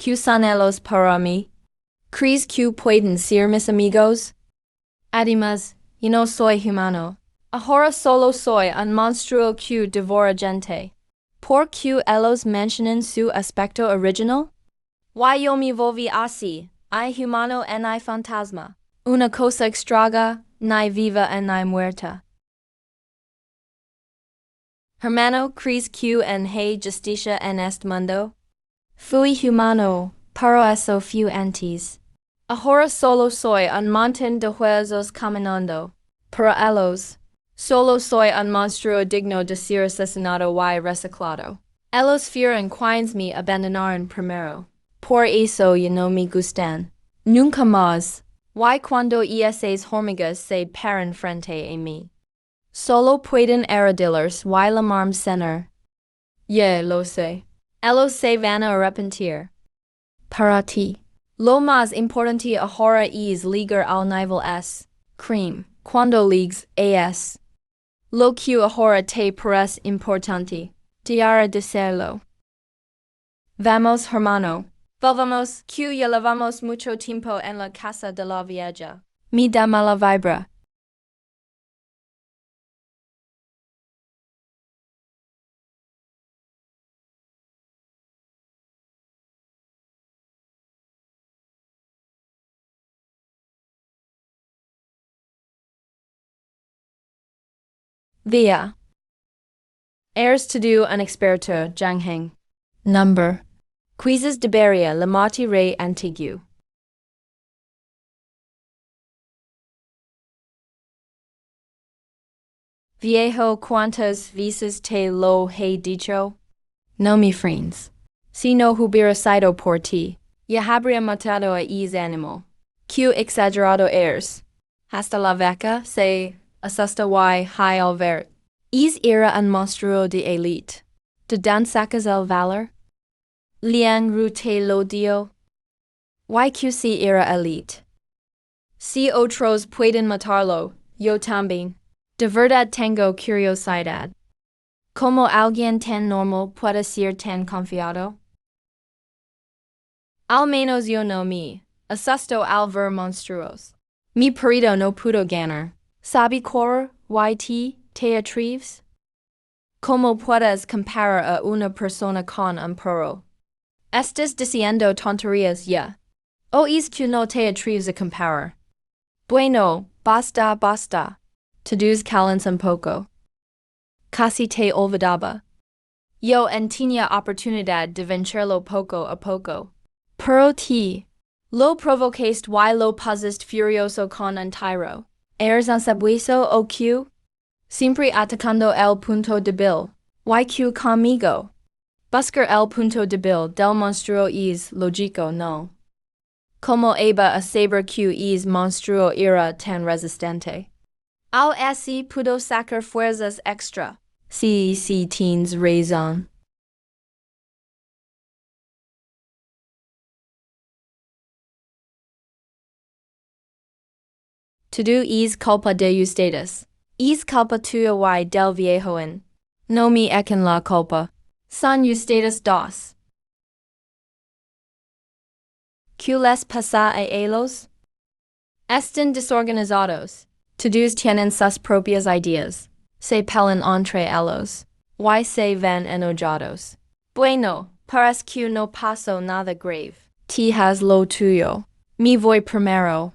¿Qué anhelos para mí? ¿Crees que pueden ser mis amigos? Además, yo no soy humano. Ahora solo soy un monstruo que devora gente. ¿Por qué ellos mencionan su aspecto original? Why yo me volví así, I humano en I fantasma. Una cosa extraña, ni viva en ni muerta. Hermano, ¿crees que en hay justicia en este mundo? Fui humano, pero eso fue antes. Ahora solo soy un montón de huesos caminando. Para ellos, solo soy un monstruo digno de ser asesinado y reciclado. Ellos fueron quienes me abandonaron primero. Por eso ya no me gustan. Nunca más. Y cuando esas hormigas se paran frente a mí. Solo pueden heredarlos y llamarme señor. Lo sé. Ellos se van a arrepentir. Para ti. Lo más importante ahora es ligar al nivel S. Cream. Cuando ligues AS. Lo que ahora te parece importante. Dejará de serlo. Vamos, hermano. Volvamos, que ya llevamos mucho tiempo en la casa de la vieja. Me da mala vibra. Via. Heirs to do an experto, Jangheng. Number. Quizzes de Beria, la Mati Rey Antigu. Viejo, ¿cuántas veces te lo he dicho? No, mi friends. Si no hubiera sido por ti, ya habría matado a ese animal. Q exagerado eres. Hasta la vaca se asusta y hay al ver. Es era un monstruo de élite. ¿De dan sacas el valor? Liang Ru te lo dio. YQC era elite. Si otros pueden matarlo, yo también. De verdad tengo curiosidad. ¿Cómo alguien tan normal puede ser tan confiado? Al menos yo no me asusto al ver monstruos. Mi perito no pudo ganar. ¿Sabe correr? ¿Te atreves? ¿Cómo puedes comparar a una persona con un perro? Estás diciendo tonterías ya. ¿O es que no te atreves a comparar? Bueno, basta, basta. Todos calens un poco. Casi te olvidaba. Yo tenía oportunidad de vencerlo poco a poco. Pero ti. Lo provocaste y lo pusiste furioso con un tiro. ¿Eres un sabueso o qué? Siempre atacando el punto débil. ¿Y conmigo? Buscar el punto débil del monstruo es lógico, no. Como iba a saber que es monstruo era tan resistente. Al así pudo sacar fuerzas extra. Sí, tienes razón. Todo es culpa de ustedes. Es culpa tuya y del viejoen. No me echen la culpa. Son ustedes dos. ¿Qué les pasa a ellos? Están desorganizados. Todos tienen sus propias ideas. Se pelean entre ellos. Y se ven enojados. Bueno, parece que no pasó nada grave. Te has lo tuyo. Me voy primero.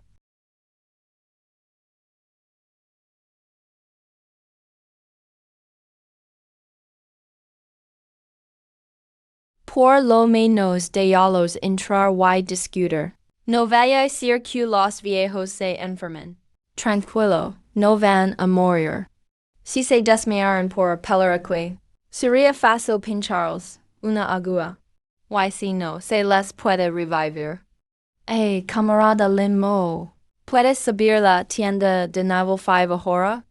Por lo menos déjalos entrar y discutir. No vaya a ser que los viejos se enfermen. Tranquilo, no van a morir. Si se desmayaron por pelarque, sería fácil pincharlos, una aguja. Y si no, se les puede revivir. Camarada Lin Mo, ¿puedes subir la tienda de Naval 5 ahora?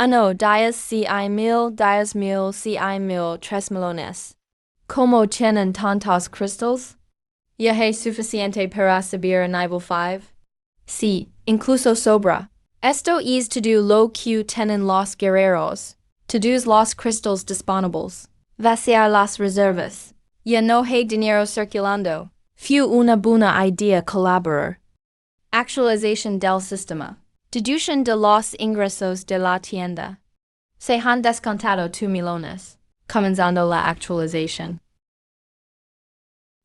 No, 10,000 si 3 melones. ¿Cómo tienen tantos cristales? ¿Ya es suficiente para subir a nivel 5? Sí, incluso sobra. Esto es todo lo que tienen los guerreros. Todos los cristales disponibles. Vaciar las reservas. Ya no hay dinero circulando. Fu una buena idea colaborar. Actualización del sistema. Deducción de los ingresos de la tienda. Se han descontado 2 milones. Comenzando la actualización.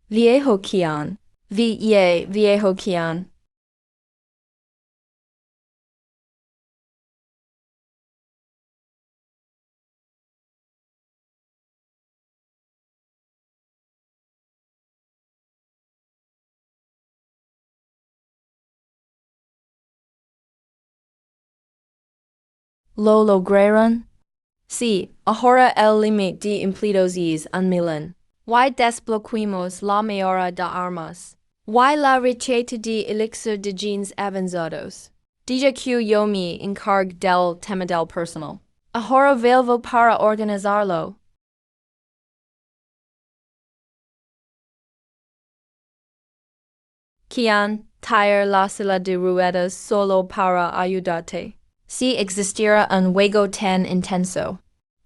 Viejo quién. Viejo quién. Lo lograron? Sí, ahora el límite de empleados es 1 millón. Y desbloqueamos la mayoría de armas. Y la receta de elixir de genes avanzados. Deja que yo me encargo del tema del personal. Ahora vuelvo para organizarlo. Quién tire la silla de ruedas solo para ayudarte. Si existiera un juego tan intenso.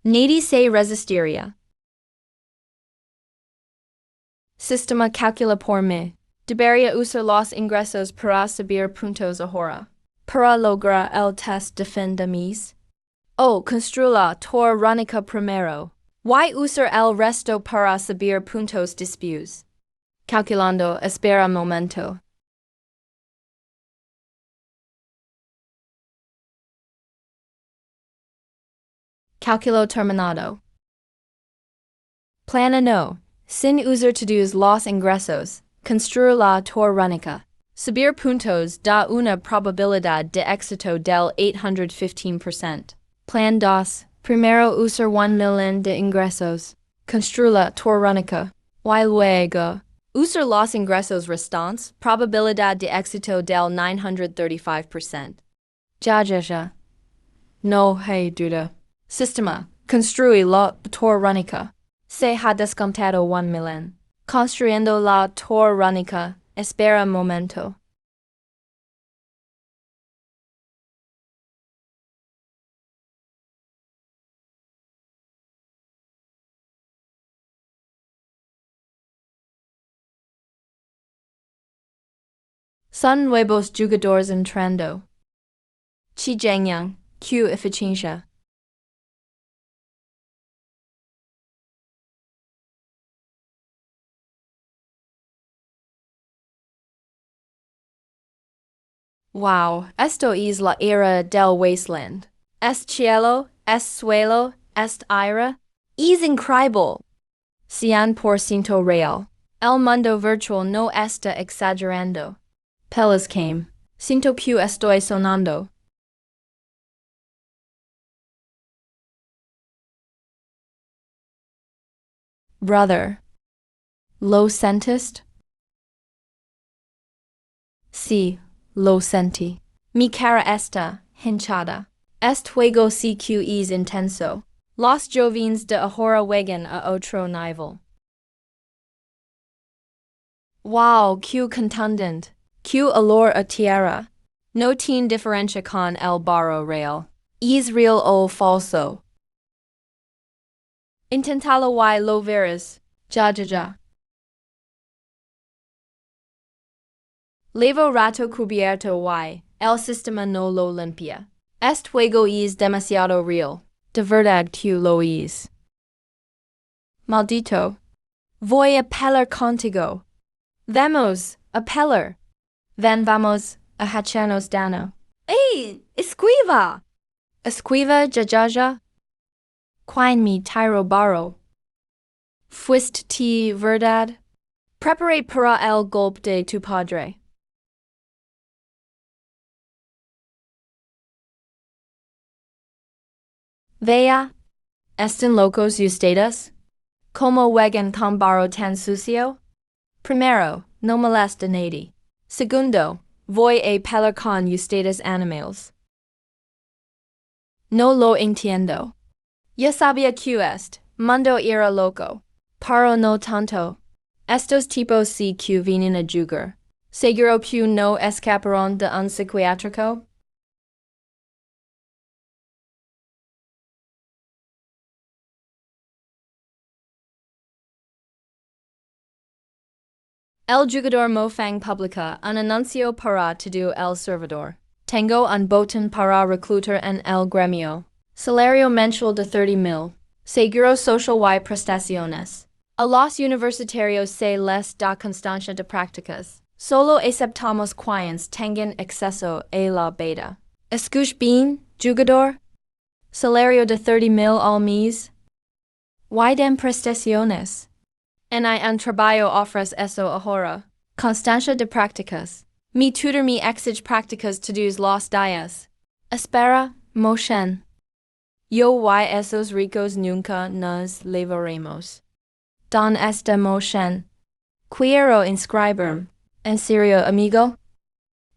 Nadie se resistiría. Sistema calcula por mí. Debería usar los ingresos para subir puntos ahora. Para lograr el test de fin de mes. Construla tor Rónica primero. Y usar el resto para subir puntos después. Calculando, espera un momento. Cálculo terminado. Plana no. Sin usar todos los ingresos. Construir la tor Rónica. Subir puntos da una probabilidad de éxito del 815%. Plan 2. Primero usar 1 millón de ingresos. Construir la tor Rónica. Y luego usar los ingresos restantes. Probabilidad de éxito del 935%. Ya. No hay duda. Sistema. Construir la tor Rónica. Se ha descontado 1 millón. Construyendo la tor Rónica. Espera un momento. Son nuevos jugadores entrando. Chijiangyang, Q eficiencia. Wow, esto es la era del wasteland. Es cielo, es suelo, es aire. Es increíble. 100% real. El mundo virtual no está exagerando. Pelas came. Siento que estoy sonando. Brother. ¿Lo sentiste? Sí, lo sentí. Mi cara está hinchada. Este juego CQ es intenso. Los jovens de ahora juegan a otro nivel. Wow, Q contundent. Q olor a tierra. No tiene diferencia con el barro real. Es real o falso. Intentalo y lo verás. Ya. Levo rato cubierto y el sistema no lo limpia. Este juego es demasiado real. De verdad que lo es. Maldito. Voy a pelear contigo. Vamos a pelear. Vamos a hacharnos daño. ¡Ey! ¡Esquiva! Esquiva ya. Quien me tiro barro. Fuiste verdad? Prepare para el golpe de tu padre. Vea. ¿Están locos ustedes? ¿Cómo juegan con barro tan sucio? Primero, no molesta a nadie. Segundo, voy a pelear con ustedes animales. No lo entiendo. Ya sabía que mundo era loco. Pero no tanto. Estos tipos sí que vienen a jugar. Seguro que no escaparon de un psiquiátrico. El jugador mofang publica un anuncio para todo el servidor. Tengo un botón para reclutar en el gremio. Salario mensual de 30,000. Seguro social y prestaciones. A los universitarios se les da constancia de prácticas. Solo aceptamos quienes tengan acceso a la beta. Escuch bien, jugador. Salario de 30,000 al mes. Y den prestaciones. En un trabajo ofrece eso ahora. Constancia de prácticas. Mi tutor me exige prácticas todos los días. Espera, motion. Yo y esos ricos nunca nos levaremos. Don esta motion. Quiero inscribirme. En serio, amigo?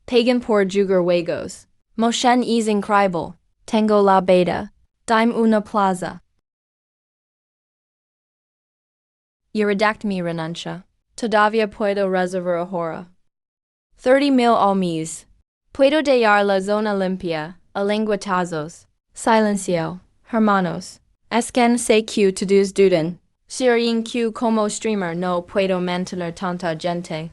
Pagan por jugar juegos. Motion es increíble. Tengo la beta. Dime una plaza. Y redact mi renuncia. Todavía puedo reservar ahora. 30,000 al mes. Puedo dejar la zona limpia, a lenguatazos. Silencio, hermanos. Esken se que todos dudan. Sirin que como streamer no puedo mantener tanta gente.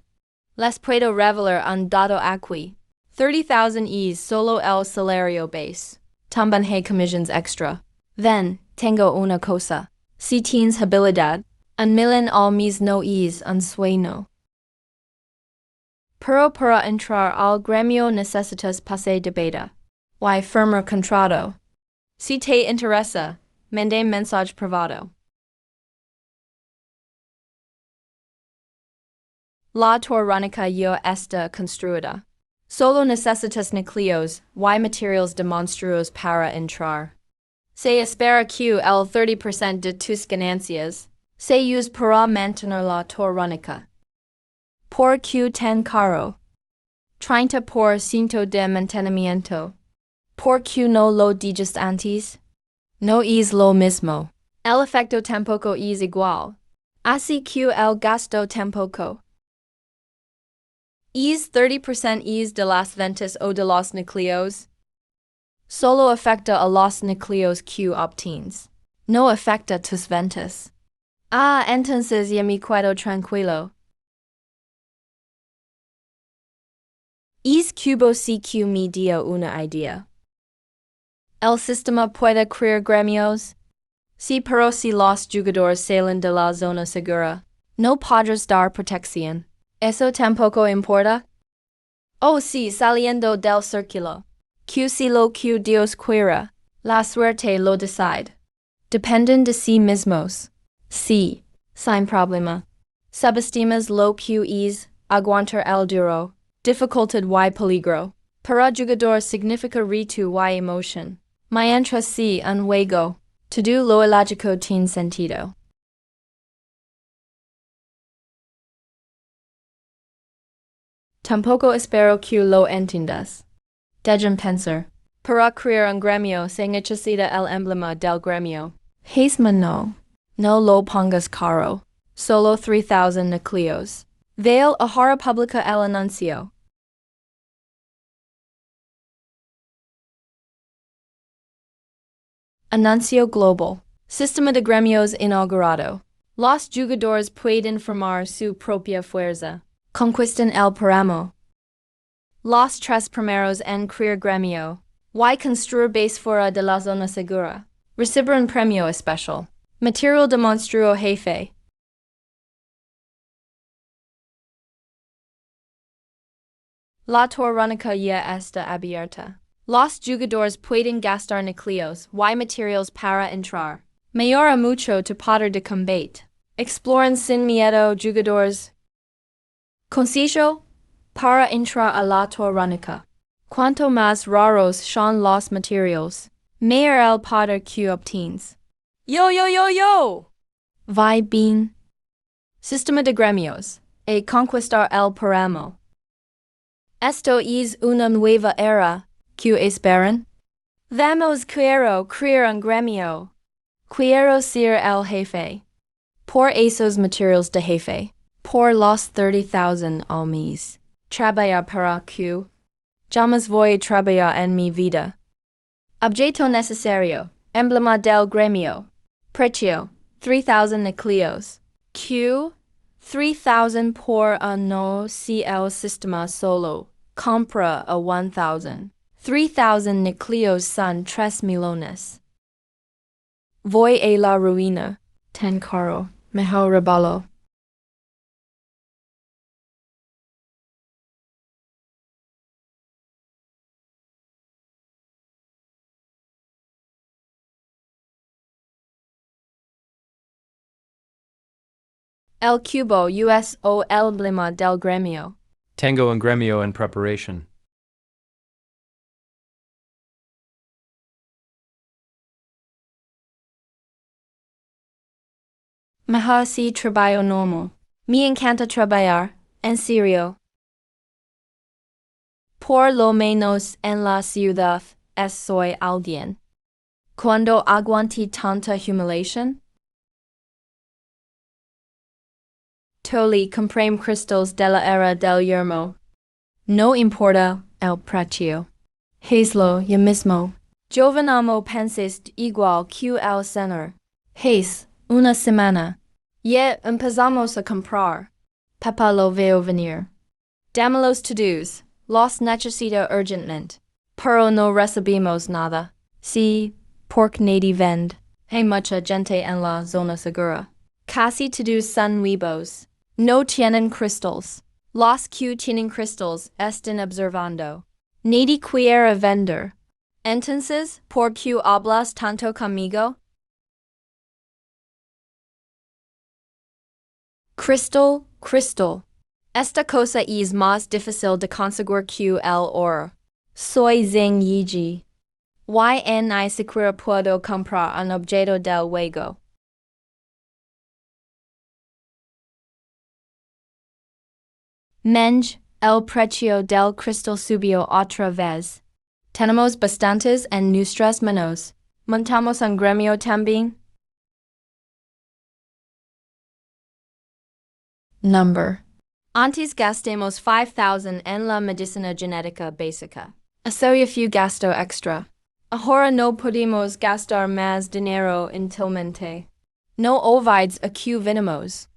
Les puedo revelar un dato aquí. 30,000 es solo el salario base. También hay commissions extra. Then, tengo una cosa. Si tienes habilidad, un millón al mes no es un sueño. Pero para entrar al gremio necesitas pase de beta. Y firmar contrato. Si te interesa, mande mensaje privado. La torrónica ya está construida. Solo necesitas núcleos y materiales de monstruos para entrar. Se espera que el 30% de tus ganancias se use para mantener la torrónica. Por que tan caro. 30% de mantenimiento. ¿Por qué no lo dijiste antes? No es lo mismo. El efecto tampoco es igual. Así que el gasto tampoco. ¿Es 30% es de las ventas o de los núcleos? Solo afecta a los núcleos que obtienes. No afecta tus ventas. Ah, entonces ya me quedo tranquilo. Es cubo si que me dio una idea. El sistema puede crear gremios. Sí, pero si los jugadores salen de la zona segura, no podrás dar protección. ¿Eso tampoco importa? Oh, sí, saliendo del círculo. Que si lo que Dios quiera, la suerte lo decide. Dependen de sí mismos. Sí, sin problema. Subestimas lo que es aguantar el duro, dificultad y peligro. Para jugador significa reto y emoción. Mientras sí un juego, todo lo ilógico tiene sentido. Tampoco espero que lo entiendas. Dejen pensar. Para crear un gremio se necesita el emblema del gremio. Heisma no. No lo pongas caro. Solo 3,000 núcleos. Veil ahora publica el anuncio. Anuncio global. Sistema de gremios inaugurado. Los jugadores pueden formar su propia fuerza. Conquistan el paramo. Los tres primeros en crear gremio. Y construir base fuera de la zona segura. Recibirán premio especial. Material de monstruo jefe. La torrónica ya está abierta. Los jugadores pueden gastar núcleos y materiales para entrar. Mejora mucho tu poder de combate. Exploran sin miedo jugadores. Consejo para entrar a la torrónica. Cuanto más raros son los materiales, mayor el poder que obtienes. Yo! Va bien. Sistema de gremios. E conquistar el paramo. Esto es una nueva era. ¿Qué esperan? Vamos quiero crear un gremio. Quiero ser el jefe. Por esos materiales de jefe. Por los 30,000 al mes. Trabalhar para que. Jamás voy trabalhar en mi vida. Objeto necesario. Emblema del gremio. Precio. 3,000 núcleos. Q. 3,000 por a no cl sistema solo, compra a 1,000. 3,000 nucleos son 3,000,000. Voy a la ruina. Ten caro, mejor rebalo. El cubo uso el emblema del gremio. Tango and gremio in preparation. Mejor si trabajo normal. Me encanta trabajar, en serio. Por lo menos en la ciudad, soy alguien. Cuando aguanté tanta humiliación? Toli compré cristales de la era del yermo. No importa el precio. Hazlo ya mismo. Jovenamo pensist igual que el señor. Haz una semana. Ya empezamos a comprar. Papa lo veo venir. Dame los to-dos. Los necesito urgentemente. Pero no recibimos nada. Sí, porque nadie vende. Hay mucha gente en la zona segura. Casi todos son nuevos. No tienen cristales. Los que tienen cristales están observando. Nadie quiere vender. Entonces, ¿por qué hablas tanto conmigo? Crystal. Esta cosa es más difícil de conseguir que el oro. Soy Zing Yiji. Ni siquiera puedo comprar un objeto del juego. Menge, el precio del cristal subió otra vez. Tenemos bastantes en nuestras manos. Montamos un gremio también. Number. Antes gastemos 5,000 en la medicina genética básica. Eso fue gasto extra. Ahora no podemos gastar más dinero inútilmente. No olvides a que venimos.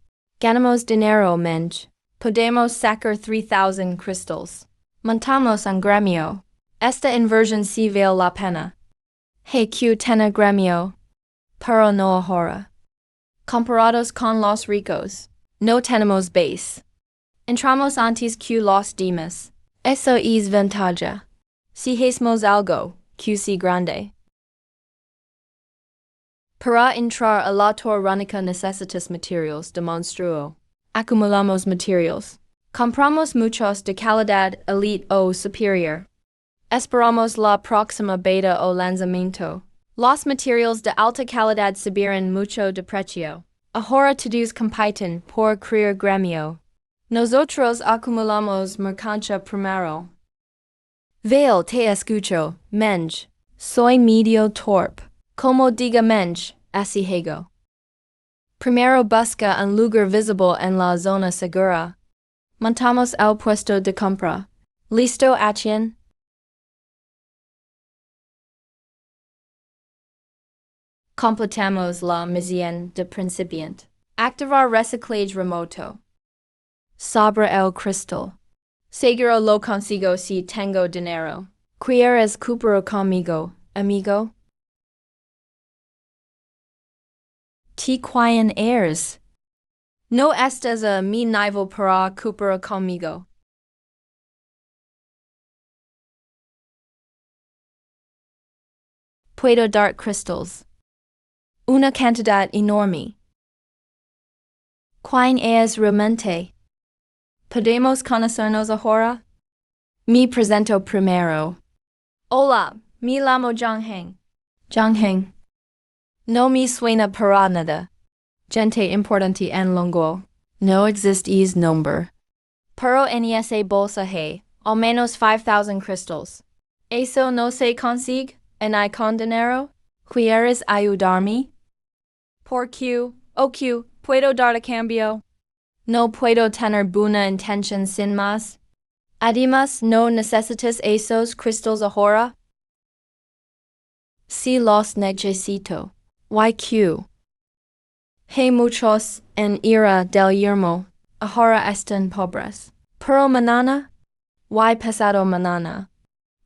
Ganamos dinero, Menge. Podemos sacar 3,000 cristales. Montamos un gremio. Esta inversión sí vale la pena. Hey que tiene gremio. Pero no ahora. Comparados con los ricos. No tenemos base. Entramos antes que los demás. Eso es ventaja. Si hacemos algo, que sea grande. Para entrar a la torrónica necesitas materiales de monstruo. Acumulamos materiales. Compramos muchos de calidad elite o superior. Esperamos la próxima beta o lanzamiento. Los materiales de alta calidad subirán mucho de precio. Ahora todos compiten por crear gremio. Nosotros acumulamos mercancía primero. Vale te escucho, Menge. Soy medio torpe. Como diga Menge, así hago. Primero busca un lugar visible en la zona segura. Montamos el puesto de compra. Listo, Achin? Completamos la misión de principiante. Activar reciclage remoto. Sobre el cristal. Seguro lo consigo si tengo dinero. ¿Quieres cooperar conmigo, amigo? Ti quien eres? No estás a mi nivel para cooperar conmigo. Puedo dar cristales. Una cantidad enorme. ¿Quién es realmente? ¿Podemos conocernos ahora? Me presento primero. Hola, me llamo Zhang Heng. No me suena para nada. Gente importante en Longo. No existes nombre. Pero en esa bolsa hay, al menos 5,000 cristales. ¿Eso no se consigue, en I con dinero? ¿Quieres ayudarme? ¿Por qué? ¿O qué? ¿Puedo dar a cambio? No puedo tener buena intención sin más. Además, ¿no necesitas esos cristales ahora? Si los necesito. YQ. Hay muchos en era del yermo. ahora están pobres. Pero mañana, y pasado mañana,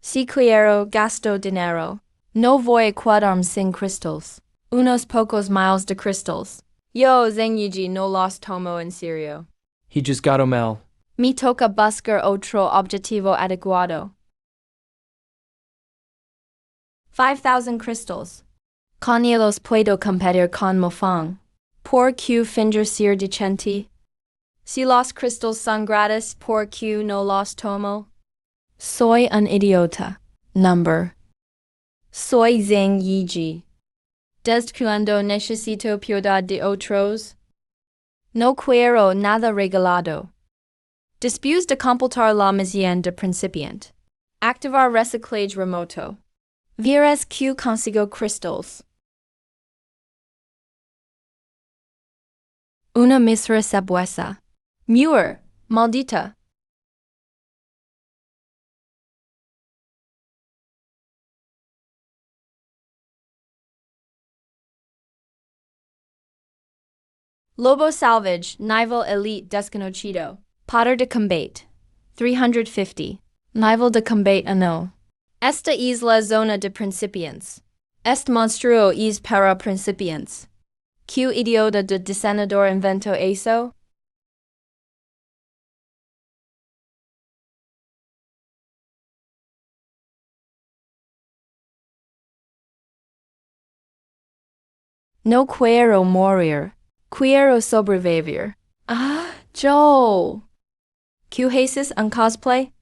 si quiero gasto dinero, no voy a quedarme sin cristales. Unos pocos miles de cristales. Yo zengyiji no los tomo en serio. He just got Mel. Me toca buscar otro objetivo adecuado. 5,000 cristales. Con ellos puedo competir con Mofang. Por que finger ser decente? Si los cristales son gratis, por que no los tomo? Soy un idiota. Number. Soy Zhang Yiji. ¿Desde cuando necesito piedad de otros? No quiero nada regalado. Después de completar la misión de principiante. Activar reciclage remoto. Verás que consigo cristales. Una misra sabuesa. Muir, maldita. Lobo salvage, nivel elite desconocido. Poder de combate. 350. Nivel de combate ano. Esta es la zona de principiantes. Este monstruo es para principiantes. ¿Qué idiota de diseñador inventó eso? No quiero morir. Quiero sobrevivir. Ah, Joe. ¿Qué haces en cosplay?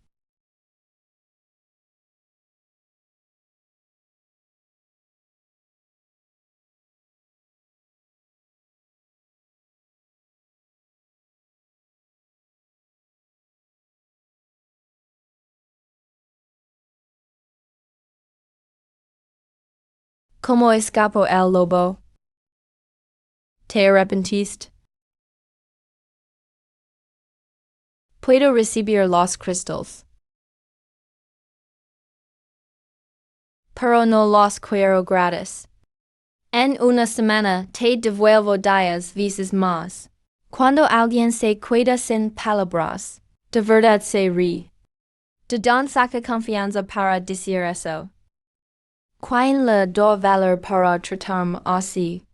¿Cómo escapo el lobo? ¿Te arrepentiste? Puedo recibir los cristales. Pero no los quiero gratis. En una semana te devuelvo 10 veces más. Cuando alguien se queda sin palabras, de verdad se ríe. ¿De dónde saca confianza para decir eso? ¿Quién le da valor para tratarme así?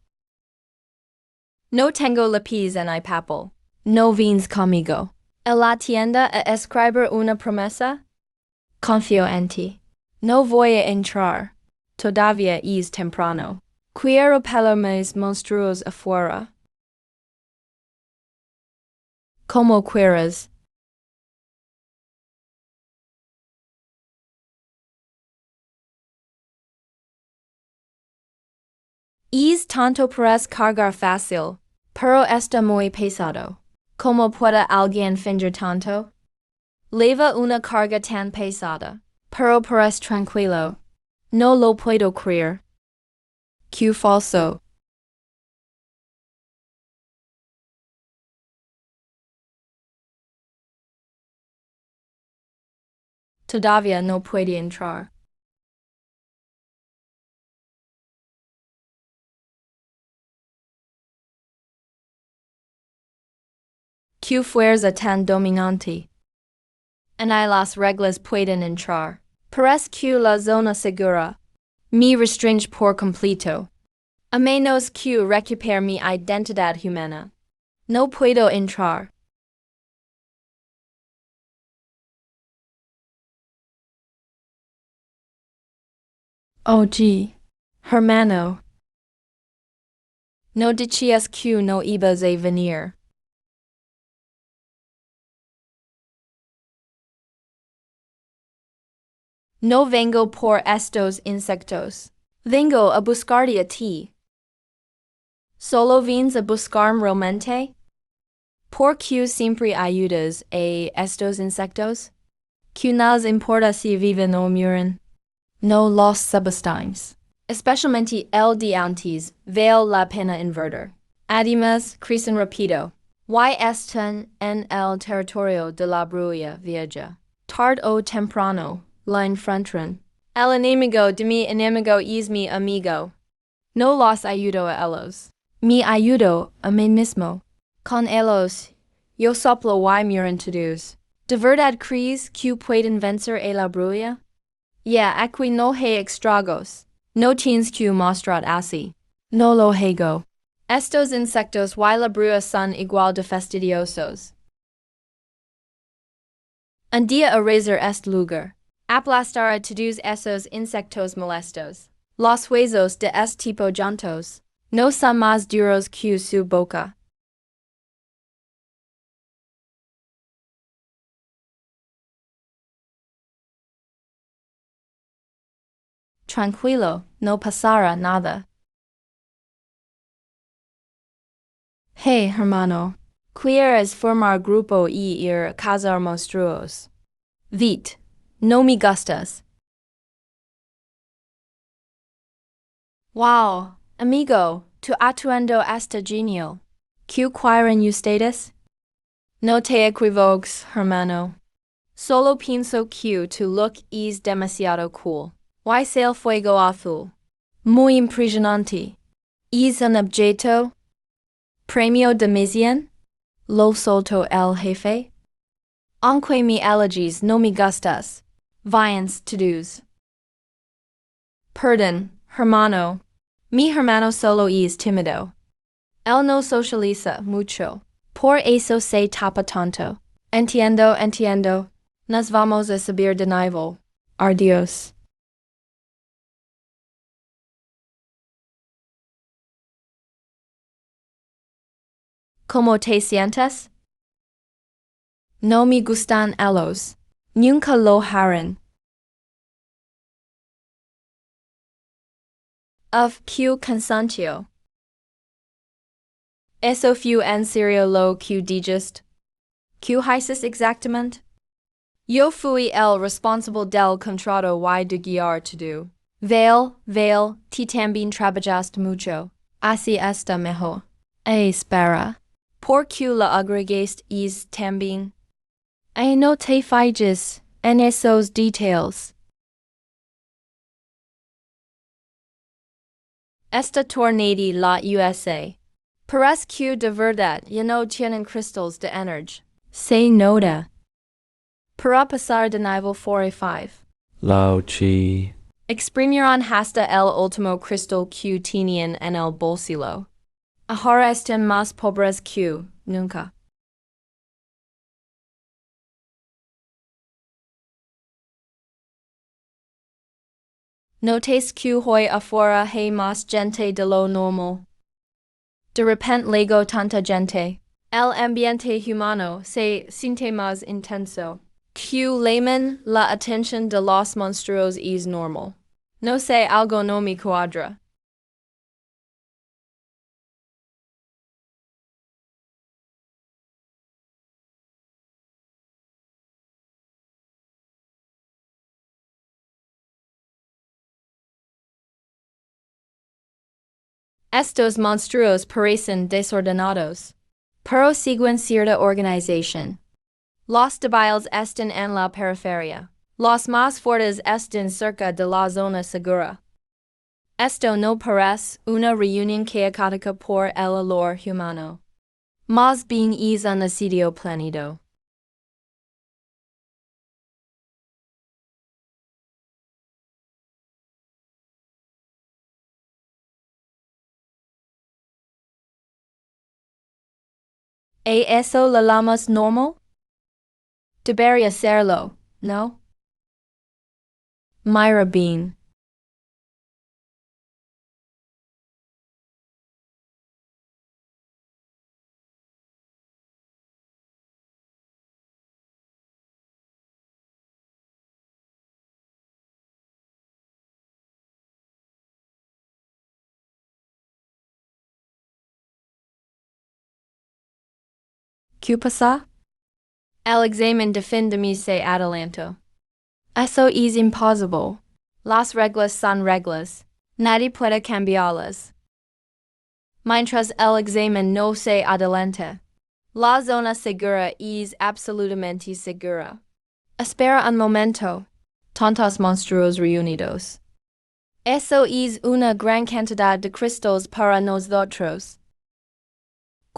No tengo lápiz en el papel. No vienes conmigo. ¿En la tienda a escribir una promesa? Confío en ti. No voy a entrar. Todavía es temprano. Quiero palomas monstruos afuera. Como quieras. Es tanto parece cargar fácil, pero está muy pesado. ¿Cómo puede alguien fingir tanto? Lleva una carga tan pesada, pero parece tranquilo. No lo puedo creer. Q falso. Todavía no puede entrar. Q fuerza tan dominante. En ahí las reglas pueden entrar. Parece que la zona segura. Me restringe por completo. A menos que recupere mi identidad humana. No puedo entrar. Oh gee, hermano. No decías que no ibas a venir. No vengo por estos insectos. Vengo a buscarte a ti. Solo vienes a buscarme realmente? ¿Por qué siempre ayudas a estos insectos? ¿Qué nos importa si viven o mueren? No los subestimes. Especialmente el de antes, vale la pena invertir. Además, crecen rápido. Y están en el territorio de la bruja vieja. Tarde o temprano, la enfrentarán. El enemigo de mi enemigo es mi amigo. No los ayudo a ellos. Me ayudo a mí mismo. Con ellos, Yo soplo y murintudos. De verdad crees que pueden vencer a la bruja? Yeah, aquí no hay extragos. No tienes que mostrar así. No lo hago. Estos insectos y la bruja son igual de fastidiosos. Un día a razor este lugar. Aplastar a todos esos insectos molestos. Los huesos de este tipo juntos no son más duros que su boca. Tranquilo, no pasará nada. Hey, hermano. ¿Quieres formar grupo y ir cazar monstruos? Vite. No me gustas. Wow, amigo, tu atuendo está genial. ¿Qué quieren ustedes? No te equivoques, hermano. Solo pienso que tu look es demasiado cool. ¿Why el fuego azul? Muy impresionante. ¿Es un objeto? ¿Premio de misión? ¿Lo soltó el jefe? Aunque mi allergies no me gustas. Viance todos. Perdón, hermano. Mi hermano solo es tímido. Él no socializa mucho. Por eso se tapa tanto. Entiendo. Nos vamos a subir de nivel. Adiós. ¿Cómo te sientes? No me gustan ellos. Nunca lo harán. Of que cansancio. Eso fue en serio lo que dijiste. ¿Qué dices exactamente? Yo fui el responsable del contrato y de guiar todo. Vale, ti también trabajaste mucho. Así está mejor. Espera. ¿Por qué la agregaste es también? No te fijes en esos detalles. Esta tornada la USA. Parece que de verdad ya no tienen cristales de energía. Se nota. Para pasar de nivel 45. Lauchi. Exprimieron hasta el último cristal que tenían en el bolsillo. Ahora están más pobres que nunca. Notes que hoy afuera hay más gente de lo normal. De repente llegó tanta gente. El ambiente humano se siente más intenso. Que llaman la atención de los monstruos es normal. No sé, algo no me cuadra. Estos monstruos parecen desordenados, pero siguen cierta organización. Los débiles están en la periferia. Los más fuertes están cerca de la zona segura. Esto no parece una reunión caótica por el olor humano. Más bien es un asedio planeado. ¿Eso lo llamas normal? Debería serlo, ¿no? Myra Bean. ¿Qué pasa? El examen de mi se adelanto. Eso es imposible. Las reglas son reglas. Nadie puede cambiarlas. Mientras el examen no se adelanta, la zona segura es absolutamente segura. Espera un momento. Tantos monstruos reunidos. Eso es una gran cantidad de cristales para nosotros.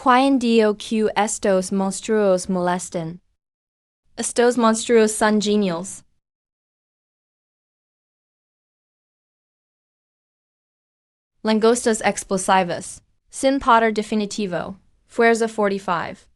Quaendio q estos monstruos molesten. Estos monstruos son genials. Langostas explosivas. Sin poder definitivo. Fuerza 45.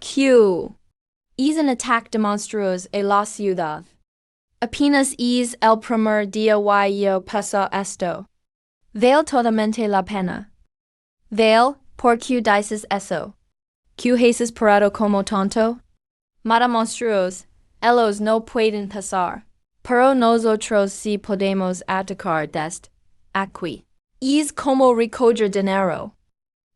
Q. Es an attack de monstruos a la ciudad. Apenas es el primer día y yo paso esto. Vale totalmente la pena. Vale, por Q dices eso. Q haces parado como tonto. Mata monstruos, ellos no pueden pasar. Pero nosotros si podemos atacar desde aquí. Es como recoger dinero.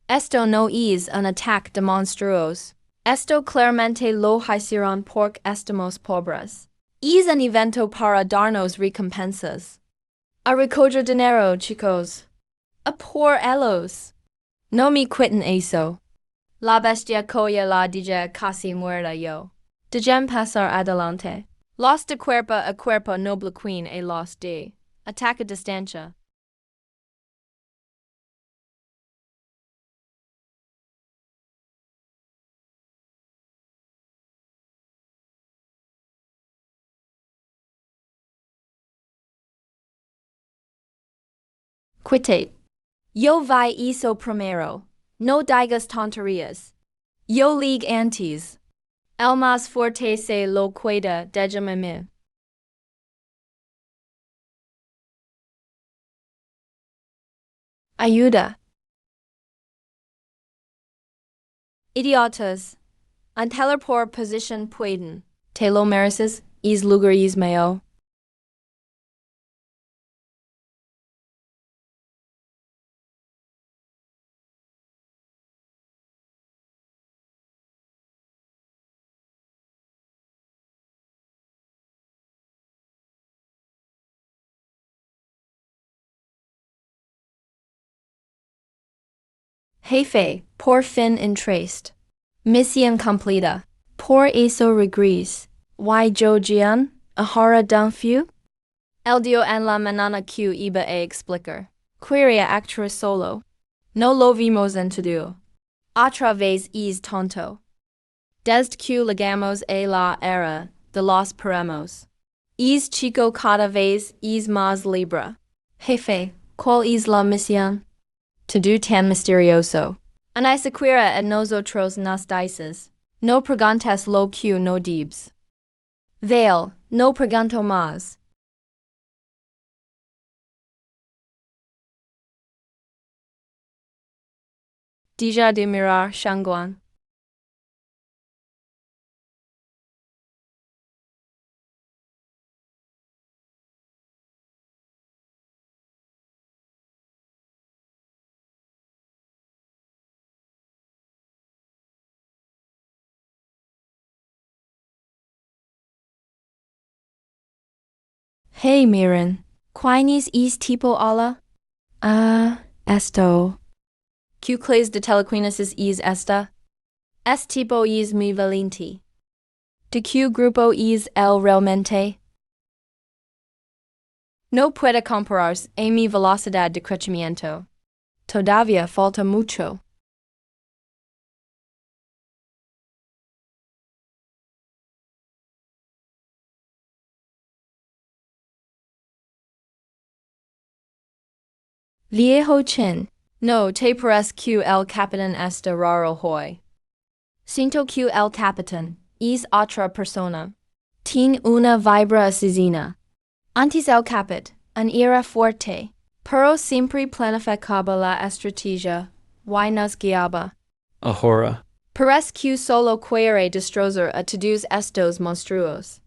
Esto no es un ataque de monstruos. Esto claramente lo hicieron porque estamos pobres. Es un evento para darnos recompensas. A recoger dinero, chicos. A por ellos. No me quiten eso. La bestia coya la dija casi muerta yo. Dejem pasar adelante. Los de cuerpo a cuerpo noble queen a los de. Ataque a distancia. Quitate. Yo vi eso primero. No digas tonterías. Yo ligue antes. El más fuerte se lo cuida, déjame mí. Ayuda. Idiotas. Anteller por position pueden. Te lo mereces, es lugares meo. Jefe, por fin entraste. Misión completa. Por eso regres. Y yo Jian, ahora danfeu? El dio en la manana q iba a explicar. Quería actuar solo. No lo vimos en todo. Otra vez es tonto. Desde que llegamos a la era de los paramos. Es chico cada vez es más libre. Jefe, ¿cuál es la misión? To do tan misterioso. Anisequira et nosotros nos dices. No preguntas lo que no debes. Vale, no pregunto más. Deja de mirar Shangguan. Hey miren, ¿quiénes es tipo ala? Ah, esto. ¿Qué clase de telequinas es esta? Es tipo es muy valente. ¿De qué grupo es el realmente? No puede compararse a mi velocidad de crecimiento. Todavía falta mucho. Viejo chin, no te parece que el capitán está raro hoy. Siento que el capitán es otra persona. Tiene una vibra asesina. Antes el capit, an era fuerte, pero siempre planificaba la estrategia, y nos guiaba. Ahora. Parece que solo quiere destrozar a todos estos monstruos.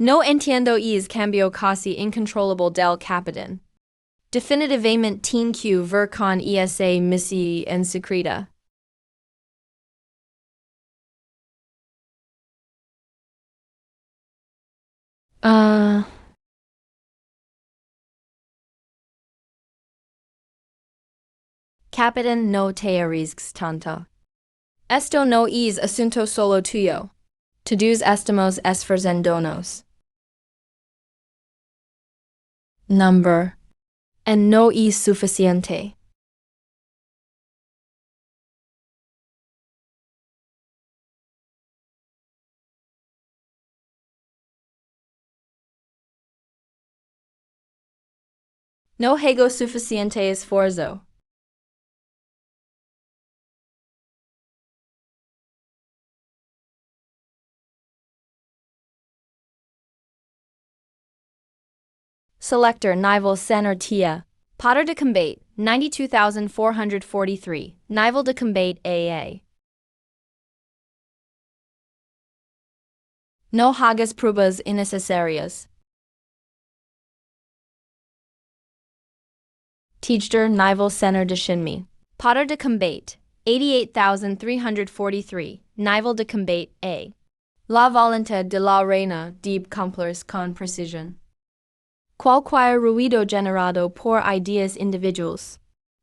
No entiendo es cambio casi incontrolable del capitán. Definitivamente tiene que ver con esa misión en secreta. Captain no te arriesgues tanto. Esto no es asunto solo tuyo. Todos estamos esforzándonos. Number. And no es suficiente. No juego suficiente esfuerzo. Selector nivel center tia. Potter de combate, 92,443. Nivel de combate AA. No hagas pruebas innecesarias. Teacher nivel center de shinmi. Potter de combate, 88,343. Nivel de combate A. La voluntad de la reina debe cumplirse con precisión. Cualquier ruido generado por ideas individuals.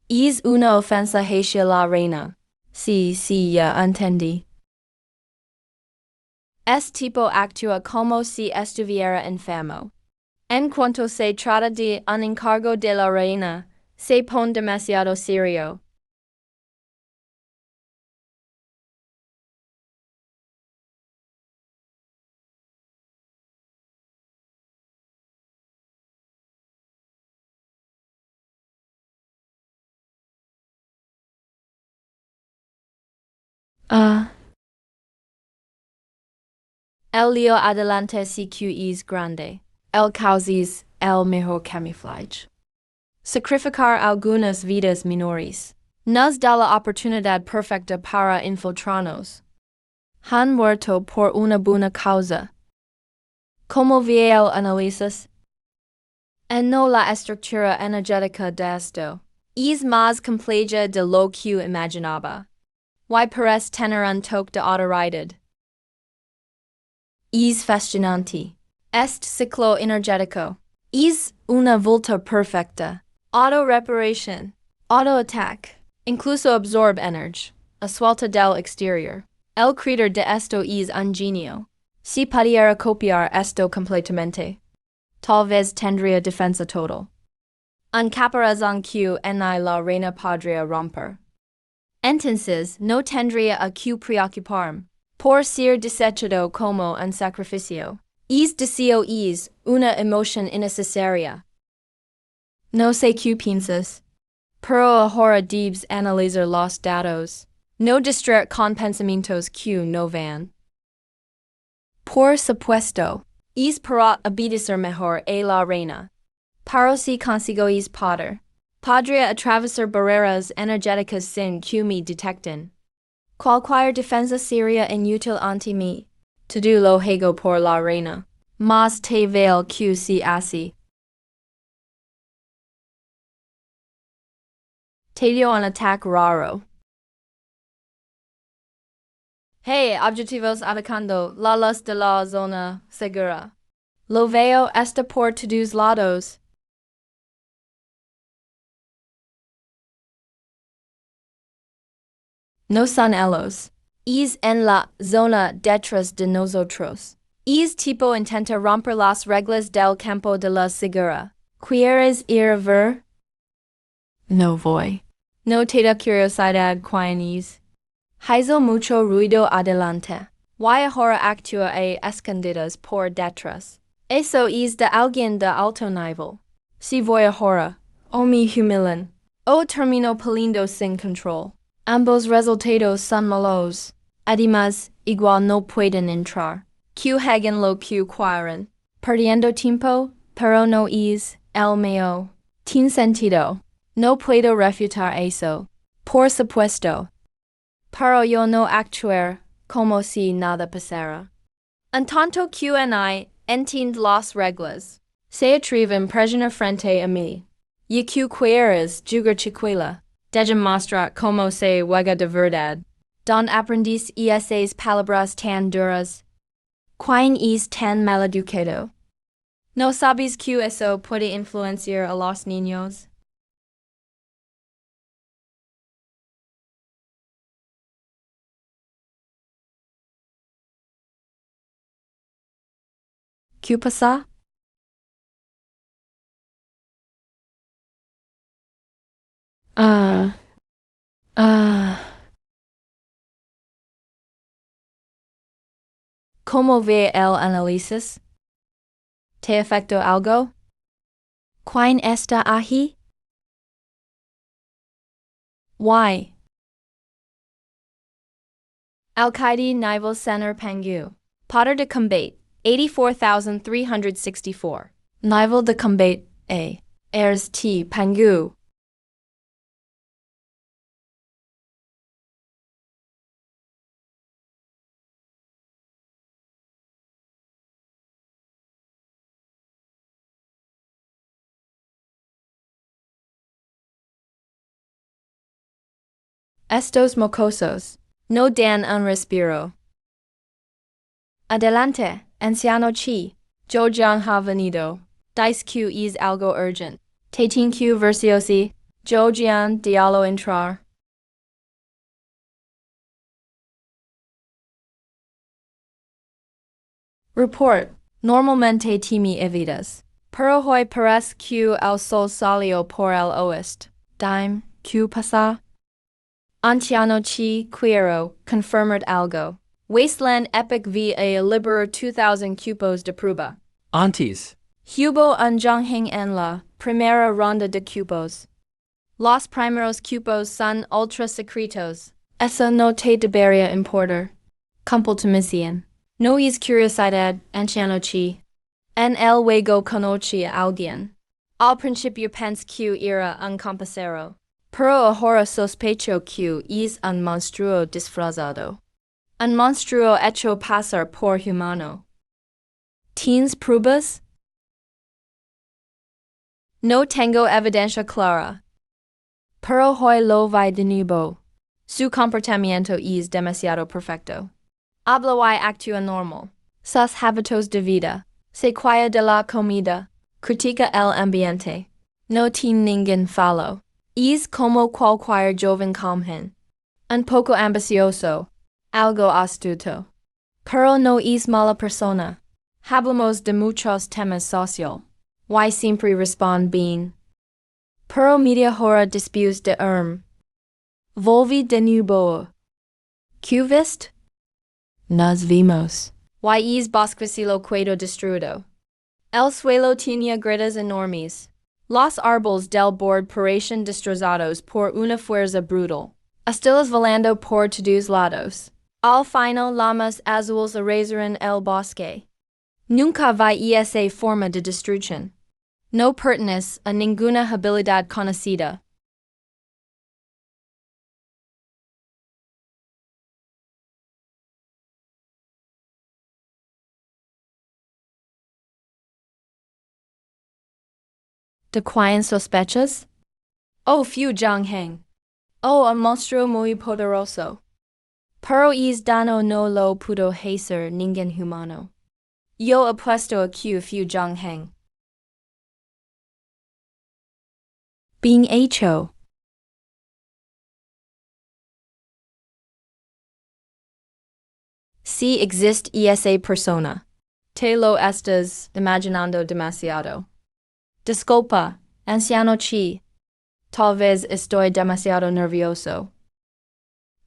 Es una ofensa hacia la reina. Sí, ya entendí. Este tipo actúa como si estuviera enfermo. En cuanto se trata de un encargo de la reina, se pone demasiado serio. El lío adelante CQ es grande. El caos es el mejor camuflaje. Sacrificar algunas vidas menores. Nos da la oportunidad perfecta para infiltrarnos. Han muerto por una buena causa. ¿Cómo ve el análisis? En no la estructura energética de esto. Es más compleja de lo que imaginaba. Y parece tener un toque de autoridad. Es fascinante. Este ciclo energético. Es una vuelta perfecta. Auto-reparation. Auto-attack. Incluso absorbe energy. A suelta del exterior. El creador de esto es un genio. Si pudiera copiar esto completamente. Tal vez tendría defensa total. Un caparazón que en la reina podría romper. Entonces, no tendría a que preocuparme. Por ser desechado como un sacrificio. Es deseo es una emoción innecesaria. No sé qué piensas. Pero ahora debes analizar los datos. No distraer con pensamientos que no van. Por supuesto, es para obedecer mejor a la reina. Pero si consigo es poder. Podría atravesar barreras energéticas sin que me detecten. Cualquier defensa sería inútil ante mí. Todo lo hago por la reina. Mas te vale que si así. Te dio un ataque raro. Hey, objetivos atacando la luz de la zona segura. Lo veo está por todos lados. No son ellos. Es en la zona detrás de nosotros. Es tipo intenta romper las reglas del campo de la segura. ¿Quieres ir a ver? No voy. No te da curiosidad quienes. Hizo mucho ruido adelante. Y ahora actúa a escondidas por detrás. Eso es de alguien de alto nivel. Si voy ahora. O me humilan. O termino peleando sin control. Ambos resultados son malos. Además, igual no pueden entrar. Que hagan lo que quieran. Perdiendo tiempo, pero no es el mío. Tiene sentido. No puedo refutar eso. Por supuesto. Pero yo no actuar como si nada pasara. En tanto que ni entiendo las reglas. Se atreven presionar frente a mí. Y que quieres jugar chiquila. Deja mostrar como se juega de verdad. Don aprendiz esas palabras tan duras. ¿Quién es tan maleducado? ¿No sabes que eso puede influenciar a los niños? Que pasa? Ah. ¿Cómo ve el análisis? ¿Te afectó algo? ¿Quién está ahí? Why? Al-Qaeda Naval Center Pangu. Potter de Combat, 84,364. Naval de Combat A. Airs T. Pangu. Estos mocosos no dan un respiro. Adelante, anciano Chi. Jojian ha venido. Dice Q es algo urgent. Tatin Q versiosi. Jojian diallo entrar. Report. Normalmente timi evitas. Pero hoy parece que el sol salió por el oeste. Dime, ¿qué pasa? Anciano Chi Quiero, confirmed algo. Wasteland Epic VA Liberar 2000 cupos de prueba. Aunties. Hubo un Zhongheng en la primera ronda de cupos. Los primeros cupos son ultra secretos. Eso no te debería importar. Compultimisian. No es curiosidad, anciano Chi. En el juego conocí a alguien. Al principio pensé que era un compañero. Pero ahora sospecho que es un monstruo disfrazado. Un monstruo hecho pasar por humano. ¿Tienes pruebas? No tengo evidencia clara. Pero hoy lo vi de nuevo. Su comportamiento es demasiado perfecto. Habla y actúa normal. Sus hábitos de vida. Se cuida de la comida. Critica el ambiente. No tiene ningún fallo. Es como cualquier joven común. Un poco ambicioso. Algo astuto. Pero no es mala persona. Hablamos de muchos temas social. Y siempre responde bien. Pero media hora después de volví de nuevo. ¿Qué viste? Nos vimos. Y es bosquecillo quedó destruido. El suelo tenía grietas enormes. Los árboles del borde parecían destrozados por una fuerza brutal. Estilas volando por todos lados. Al final llamas azules arrasaron el bosque. Nunca vi esa forma de destrucción. No pertenece a ninguna habilidad conocida. ¿De quién sospechas? Oh, Fu Zhongheng. Oh, un monstruo muy poderoso. Pero es dano no lo pudo hacer ningún humano. Yo apuesto a que Fu Zhongheng. Bien hecho. Si existe esa persona. Te lo estás imaginando demasiado. Disculpa, anciano Chi. Tal vez estoy demasiado nervioso.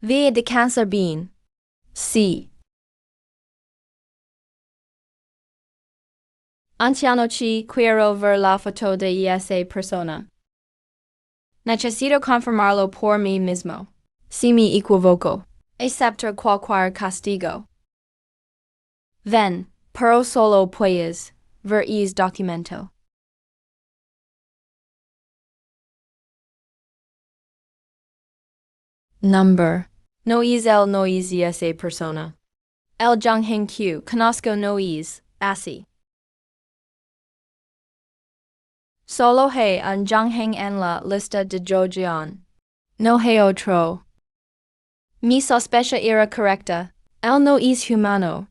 Vea descansar bien. Sí. Anciano Chi, quiero ver la foto de esa persona. Necesito confirmarlo por mí mismo. Si me equivoco, acepto cualquier castigo. Ven, pero solo puedes ver es documento. Number. No es esa persona. El Zhongheng Q, conozco no es, así. Solo hay un Zhongheng en la lista de Jojian. No hay otro. Mi sospecha era correcta. Él no es humano.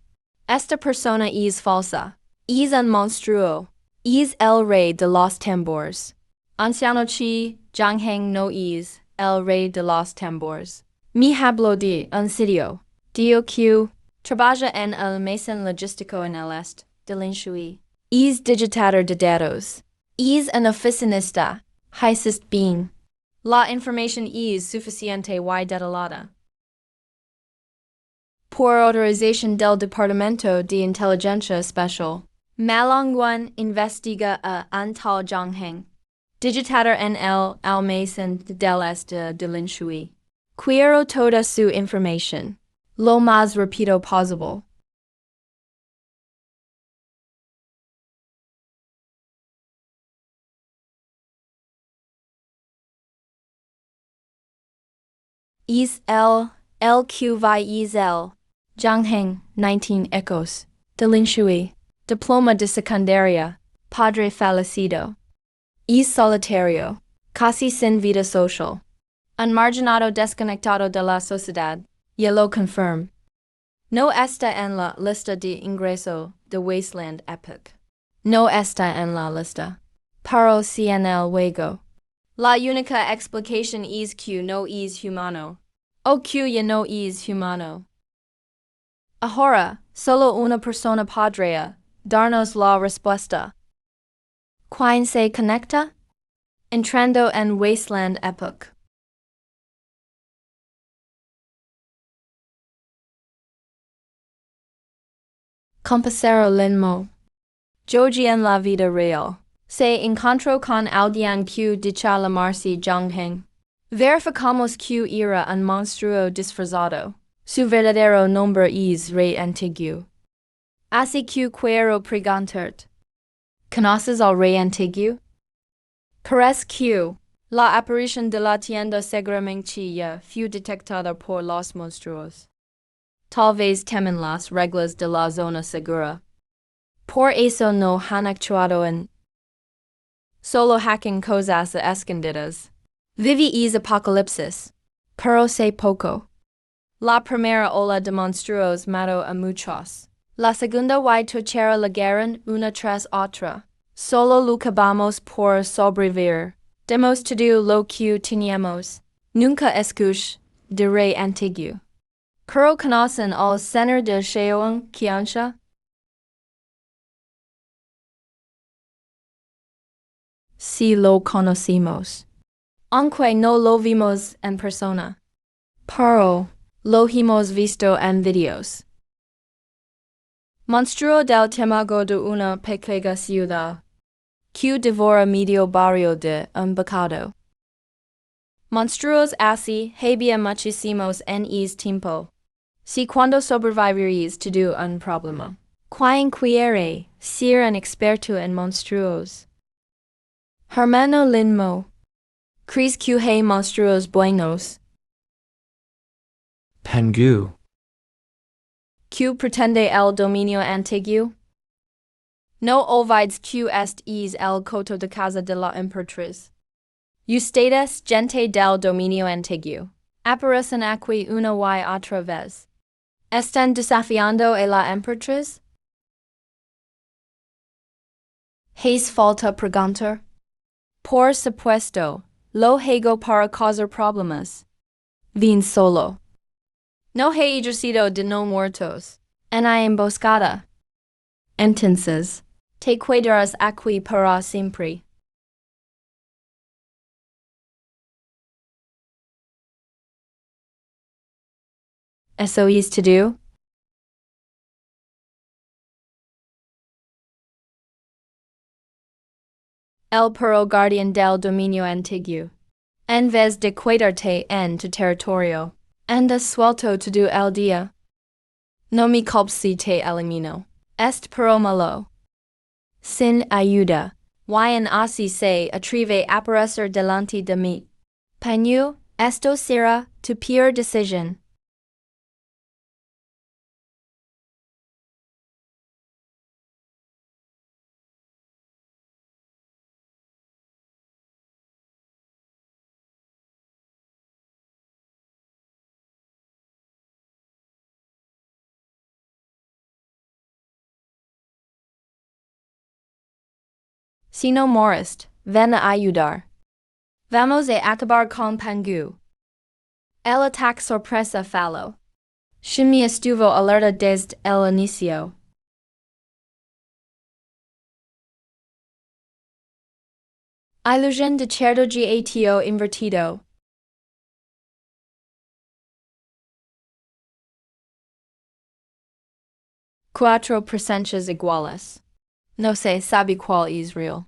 Esta persona es falsa. Es un monstruo. Es el rey de los tambores. Anciano Chi, Zhongheng no es el rey de los tambores. Mi hablo de un sitio. Dio Q. Trabaja en el almacén logístico en el este delinquui. Es digitator de datos. Es an oficinista. Sist bien. La información es suficiente y detallada. Por autorización del Departamento de Inteligencia Especial. Malangwan investiga a antal Zhangheng. Digitator en el almacén del este delinquui. Quiero toda su información. Lo más rápido posible. Es el que va es el. Zhangheng, 19 ecos. Delinquui. Diploma de secundaria. Padre fallecido. Es solitario. Casi sin vida social. Unmarginado desconectado de la sociedad. Y lo confirm. No está en la lista de ingreso de Wasteland Epic. No está en la lista. Pero si en el juego. La única explicación es que no es humano. O que ya no es humano. Ahora, solo una persona podría darnos la respuesta. ¿Quién se conecta? Entrando en Wasteland Epic. Compañero Linmo. Joji en la vida real. Se encontró con alguien que dicha llamarse Zhangheng. Verificamos que era un monstruo disfrazado. Su verdadero nombre es Rey Antiguo. Así que quiero preguntarte. ¿Conoces al Rey Antiguo? Parece que la aparición de la tienda seguramente ya fue detectada por los monstruos. Tal vez temen las reglas de la zona segura. Por eso no han actuado en solo hacking cosas escondidas. Vivi es apocalipsis. Pero sé poco. La primera ola de monstruos mató a muchos. La segunda y tercera la guerra una tras otra. Solo luchábamos por sobrevivir. Demos todo lo que teníamos. Nunca escuché de Rey Antiguo. Pero conocen al Señor de Sheoang Qiansha? Si lo conocimos. Aunque no lo vimos en persona. Pero lo hemos visto en videos. Monstruo del tamago de una pequeña ciudad. Que devora medio barrio de un bocado. Monstruos así había muchísimos en ese tiempo. Si cuando sobreviviréis todo un problema. Quien quiere ser un experto en monstruos. Hermano Linmo. ¿Crees que hay monstruos buenos? Pengu. ¿Que pretende el dominio antiguo? No olvides que este es el coto de casa de la emperatriz. Ustedes, gente del dominio antiguo, aparecen aquí una y otra vez. ¿Están desafiando a la emperatriz? ¿Hace falta preguntar? Por supuesto, lo hago para causar problemas. Vin solo. No he ejercido de no muertos. En la emboscada. Entonces, te quedarás aquí para siempre. ¿Eso es todo? El perro guardián del dominio antiguo. En vez de quedarte en tu territorio, andas suelto todo el día. No me culpes si te elimino. Est pero malo. Sin ayuda. Y en así se atreve a aparecer delante de mí. Paño, esto será tu peor decisión. Si no moriste, ven a ayudar. Vamos a acabar con Pangu. El ataque sorpresa falló. Shimi estuvo alerta desde el inicio. Ilusión de cerdo gato invertido. Cuatro presencias iguales. No se sabe cuál es real.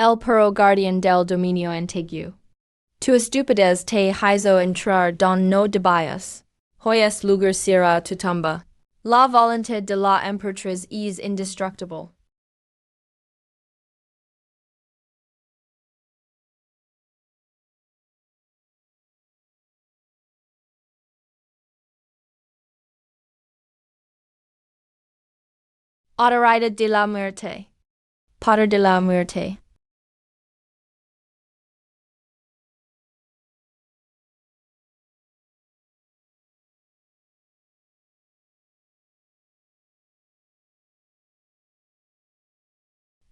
El perro guardián del dominio antiguo. Tu estupidez te hizo entrar don no debayas. Hoyas lugar será tu tumba. La voluntad de la emperatriz es indestructible. Autoridad de la muerte. Poder de la muerte.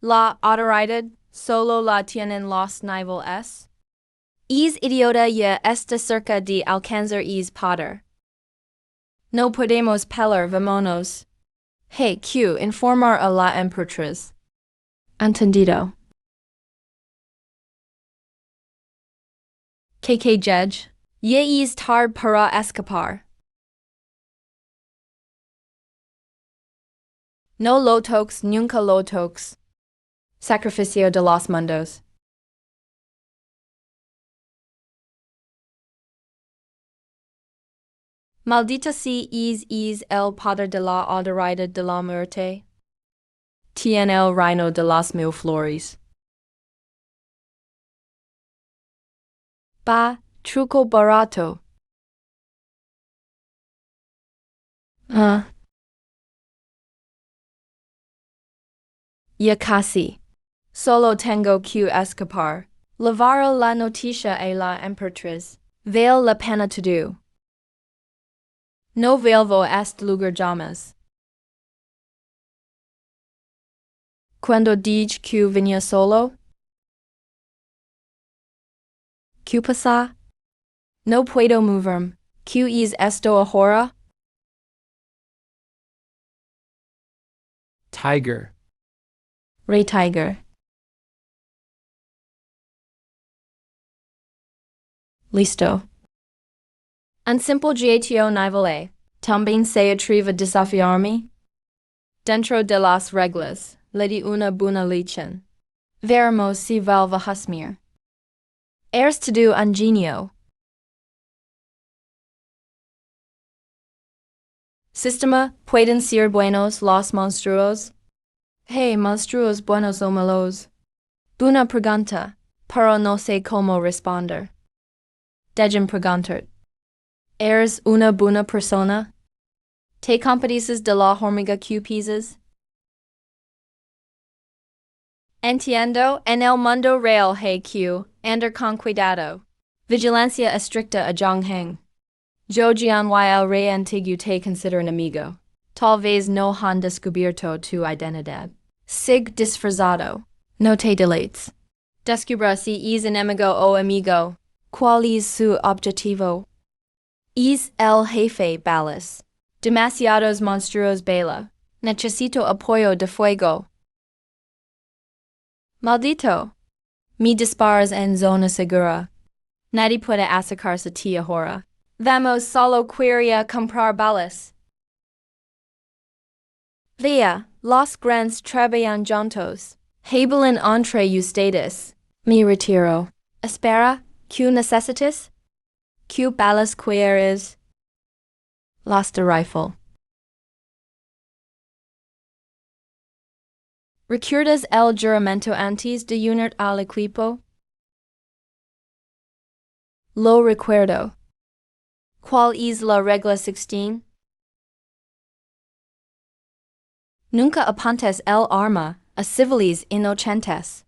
La autoridad solo la tienen los niveles. Es idiota ya está cerca de alcanzar es poder. No podemos pelar, vámonos. Hey, Q, informar a la emperatriz. Entendido. KK Jedge. Ya es tarde para escapar. No lo toques, nunca lo toques. Sacrificio de los mundos. Maldita si es el poder de la autoridad de la muerte. Tiene el reino de las mil flores. Ba, truco barato. Ya casi. Solo tengo que escapar. Levar la noticia a la emperatriz. Vale la pena todo. No vuelvo a este lugar jamás. Cuando dije que venía solo? ¿Qué pasa? No puedo moverme. ¿Qué es esto ahora? Tiger. Rey Tiger. Listo. Un simple gato nivel. También se atreve a desafiarme? Dentro de las reglas, le di una buena lección. Veremos si vuelve a husmear. Eres todo un genio. Sistema, ¿pueden ser buenos los monstruos? Hey, monstruos buenos o malos. Buena pregunta, pero no sé cómo responder. Dejen preguntar. ¿Eres una buena persona? ¿Te compadeces de la hormiga que pisas? Entiendo, en el mundo real hey Q, andar con cuidado. Vigilancia estricta a Zhongheng. Yo Jian y el rey antiguo te consideran amigo. Tal vez no han descubierto tu identidad. Sig disfrazado. No te delates. Descubra si es enemigo o amigo. ¿Cuál es su objetivo? Es el jefe balas. Demasiados monstruos bala. Necesito apoyo de fuego. Maldito. Mi disparas en zona segura. Nadie puede acercarse a ti ahora. Vamos solo quería comprar balas. Vea, los grandes trabajan juntos. Hablan entre ustedes. Me retiro. Espera, ¿qué necesitas? ¿Qué balas quieres? Las de rifle. ¿Recuerdas el juramento antes de unir al equipo? Lo recuerdo. ¿Cuál es la regla 16? Nunca apantes el arma, a civilis inocentes.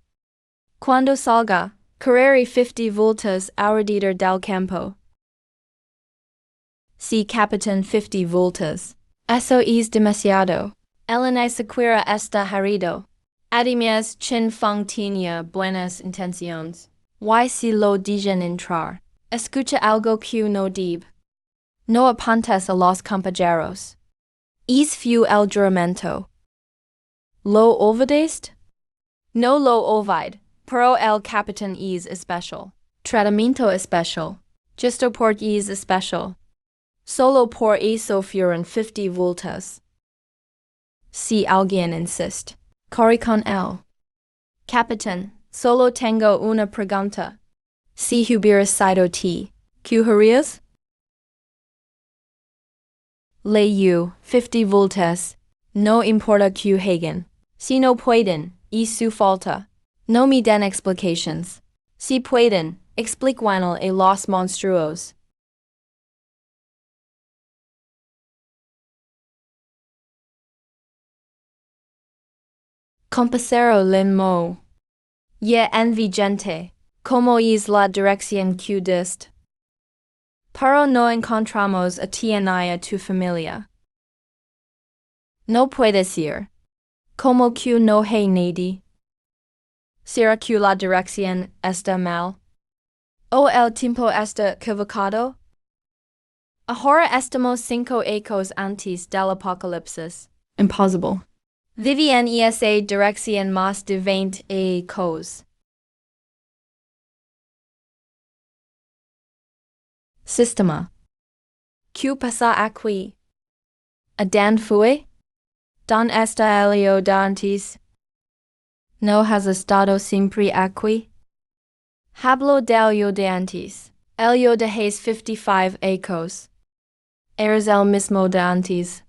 Cuando salga, carreri 50 vueltas alrededor del campo. Si Capitán 50 vueltas. Eso es demasiado. El ni siquiera está herido. Además, Chin Feng tenía buenas intenciones. Y si lo dejan entrar. Escucha algo que no debe. No apantes a los compañeros. Es fue el juramento. ¿Lo olvidaste? No lo olvidé, pero el capitán es especial. Tratamiento especial. Justo porque es especial. Solo por eso fueron 50 vueltas. Si alguien insiste, corre con él. Capitán, solo tengo una pregunta. Si hubieras sido ti, ¿qué harías? Leu, 50 vueltas. No importa que hagan. Si no pueden, es su falta. No me den explications. Si pueden, expliquenlo a los monstruos. Compasero lin mo. Ye envigente, como es la dirección que dist. Pero no encontramos a ti ni a tu familia. No puedes ir. Como que no hay nadie. ¿Será que la dirección está mal? ¿O el tiempo está equivocado? Ahora estamos 5 ecos antes del apocalipsis. Impossible. Vivian esa dirección más de 20 ecos. Sistema. ¿Qué pasa aquí? ¿Adan fue? ¿Don está Elio dantes? ¿No has estado siempre aquí? Hablo del yo de antes. El yo de hace 55 ecos. Eres el mismo de antes.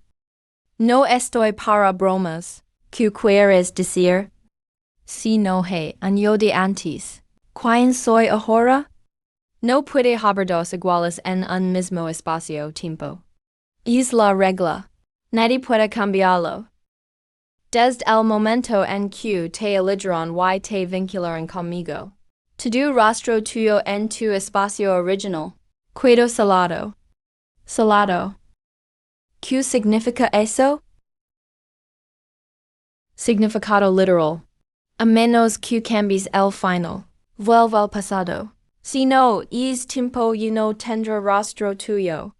No estoy para bromas. ¿Qué quieres decir? Si no hay un yo de antes. ¿Quién soy ahora? No puede haber dos iguales en un mismo espacio-tiempo. Es la regla. Nadie puede cambiarlo. Desde el momento en que te eligieron y te vincularon conmigo. Tu rostro tuyo en tu espacio original. Cuido salado. Salado. ¿Qué significa eso? Significado literal. A menos que cambies el final. Vuelve al pasado. Si no, es tiempo y no tendrá rostro tuyo.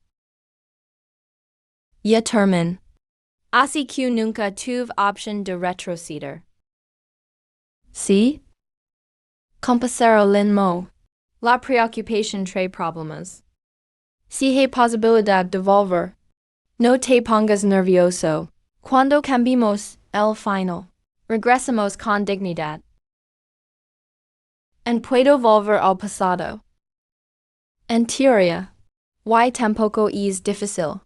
Ya termin. Así que nunca tuve opción de retroceder. ¿Sí? Compasero lin mo. La preocupación trae problemas. Si hay posibilidad de volver. No te pongas nervioso. Cuando cambiemos el final. Regresamos con dignidad. En puedo volver al pasado. En teoría. Y tampoco es difícil.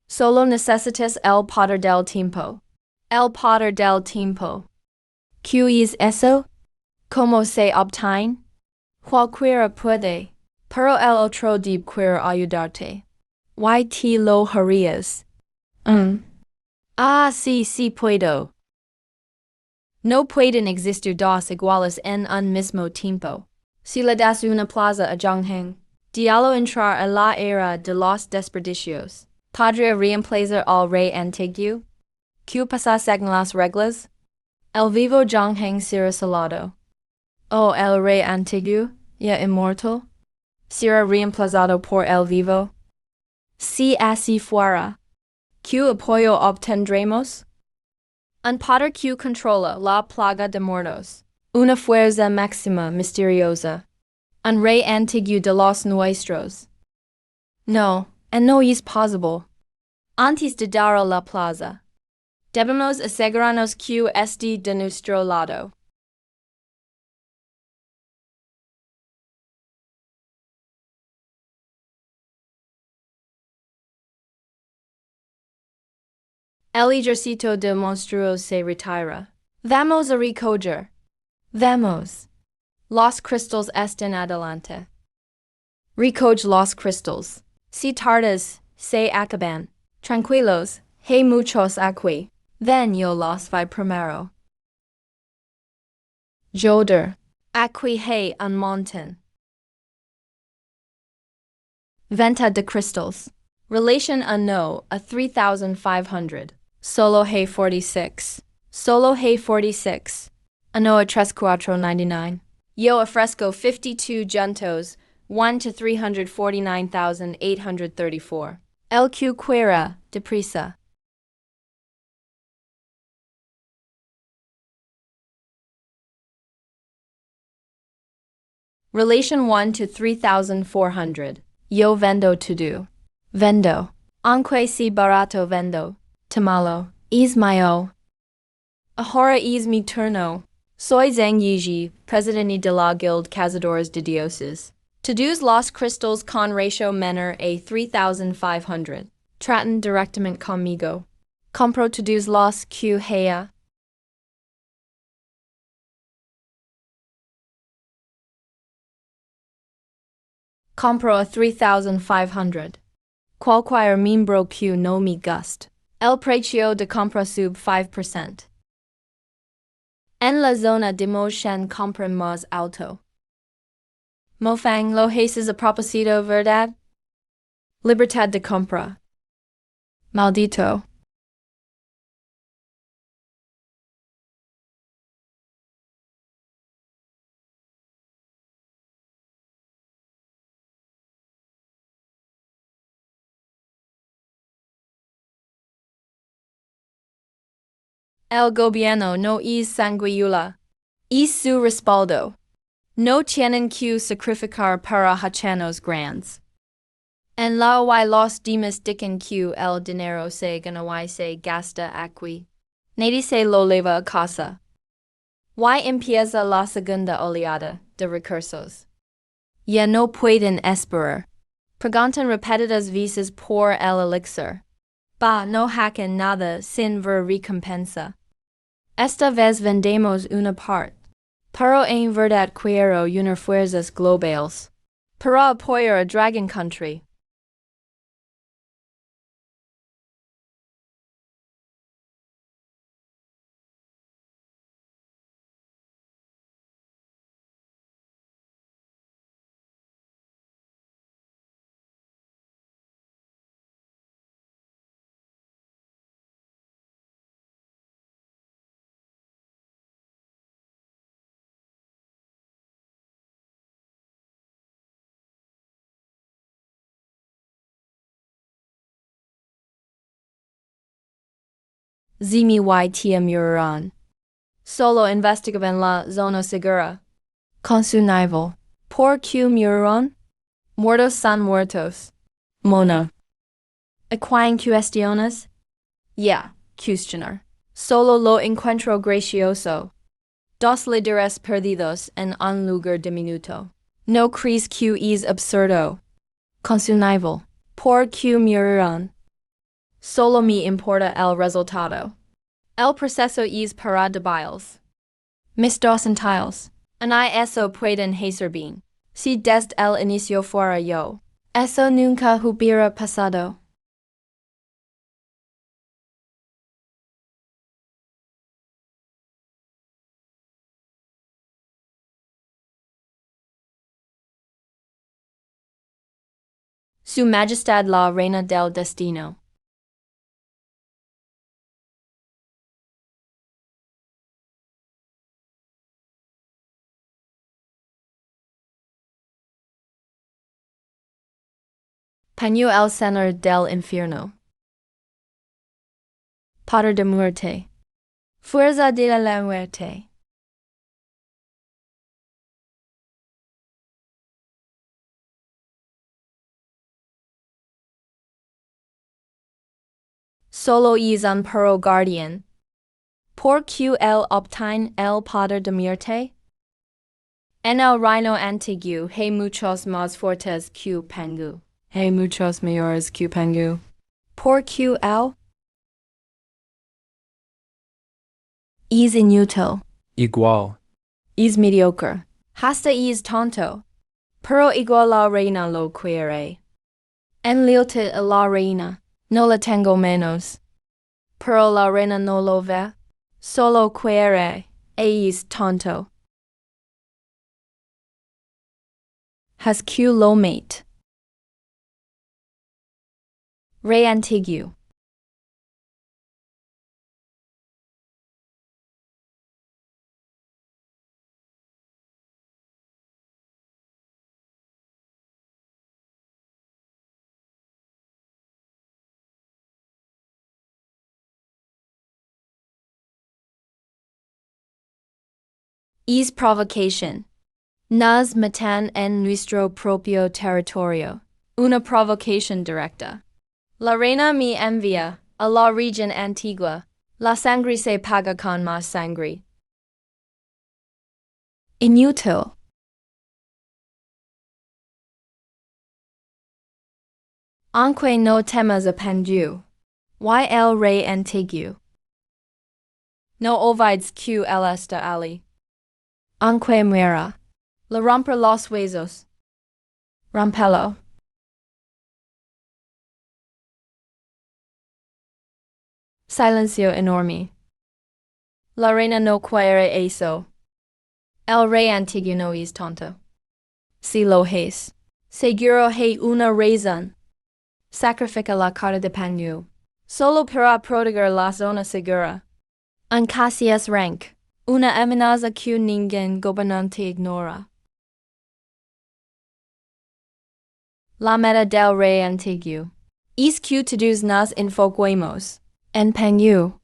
Solo necesitas el poder del tiempo. El poder del tiempo. ¿Qué es eso? ¿Cómo se obtiene? Cualquiera puede, pero el otro debe querer ayudarte. ¿Y te lo harías? Ah, sí puedo. No pueden existir dos iguales en un mismo tiempo. Si le das una plaza a Zhongheng, déjalo entrar a la era de los desperdicios. ¿Podría reemplazar al rey antiguo? ¿Qué pasa según las reglas? El vivo Zhongheng será salado. ¿O el rey antiguo, ya inmortal, será reemplazado por el vivo? Si así fuera, ¿qué apoyo obtendremos? Un poder que controla la plaga de muertos. Una fuerza máxima misteriosa. Un rey antiguo de los nuestros. No es posible. Antes de dar a la plaza, debemos asegurarnos que esté de nuestro lado. El ejército de monstruos se retira. Vamos a recoger. Vamos. Los cristales están adelante. Recoge los cristales. Si tardas, se acaban. Tranquilos, hay muchos aquí. Then yo los vi primero. Joder. Aqui hay un montón. Venta de crystals. Relation unknown, a 3,500. Solo hay 46. Solo hay 46. Ano a 3499. Yo a fresco 52 juntos, 1 to 349,834. El Q quera, deprisa. Relation 1 to 3,400. Yo vendo to do. Vendo. Aunque si barato vendo. Tamalo. Es mayo. Ahora es mi turno. Soy Zhang Yiji, presidente de la Guild Cazadores de Dioses. To-dos los crystals con ratio menor a 3,500. Traten directamente conmigo. Compro to-dos los que haya. Compro a 3,500. Qualquier miembro que no me gust. El precio de compra sub 5%. En la zona de motion compra más alto. Mofang lo haces a propósito, verdad? Libertad de compra. Maldito. El gobierno no es sanguiula. Es su respaldo. No tienen que sacrificar para hachanos grandes. En la y los demás dicen que el dinero se gana y se gasta aquí. Nadie se lo lleva a casa. Y empieza la segunda oleada de recursos. Ya no pueden esperar. Preguntan repetidas veces por el elixir. No hacen nada sin ver recompensa. Esta vez vendemos una parte. Pero en verdad quiero unir fuerzas globales. Para apoyar a Dragon Country. Zimi y tia muran. Solo investigaba en la zona segura. Con su nivel. ¿Por qué muran? Muertos son muertos. Mona. ¿Aquién cuestiones? Ya, cuestionar. Solo lo encuentro gracioso. Dos líderes perdidos en un lugar diminuto. No crees que es absurdo. Con su nivel. ¿Por qué muran? Solo me importa el resultado. El proceso es para débiles. Mis docentiles. Ani eso pueden hacer bien. Si desde el inicio fuera yo. Eso nunca hubiera pasado. Su Majestad la Reina del Destino. Paño el Señor del Infierno. Poder de muerte. Fuerza de la muerte. Solo es un perro guardián. ¿Por qué el obtiene el poder de muerte? En el reino antiguo hay muchos más fuertes que Pengu. Hay muchos mayores que Pengu. ¿Por qué el? Es inútil. Igual. Es mediocre. Hasta es tonto. Pero igual la reina lo quiere. En lealtad a la reina, no la tengo menos. pero la reina no lo ve. Solo quiere, es tonto. Has que lo mate. Rey antiguo. Es provocation. Nos matan en nuestro propio territorio. Una provocación directa. La reina me envía a la región antigua. La sangre se paga con más sangre. Inútil. Aunque no temas a pendu. Y el rey antiguo. No olvides que él está ali. Aunque muera. Le romper los huesos. Rompelo. Silencio enorme. La reina no quiere eso. El rey antiguo no es tonto. Si lo es. Seguro hay una razón. Sacrifica la cara de paño. Solo para proteger la zona segura. Un casi es rank. Una amenaza que ningún gobernante ignora. La meta del rey antiguo. Es que todos nos enfoquemos en paño.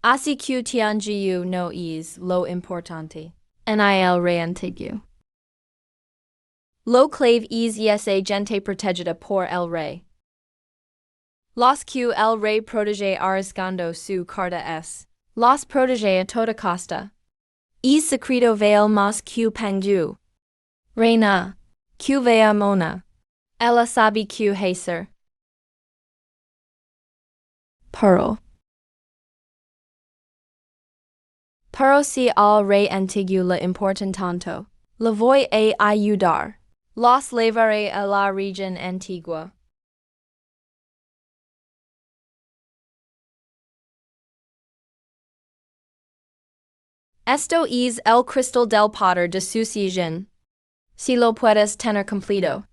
Así que tianjiu no es lo importante. En el rey antiguo. Lo clave es esa gente protegida por el rey. Los que el rey protege arriesgando su carta es. Los protege a toda costa. Es secreto veil mas que panju. Reina. Que vea mona. Ella sabe que hacer. Pero si al rey antiguo le importan tanto. Le voy a ayudar. Los llevaré a la región antigua. Esto es el cristal del poder de sucesión. Si lo puedes tener completo.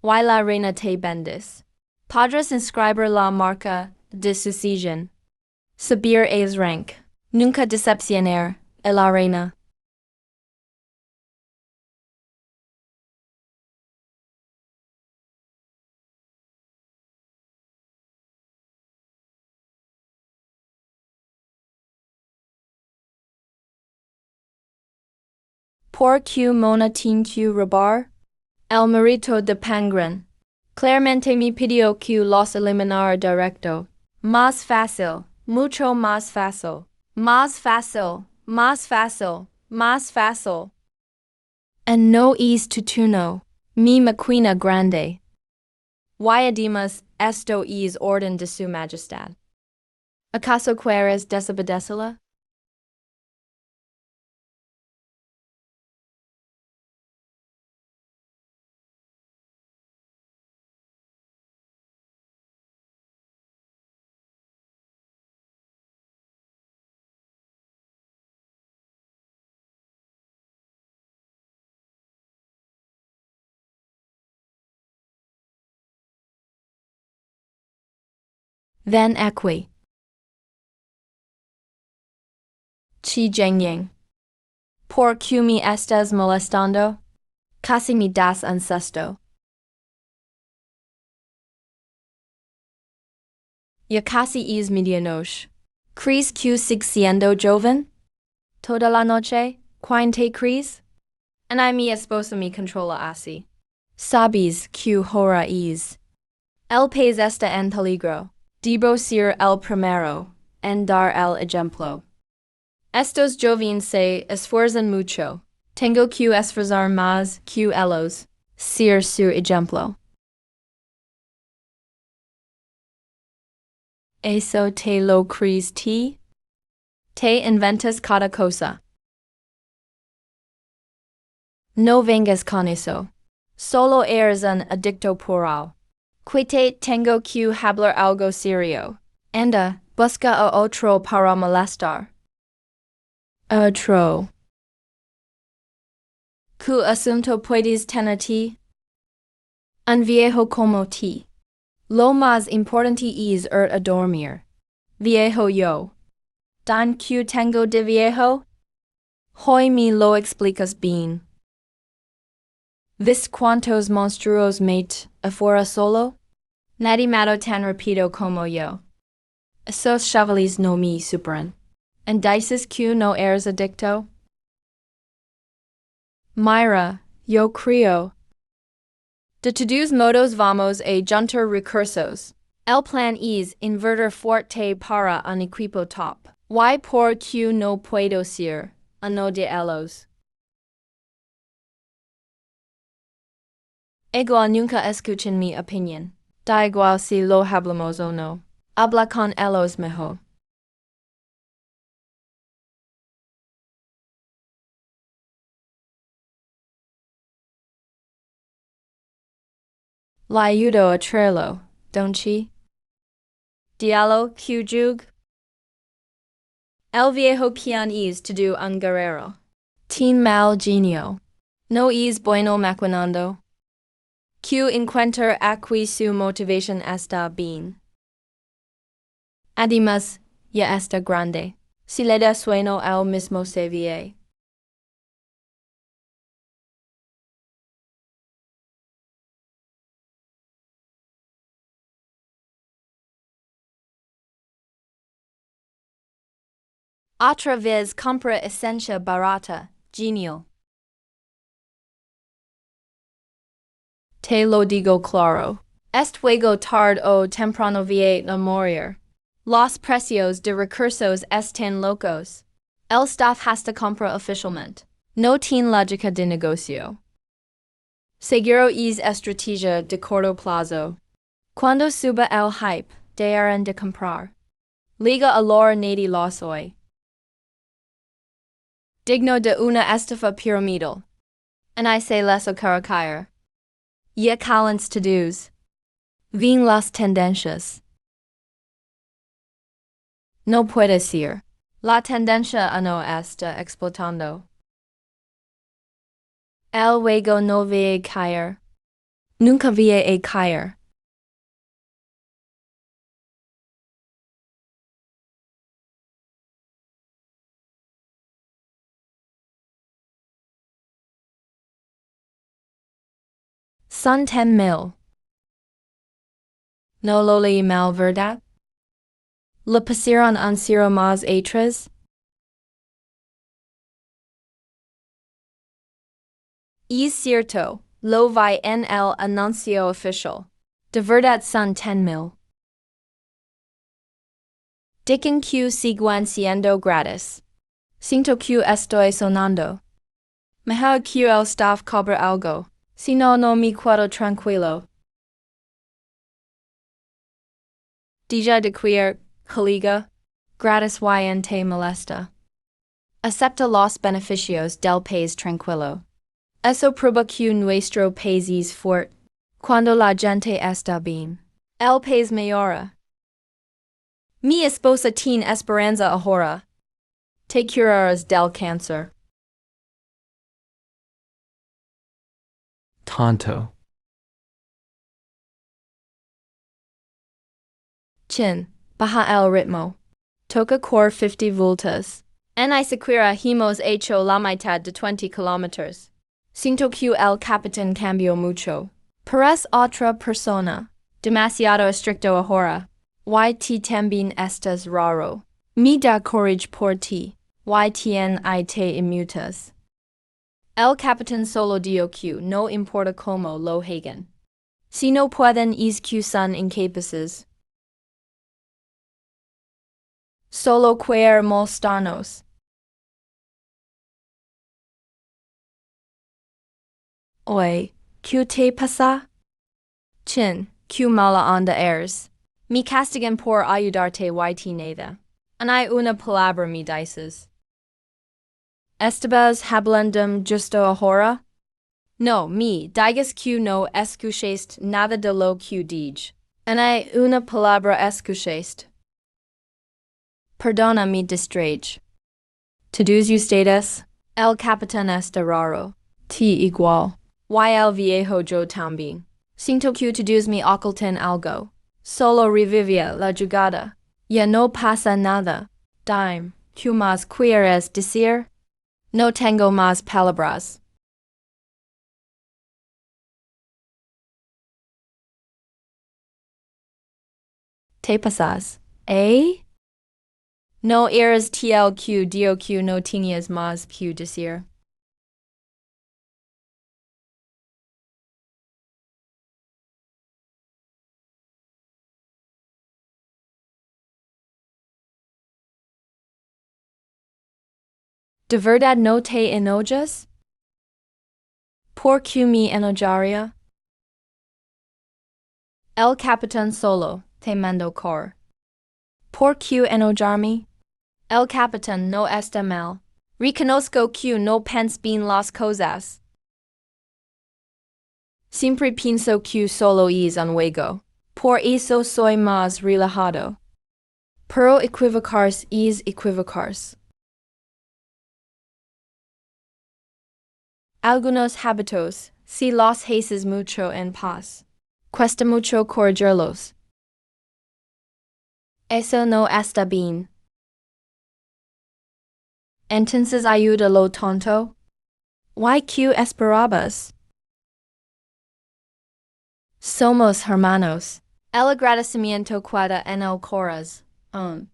Y la reina te bendice. Podrás inscribir la marca de sucesión. Subir es rank. Nunca decepcionar a la reina. Por que mona tin que robar? El marito de Pangran. Claramente me pidió que los eliminara directo. Más fácil, mucho más fácil. Más fácil, más fácil, más fácil. And no es tutuno, mi maquina grande. Y además, esto es orden de su majestad. ¿Acaso quieres desobedécela? Ven aquí. Chi Jingying. ¿Por qué me estás molestando? Casi me das un susto. Ya casi es medianoche. ¿Crees que sigue siendo joven? Toda la noche, ¿cuánto crees? And mi esposa me controla así. Sabes que hora es. El país está en peligro. Debo ser el primero en dar el ejemplo. Estos jóvenes se esfuerzan mucho. Tengo que esforzar más que ellos. Ser su ejemplo. ¿Eso te lo crees ti? Te inventas cada cosa. No vengas con eso. Solo eres un adicto plural. Quite tengo que hablar algo serio. Anda, Busca a otro para molestar. Otro. ¿Qué asunto puedes tener ti? Un viejo como ti. Lo más importante es a dormir. Viejo yo. ¿Dan que tengo de viejo? Hoy me lo explicas bien. ¿Vis cuantos monstruos mate afuera solo? Nadie mato tan rápido como yo. Esos chevaliers no me superan. And dices que no eres adicto? Mira, yo creo. De todos modos vamos a juntar recursos. El plan es invertir fuerte para un equipo top. Y por que no puedo ser uno de ellos. Igual nunca escuchen mi opinión. Da igual si lo hablamos o no. Habla con ellos mejor. La ayudo a traerlo, don't she? Diallo que jug? El viejo quien es todo un guerrero. Tin mal genio. No es bueno maquinando. Que encuentra aquí su motivación está bien. Además, ya está grande. Si le da sueño al mismo se vie. Otra vez compra esencia barata, genial. Te lo digo claro. Este juego tarde o temprano va a morir. Los precios de recursos están locos. El staff hasta compra oficialmente. No tiene lógica de negocio. Seguro es estrategia de corto plazo. Cuando suba el hype, dejarán de comprar. Liga alora nadie los hoy. Digno de una estafa piramidal. And I say les o cara caer. Ya calents todos. Ven las tendencias. No puede ser. La tendencia no está explotando. El juego no va a caer. Nunca va a caer. Son 10,000. No lo leí mal, ¿verdad? Le pusieron un cero más atrás. Es cierto, lo vi en el anuncio oficial. De verdad son 10,000. Dicen que siguen siendo gratis. Siento que estoy sonando. Mejor que el staff cobre algo. Si no, no me quedo tranquilo. Deja de queer, colega. Gratis y te molesta. Acepta los beneficios del país tranquilo. Eso prueba que nuestro país es fuerte. Cuando la gente está bien, el país mejora. Mi esposa tiene esperanza ahora. Te curarás del cáncer. Tonto. Chin, baja el ritmo. Toca cor 50 voltas. Ni siquiera hemos hecho la mitad de 20 kilómetros. Siento que el capitán cambió mucho. Parece otra persona. Demasiado estricto ahora. Y ti también estás raro. Me da courage por ti. Y tien y te inmutas. El capitán solo dio que no importa cómo lo hagan. Si no pueden es que son incapaces. Solo querer molestarnos. Oye, ¿qué te pasa? Chin, ¿qué mala onda eres? Me castigan por ayudarte y ti nada. Hay una palabra me dices. ¿Estabas hablando justo ahora? No, me digas que no escuchaste nada de lo que dije. Hay una palabra escuchaste. Perdona mi distrage. Todos ustedes, el capitán está raro. T igual. Y el viejo yo también. Siento que todos me ocultan algo. Solo revivía la jugada. Ya no pasa nada. Dime, ¿qué más quieres decir? No tengo más palabras. ¿Te pasas? ¿Eh? No eres TLQ DOQ no tienes más que decir. ¿De verdad no te enojas? ¿Por qué me enojaría? El capitán solo te mandó cor. ¿Por qué enojarme? El capitán no está mal. Reconozco que no pienso bien las cosas. Siempre pienso que solo es un juego. Por eso soy más relajado. Pero equivocarse es equivocarse. Algunos hábitos, si los haces mucho en paz. Cuesta mucho corregirlos. Eso no está bien. Entonces ayuda lo tonto. ¿Y qué esperabas? Somos hermanos. El agradecimiento queda en el corazón.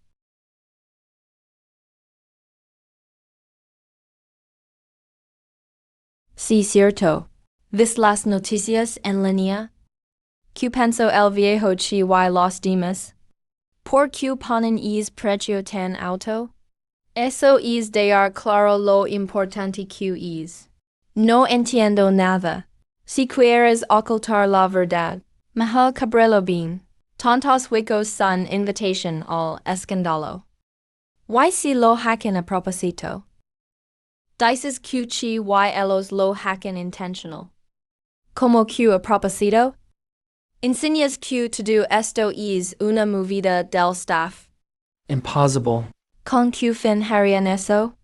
Sí, cierto. ¿Vis las noticias en línea? ¿Qué pensó el viejo chi y los demás? ¿Por qué ponen es precio tan alto? Eso es dejar claro lo importante que es. No entiendo nada. Si quieres ocultar la verdad, mejor cabrelo bien. Tantos huecos son invitation al escándalo. Y si lo hacen a propósito? Dices que chi y ellos lo hacen intentional. Como que a propósito? Enseñas que todo esto es una movida del staff. Impossible. ¿Con que fin harían eso?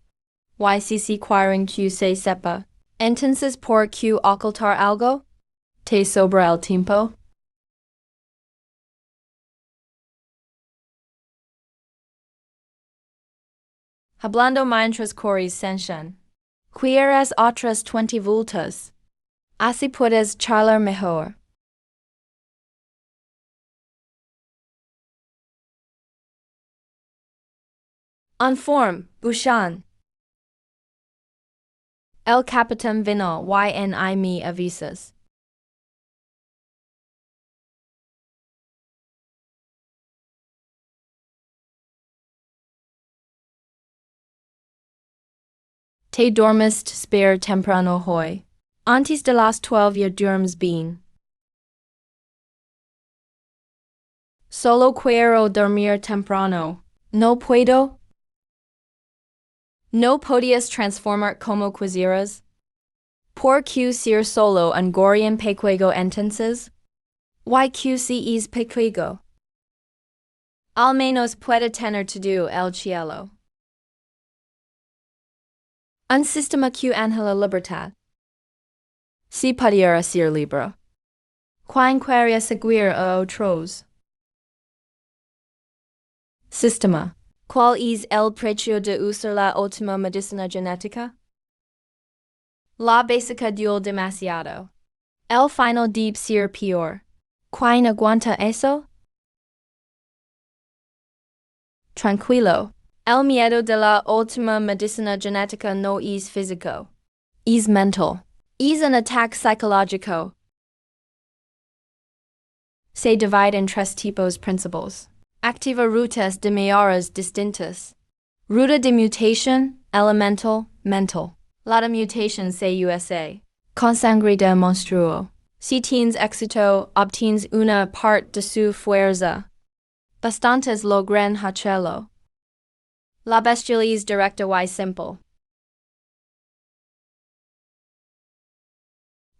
Y si quieren que se sepa. Entonces por que ocultar algo? ¿Te sobra el tiempo? Hablando mientras corres senshan. Quieres otras 20 vueltas. Así puedes charlar mejor. En form, Bushan. El capitán vino y me avisas. Te dormiste spare temprano hoy. Antes de las 12 ya duermes bien. Solo quiero dormir temprano. No puedo. No podías transformar como quisieras. Por que ser solo un gorian pequeño entonces? Y que si es pequeño. Al menos puede tener todo el cielo. Un sistema que angela libertad. Si pudiera ser libre. Quien quería seguir a otros. Sistema. ¿Cuál es el precio de usar la última medicina genética? La básica duele demasiado. El final debe ser peor. ¿Quién aguanta eso? Tranquilo. El miedo de la última medicina genética no es físico. Es mental. Es un ataque psicológico. Se divide en tres tipos principales. Activa rutas de mayoras distintas. Ruta de mutación, elemental, mental. La de mutación se USA. Con sangre de monstruo. Si tienes éxito, obtienes una parte de su fuerza. Bastantes logran hacerlo. La bestialidad es directa y simple.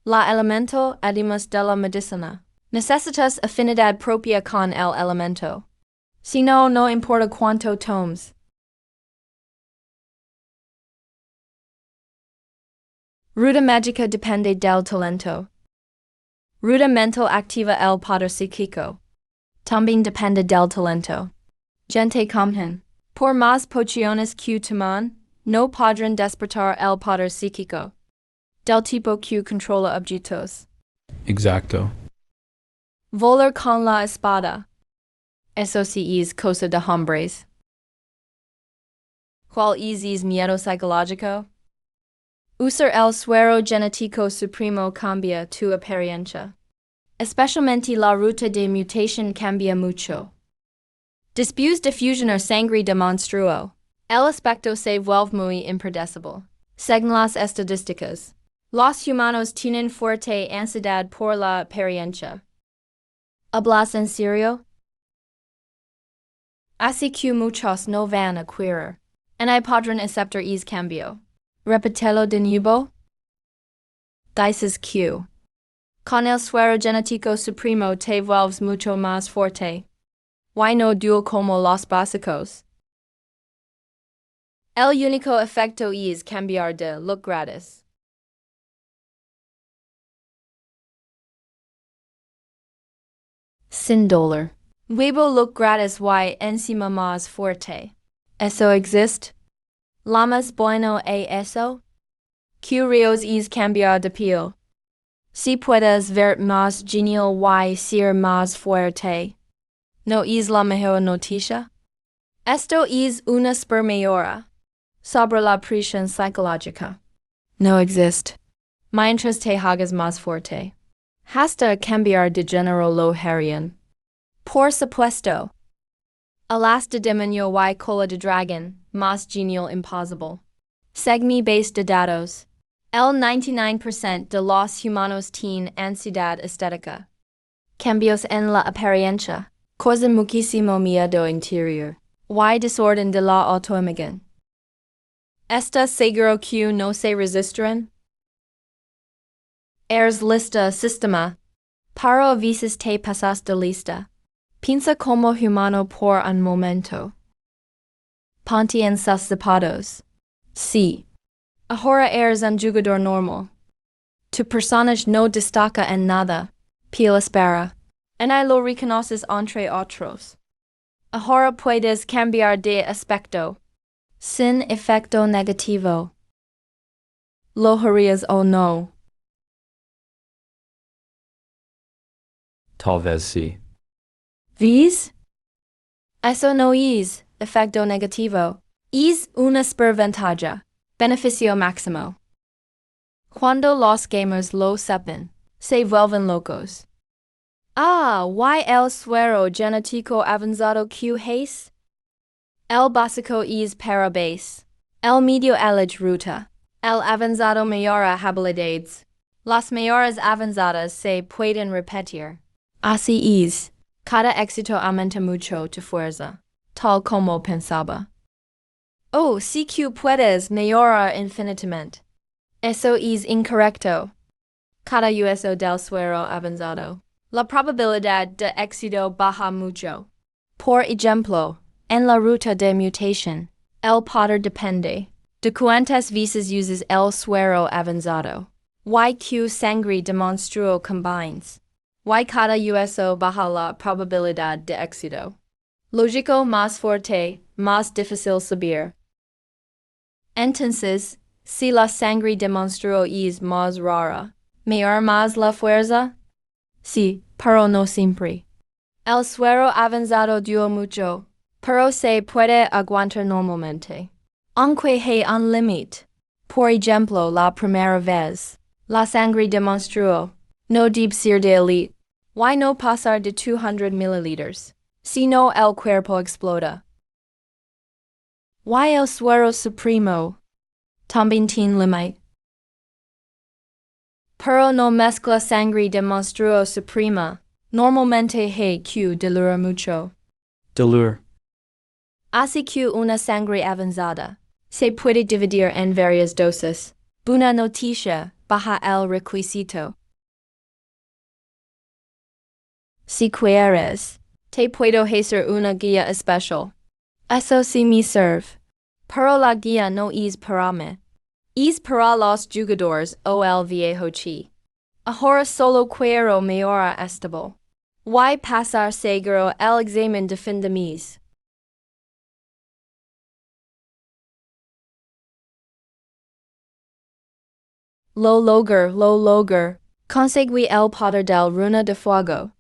La elemento, además de la medicina. Necesitas afinidad propia con el elemento. Si no, no importa cuánto tomes. Ruta magica depende del talento. Ruta mental activa el poder psíquico. También depende del talento. Gente común. Por más pociones que toman, no podrán despertar el poder psíquico. Del tipo que controla objetos. Exacto. Volar con la espada. Eso sí es cosa de hombres. ¿Cuál es miedo psicológico? Usar el suero genético supremo cambia tu apariencia. Especialmente la ruta de mutación cambia mucho. Después de fusionar sangre de monstruo, el aspecto se vuelve muy impredecible. Según las estadísticas, los humanos tienen fuerte ansiedad por la apariencia. ¿Hablas en serio? Así que muchos no van a querer. Y podrán aceptar ese cambio. Repítelo de nuevo. Dices que con el suero genético supremo te vuelves mucho más fuerte. Why no dual como los básicos? El único efecto es cambiar de look gratis. Sin dolor. Weibo look gratis y encima más fuerte. ¿Eso existe? ¿Lamas bueno eso? Curios es cambiar de piel. Si puedes ver más genial y ser más fuerte. ¿No es la mejor noticia? Esto es una supermayora. Sobre la presión psicológica. No existe. Mientras te hagas más fuerte. Hasta cambiar de género lo harían. Por supuesto. Alas de demonio y cola de dragón, más genial imposible. Segmi base de datos. El 99% de los humanos tienen ansiedad estética. Cambios en la apariencia. Causan muchísimo miedo interior. Y desorden de la autoimagen. ¿Estás seguro que no se resistirán? Eres lista sistema. Para a veces te pasas de lista. Piensa como humano por un momento. Ponte en sus zapatos. Sí. Ahora eres un jugador normal. Tu personaje no destaca en nada. Piel espera. Y lo reconoces entre otros. Ahora puedes cambiar de aspecto. Sin efecto negativo. ¿Lo harías o no? Talvez sí. ¿Ves? Eso no es efecto negativo. Es una superventaja. Beneficio máximo. Cuando los gamers lo sepan, se vuelven locos. Y el suero genético avanzado que es? El básico es para base. El medio elige ruta. El avanzado mejora habilidades. Las mejoras avanzadas se pueden repetir. Así es. Cada éxito aumenta mucho tu fuerza. Tal como pensaba. Oh, sí que puedes mejorar infinitamente. Eso es incorrecto. Cada uso del suero avanzado. La probabilidad de éxito baja mucho. Por ejemplo, en la ruta de mutación, el poder depende de cuántas veces uses el suero avanzado. Y sangre de monstruo combines. Y cada uso baja la probabilidad de éxito. Lógico más fuerte, más difícil subir. Entonces, si la sangre de monstruo es más rara, ¿mayor más la fuerza? Sí, pero no siempre. El suero avanzado dura mucho, pero se puede aguantar normalmente. Aunque hay un límite. Por ejemplo, la primera vez, la sangre de monstruo no debe ser de elite. Y no pasar de 200 mililitros. Si no, el cuerpo explota. Y el suero supremo también tiene límite. Pero no mezcla sangre de monstruo suprema. Normalmente hay que diluir mucho. Delure. Así que una sangre avanzada se puede dividir en varias dosis. Buena noticia, baja el requisito. Si quieres, te puedo hacer una guía especial. Eso sí me sirve. Pero la guía no es para mí. Es para los jugadores o el viejo chi. Ahora solo quiero mejorar estable. Y pasar seguro el examen de fin de mes. Lo logger. Conseguí el poder del runa de fuego.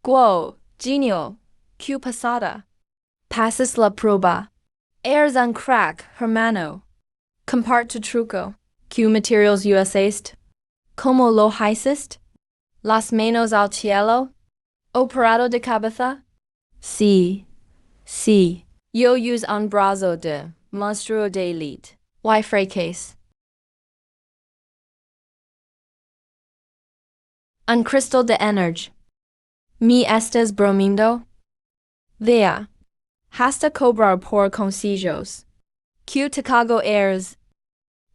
Guo, genio, que pasada. Passes la prueba. Eres un crack, hermano. Comparte truco. Que materials usaste? Como lo hiciste? Las manos al cielo? Operado de cabeza? Sí. Yo use un brazo de monstruo de elite. Y fracasse. Un cristal de energy. ¿Me estás bromindo? Vea. Hasta cobrar por consejos. Que te cago eres.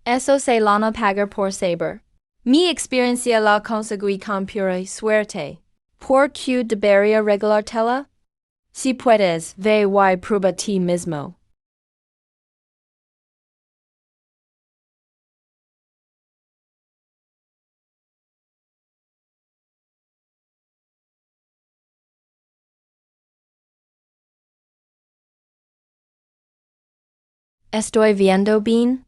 Eso se lana pagar por saber. Mi experiencia la conseguí con pura suerte. ¿Por qué debería regalártela? Si puedes, ve y prueba ti mismo. ¿Estoy viendo bien?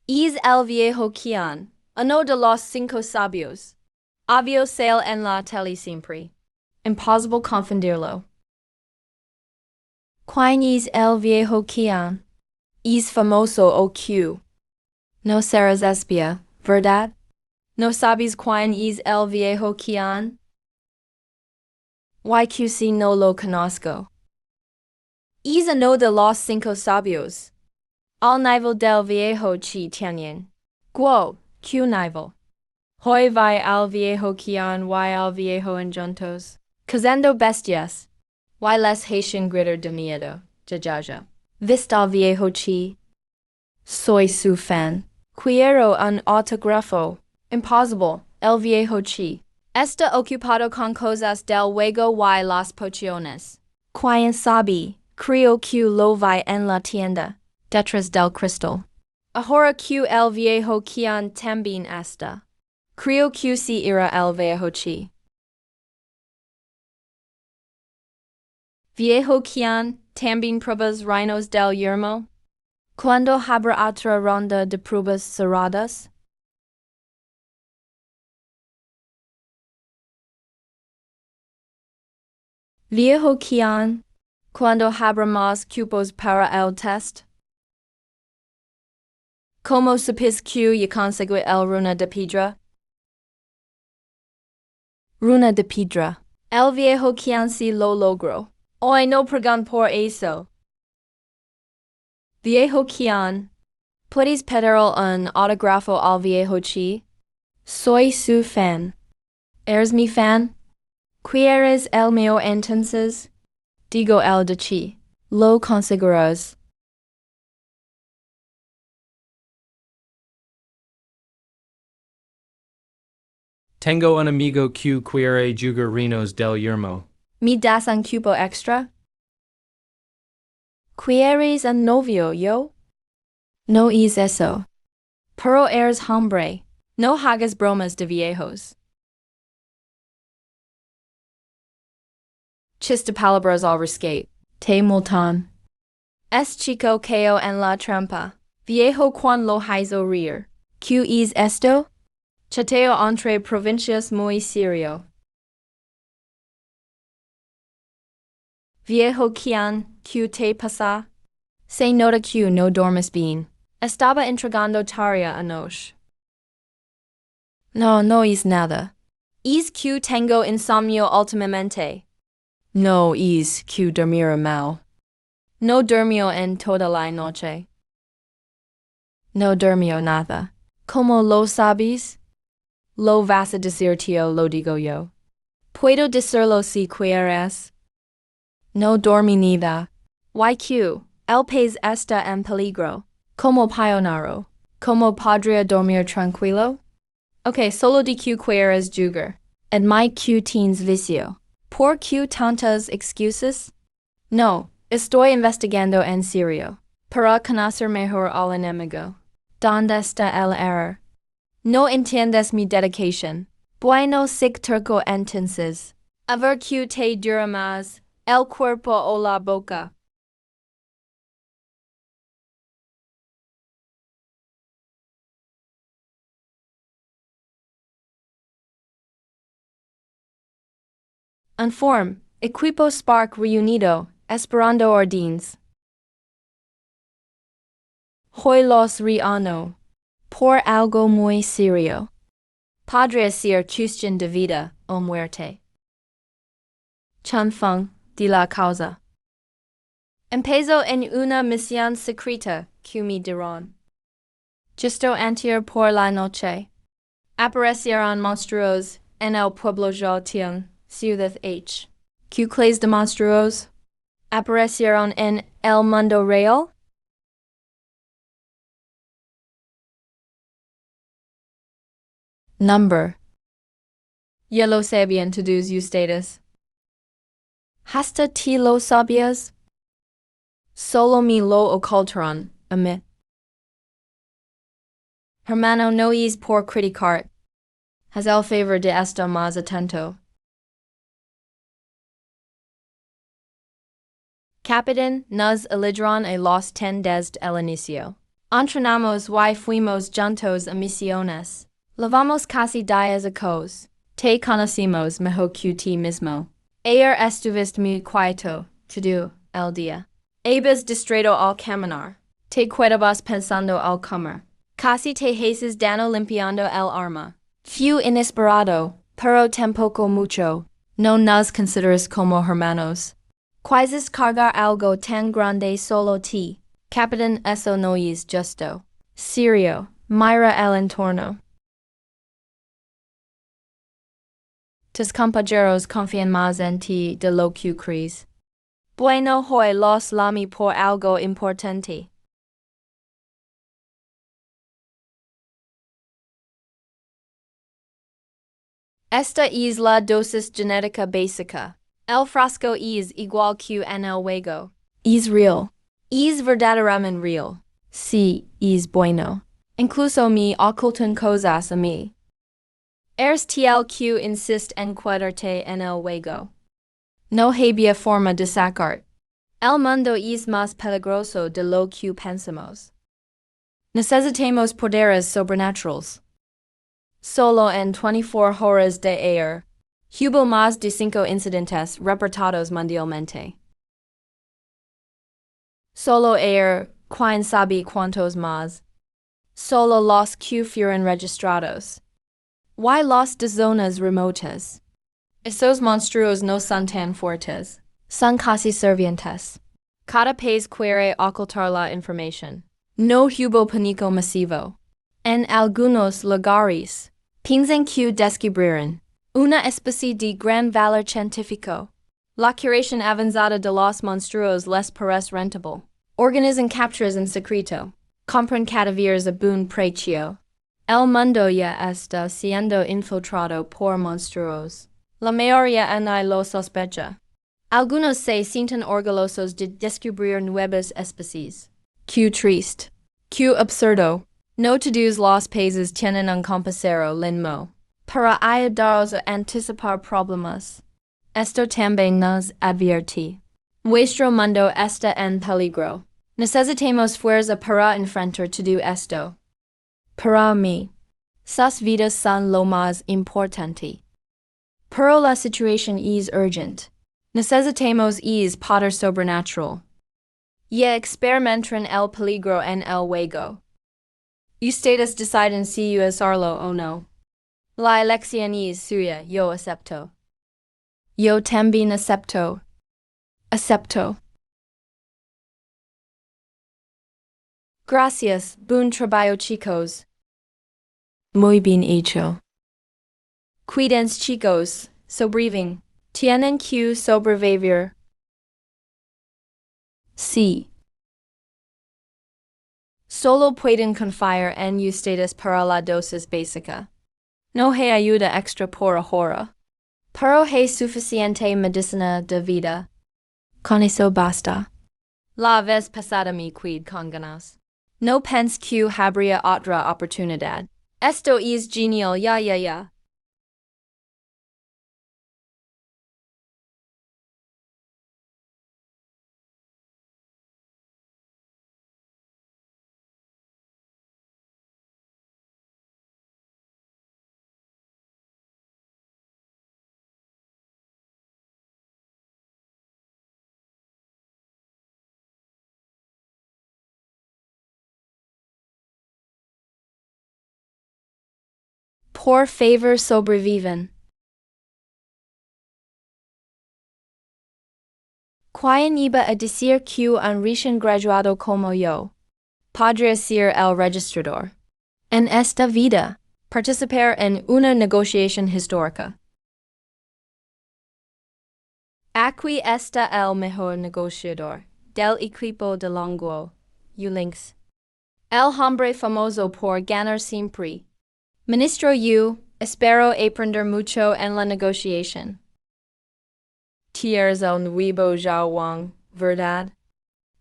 Es el viejo Kian, uno de los 5 sabios. Obvio sale en la tele siempre. Impossible confundirlo. ¿Quién es el viejo Kian? Es famoso o Q. No serás espía, ¿verdad? ¿No sabes quién es el viejo Kian? YQC no lo conozco. Es uno de los 5 sabios. Al nivel del viejo chi tienen. Guo, Q nivel. Hoy vi al viejo Kian y al viejo en juntos. Cazando bestias. Y les hacen gritar de miedo, jajaja. ¿Viste al viejo chi? Soy su fan. Quiero un autógrafo. Impossible, el viejo chi. Está ocupado con cosas del juego y las pociones. Quién sabe, creo que lo vi en la tienda. Detrás del cristal. Ahora que el viejo Kian también está. Creo que si era el viejo chi. Viejo Kian, también pruebas reinos del yermo. ¿Cuándo habrá otra ronda de pruebas cerradas? Viejo Kian, ¿cuándo habrá más cupos para el test? ¿Cómo supiste que ya conseguí el runa de piedra? Runa de piedra. El viejo Kian si lo logró. Hoy no pregun por eso. Viejo Kian, ¿puedes pedir un autógrafo al viejo chi? Soy su fan. ¿Eres mi fan? ¿Quieres el mío entonces? Digo el de chi. Lo conseguirás. Tengo un amigo que quiere jugar reinos del yermo. ¿Me das un cupo extra? ¿Quieres un novio, yo? No es eso. Pero eres hombre. No hagas bromas de viejos. Chiste palabras al rescate. Te multan. Es chico cayó en la trampa. Viejo Juan lo hizo reír. ¿Qué es esto? Chateo entre provincias muy serio. Viejo Kian, ¿qué te pasa? Se nota que no dormes bien. Estaba entregando tarea anoche. No es nada. Es que tengo insomnio últimamente. No es que dormir mal. No durmió en toda la noche. No durmió nada. ¿Cómo lo sabes? Lo vas a decir tío, lo digo yo. Puedo decirlo si quieres. No dormí nada. YQ, el país está en peligro. ¿Cómo pionero? ¿Cómo podría dormir tranquilo? Ok, solo di que quieres jugar. Admite que tienes vicio. ¿Por qué tantas excuses? No, estoy investigando en serio. Para conocer mejor al enemigo. donde está el error? No entiendes mi dedication. Bueno sic turco entonces. A ver que te dura más, el cuerpo o la boca. Unform, equipo spark reunido, esperando ordines. Hoy los reano. Por algo muy serio. Podría ser cuestión de vida o muerte. Chun Feng, de la causa. Empezó en una misión secreta, que me dirán. Justo antier por la noche. Aparecieron monstruos en el pueblo Tian, ciudad H. ¿Qué clase de monstruos? Aparecieron en el mundo real? Number. Ya lo sabían todos ustedes. Hasta ti lo sabías? Solo me lo ocultaron, a mí. Hermano no es por criticar. Haz el favor de estar más atento. Capitán, nos eligieron a los 10 desde el inicio. Entrenamos y fuimos juntos a misiones. Lavamos casi días a cos. Te conocimos mejor que ti mismo. Ayer estuviste muy quieto, todo el día. Habas distraído al caminar. Te quedabas pensando al comer. Casi te haces dano limpiando el arma. Fue inesperado, pero tampoco mucho. No nos consideras como hermanos. Quizás cargar algo tan grande solo ti. Capitán, eso no es justo. Serio, mira el entorno. Tus compañeros confían más en ti de lo que crees. Bueno, hoy los llamé por algo importante. Esta es la dosis genética básica. El frasco es igual que en el juego. Es real. Es verdaderamente real. Sí, es bueno. Incluso me ocultan cosas a mí. Eres tal que insist en quedarte en el juego. No había forma de sacar. El mundo es más peligroso de lo que pensamos. Necesitamos poderes sobrenaturales. Solo en 24 horas de ayer, hubo más de 5 incidentes reportados mundialmente. Solo ayer, ¿quién sabe cuántos más? Solo los que fueron registrados. Y los de zonas remotas. Esos monstruos no son tan fuertes. Son casi servientes. Cada país quiere ocultar la información. No hubo pánico masivo. En algunos lugares, piensan que descubrieron una especie de gran valor científico. La curación avanzada de los monstruos les parece rentable. Organizan capturas en secreto. Compran cadáveres a buen precio. El mundo ya está siendo infiltrado por monstruos. La mayoría en lo sospecha. Algunos se sienten orgullosos de descubrir nuevas especies. Qué triste. Qué absurdo. No todos los países tienen un compañero linmo. Para ayudaros a anticipar problemas. Esto también nos advierte. Nuestro mundo está en peligro. Necesitamos fuerza para enfrentar todo esto. Para mí, sus vidas son lo más importante. Pero la situación es urgente. Necesitamos es poder sobrenatural. Ya experimentan el peligro en el juego. Ustedes deciden si usarlo o no. La elección es suya, yo acepto. Yo también acepto. Acepto. Gracias, buen trabajo chicos. Muy bien hecho. Cuídense chicos, sobreviven. Tienen que sobrevivir. Sí. Solo pueden confiar en ustedes para la dosis básica. No hay ayuda extra por ahora. Pero hay suficiente medicina de vida. Con eso basta. La vez pasada me cuid con ganas. No pens que habría otra oportunidad. Esto es genial, ya. Por favor sobreviven. Quien iba a decir que un recién graduado como yo podría ser el registrador? En esta vida, participar en una negociación histórica. Aquí está el mejor negociador del equipo de Longuo, Ulinks. El hombre famoso por ganar siempre. Ministro Yu, espero aprender mucho en la negociación. Tienes el nuevo Zhao Wang, ¿verdad?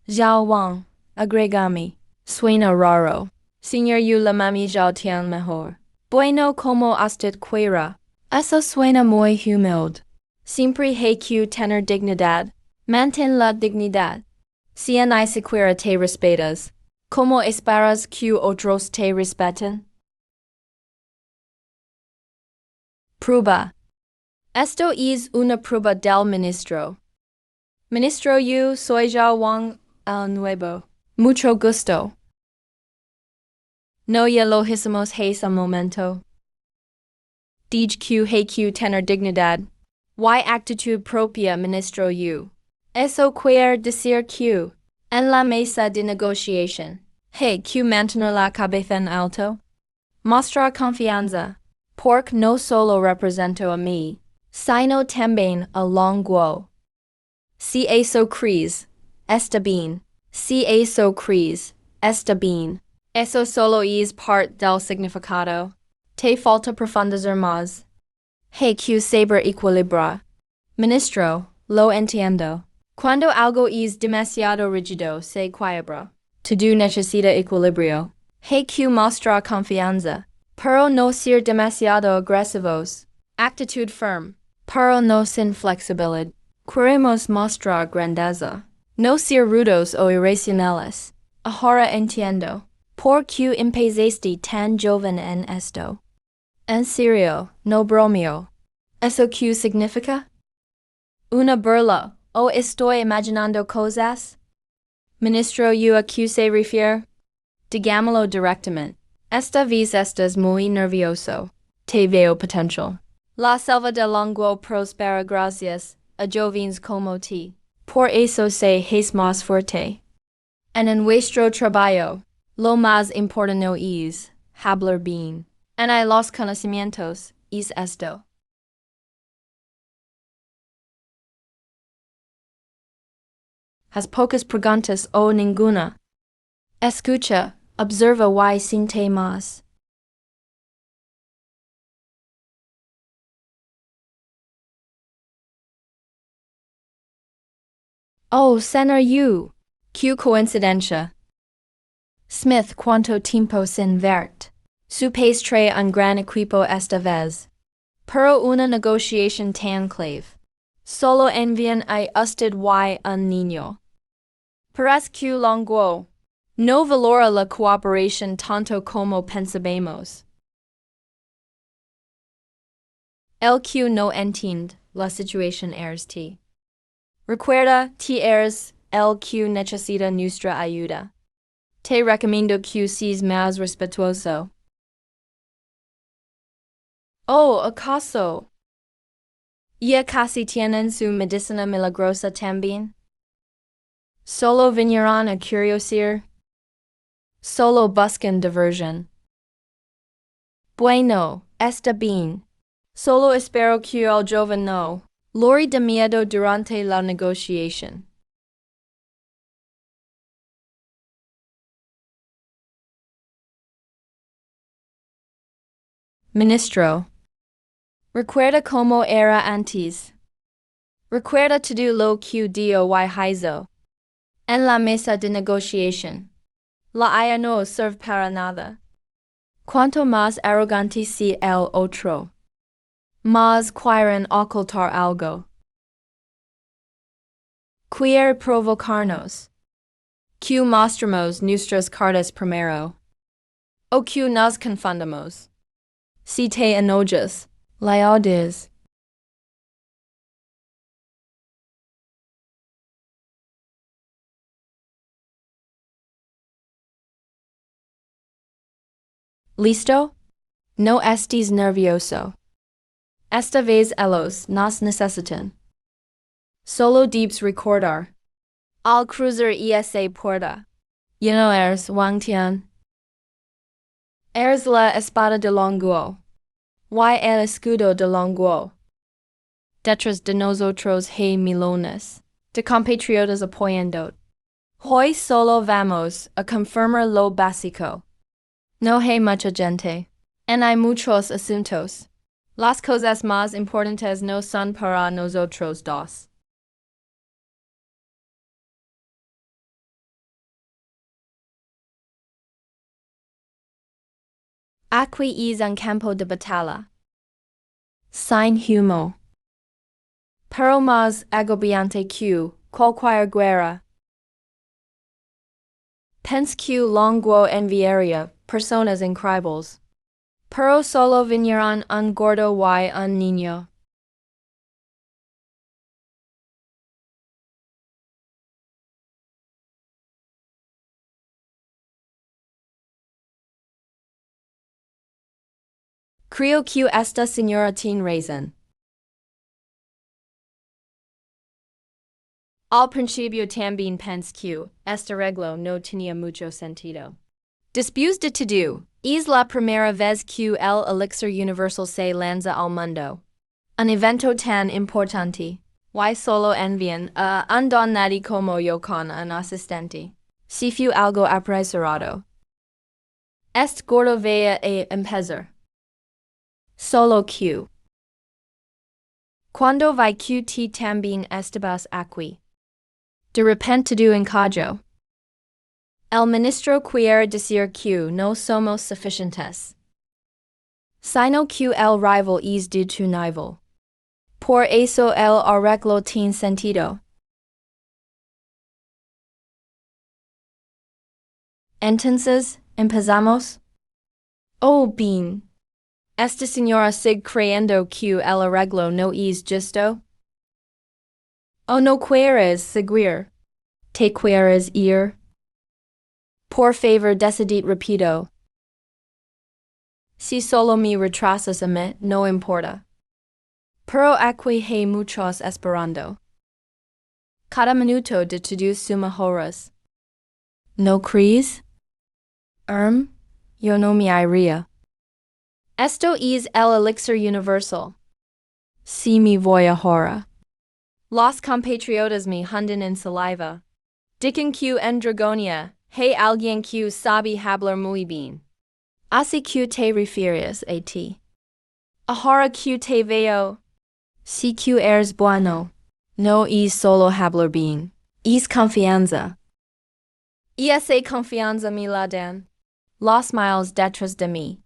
Zhao Wang, agregame. Suena raro. Señor Yu la mami Zhao Tian mejor. Bueno como usted quiera. Eso suena muy humilde. Siempre hay que tener dignidad. Mantén la dignidad. Si ni siquiera te respetas, ¿cómo esperas que otros te respeten? Prueba. Esto es una prueba del ministro. Ministro Yu, soy Zhao Wang el nuevo. Mucho gusto. No ya lo hicimos hace un momento. Dij que hay que tener dignidad. Y actitud propia, ministro Yu. Eso quiere decir que, en la mesa de negociación, hay que mantener la cabeza en alto. Mostrar confianza, porque no solo represento a mí, sino también a Longuo. Si eso crees, está bien. Si eso crees, está bien. Eso solo es parte del significado. Te falta profundizar más. Hay que saber equilibrar. Ministro, lo entiendo. Cuando algo es demasiado rígido, se quiebra. Todo necesita equilibrio. Hay que mostrar confianza, pero no ser demasiado agresivos. Actitud firme, pero no sin flexibilidad. Queremos mostrar grandeza. No ser rudos o irracionales. Ahora entiendo. ¿Por qué empezaste tan joven en esto? En serio, no bromeo. ¿Eso qué significa? Una burla, o estoy imaginando cosas? Ministro Yu, ¿a qué se refiere? Digámoslo directamente. Esta vez estás muy nervioso. Te veo potential. La selva de Longuo prospera gracias a jóvenes como ti. Por eso se es más fuerte. En nuestro trabajo, lo más importante no es hablar bien. En los conocimientos, es esto. Has pocas preguntas o ninguna. Escucha, observa y siente más. Oh, Señor Yu. Qué coincidencia. Smith, cuánto tiempo sin verte. Supes trae un gran equipo esta vez. Pero una negociación tan clave. Solo envían a usted y un niño. Parece que Longuo no valora la cooperación tanto como pensamos. El que no entiende la situación eres ti. Recuerda, ti eres el que necesita nuestra ayuda. Te recomiendo que seas más respetuoso. Oh, ¿acaso? ¿Ya casi tienen su medicina milagrosa también? ¿Solo vinieron a curiosear? ¿Solo buscan diversión? Bueno, está bien. Solo espero que el joven no lore de miedo durante la negociación. Ministro. Recuerda cómo era antes. Recuerda todo lo que dio y hizo en la mesa de negociación. La haya no serve para nada. Cuanto más arrogante si el otro, más quieren ocultar algo. Quiere provocarnos. Q mostramos nuestras cartas primero. O Q nos confundamos. Si te enojas, laudes. ¿Listo? No estés nervioso. Esta vez ellos nos necesitan. Solo debes recordar. Al cruzar esa puerta. Ya no eres Wang Tian. Eres la espada de Longuo. Y el escudo de Longuo. Detrás de nosotros hay milones de compatriotas apoyando. Hoy solo vamos a confirmar lo básico. No hay mucha gente. En hay muchos asuntos. Las cosas más importantes no son para nosotros dos. Aquí es un campo de batalla. Sin humo. Pero más agobiante que cualquier guerra. Pense que longo enviaría personas increíbles. Pero solo vinieron un gordo y un niño. Creo que esta señora tiene razón. Al principio también pensé que este arreglo no tenía mucho sentido. Después de todo, es la primera vez que el elixir universal se lanza al mundo. Un evento tan importante. Y solo envían a un don nadie como yo con un asistente. Si fue algo apresurado. Este gordo vaya a empezar. Solo que. Cuando vi que ti también estabas aquí. De repente tu encajo. El ministro quiere decir que no somos suficientes. Sino que el rival es de tu nivel. Por eso el arreglo tiene sentido. Entonces, empezamos. Oh, bien. Esta señora sigue creyendo que el arreglo no es justo. O no quieres seguir. Te quieres ir. Por favor, decidid rápido. Si solo me retrasas a mí, no importa. Pero aquí hay muchos esperando. Cada minuto de tus suma horas. ¿No crees? Yo no me iría. Esto es el elixir universal. Si me voy ahora. Los compatriotas me hunden en saliva. Dicen que en Dragonia, hay alguien que sabe hablar muy bien. Así que te refieres a ti. Ahora que te veo. Si que eres bueno. No es solo hablar bien. Es confianza. Y esa confianza me la dan. Los miles detrás de mí.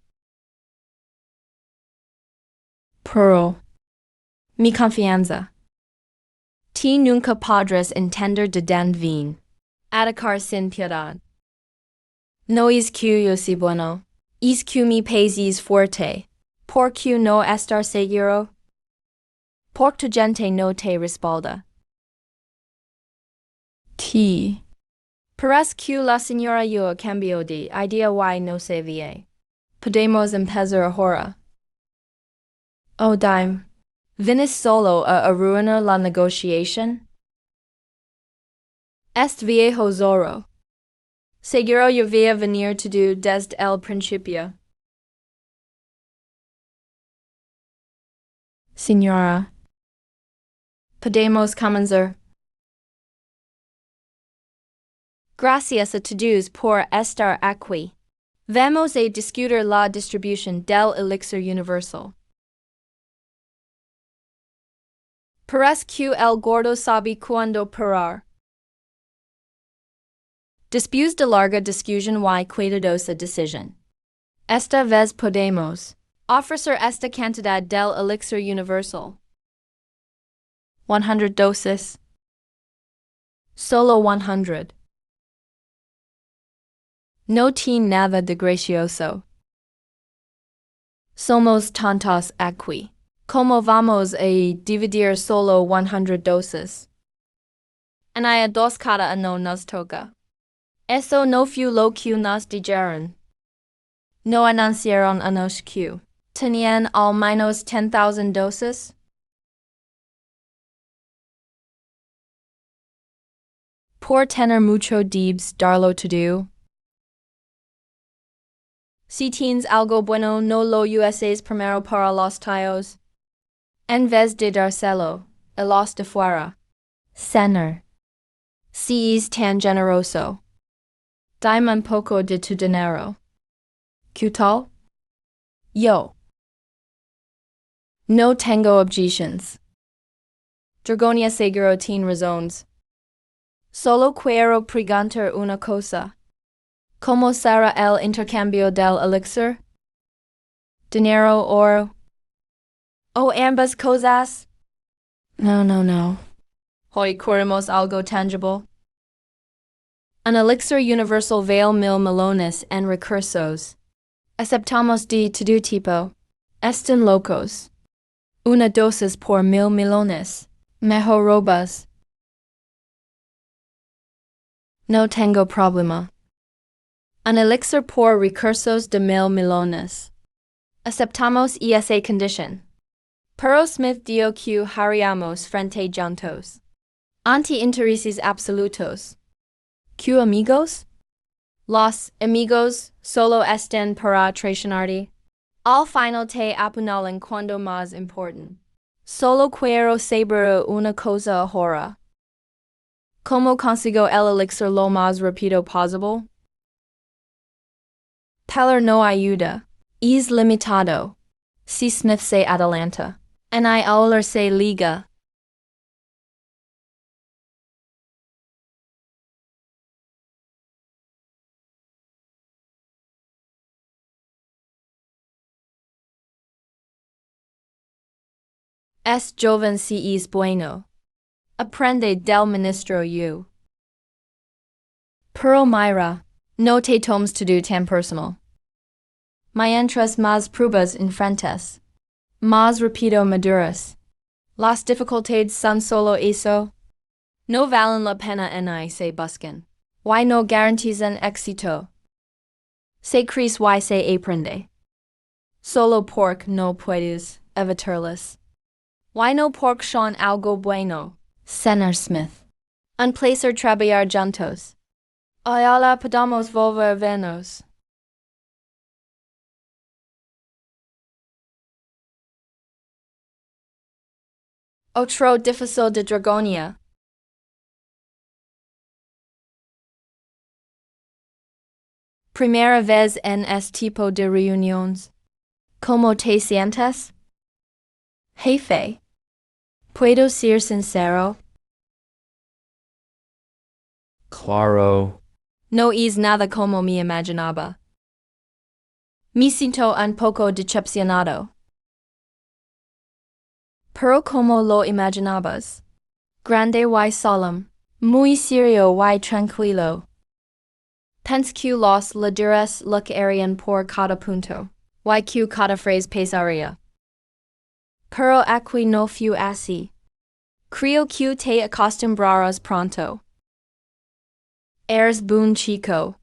Pero. Mi confianza. Ti nunca podrás entender de dan vin. Atacar sin piedad. No es que yo si bueno. Es que mi país es fuerte. Por que no estar seguro. Por tu gente no te respalda. T. Parece que la señora yo cambio de idea y no se ve. Podemos empezar ahora. Oh, dime. ¿Vienes solo a arruinar la negociación? Este viejo zorro. Seguro yo voy a venir todo desde el principio. Señora. Podemos comenzar. Gracias a todos por estar aquí. Vamos a discutir la distribución del elixir universal. Parece que el gordo sabe cuándo parar. Después de larga discusión y cuidadosa decisión. Esta vez podemos ofrecer esta cantidad del elixir universal. 100 dosis. Solo 100. No tiene nada de gracioso. Somos tantos aquí. ¿Cómo vamos a dividir solo 100 dosis? Anaya dos cada no nos toca. Eso no fue lo que nos dijeron. No anunciaron a nos que tenían al menos 10,000 dosis. Por tener mucho debes darlo todo. Si tienes algo bueno no lo uses primero para los tuyos. En vez de dárselo a los de fuera. Cenar. Si es tan generoso. Dame un poco de tu dinero. ¿Qué tal? Yo. No tengo objetions. Dragonia seguro tiene razones. Solo quiero preguntar una cosa. ¿Cómo será el intercambio del elixir? ¿Dinero, oro? ¿O ambas cosas? No. Hoy queremos algo tangible. Un elixir universal vale 1000 melones en recursos. Aceptamos de todo tipo. Están locos. Una dosis por 1000 melones. Mejor robas. No tengo problema. Un elixir por recursos de 1000 melones. Aceptamos esa condition. Pero Smith dio que haríamos frente juntos. Anti-intereses absolutos. ¿Qué amigos? Los amigos solo están para traicionarte. Al final te apuñalan cuando más importan. Solo quiero saber una cosa ahora. ¿Cómo consigo el elixir lo más rápido posible? Pelar no ayuda. Es limitado. Si Smith se adelanta. En el se liga. Es joven si es bueno. Aprende del ministro you. Pero mira, no te tomes todo tan personal. Mientras más pruebas enfrentas, más rápido maduras. Las dificultades son solo eso. No valen la pena ni se buscan. Why no garantizan éxito? Se crece y se aprende. Solo porque no puedes evitarlas. Why no porque son algo bueno? Señor Smith. Un placer trabajar juntos. Ayala podamos volver a vernos. Otro difícil de Dragonia. Primera vez en este tipo de reuniones. ¿Cómo te sientes? Jefe. ¿Puedo ser sincero? Claro. No es nada como me imaginaba. Me siento un poco decepcionado. Pero como lo imaginabas. Grande y solemn. Muy serio y tranquilo. Pense que los líderes lo harían por cada punto. Y que cada frase pesaría. Pero aquí no fue así. Creo que te acostumbrarás pronto. Eres buen chico.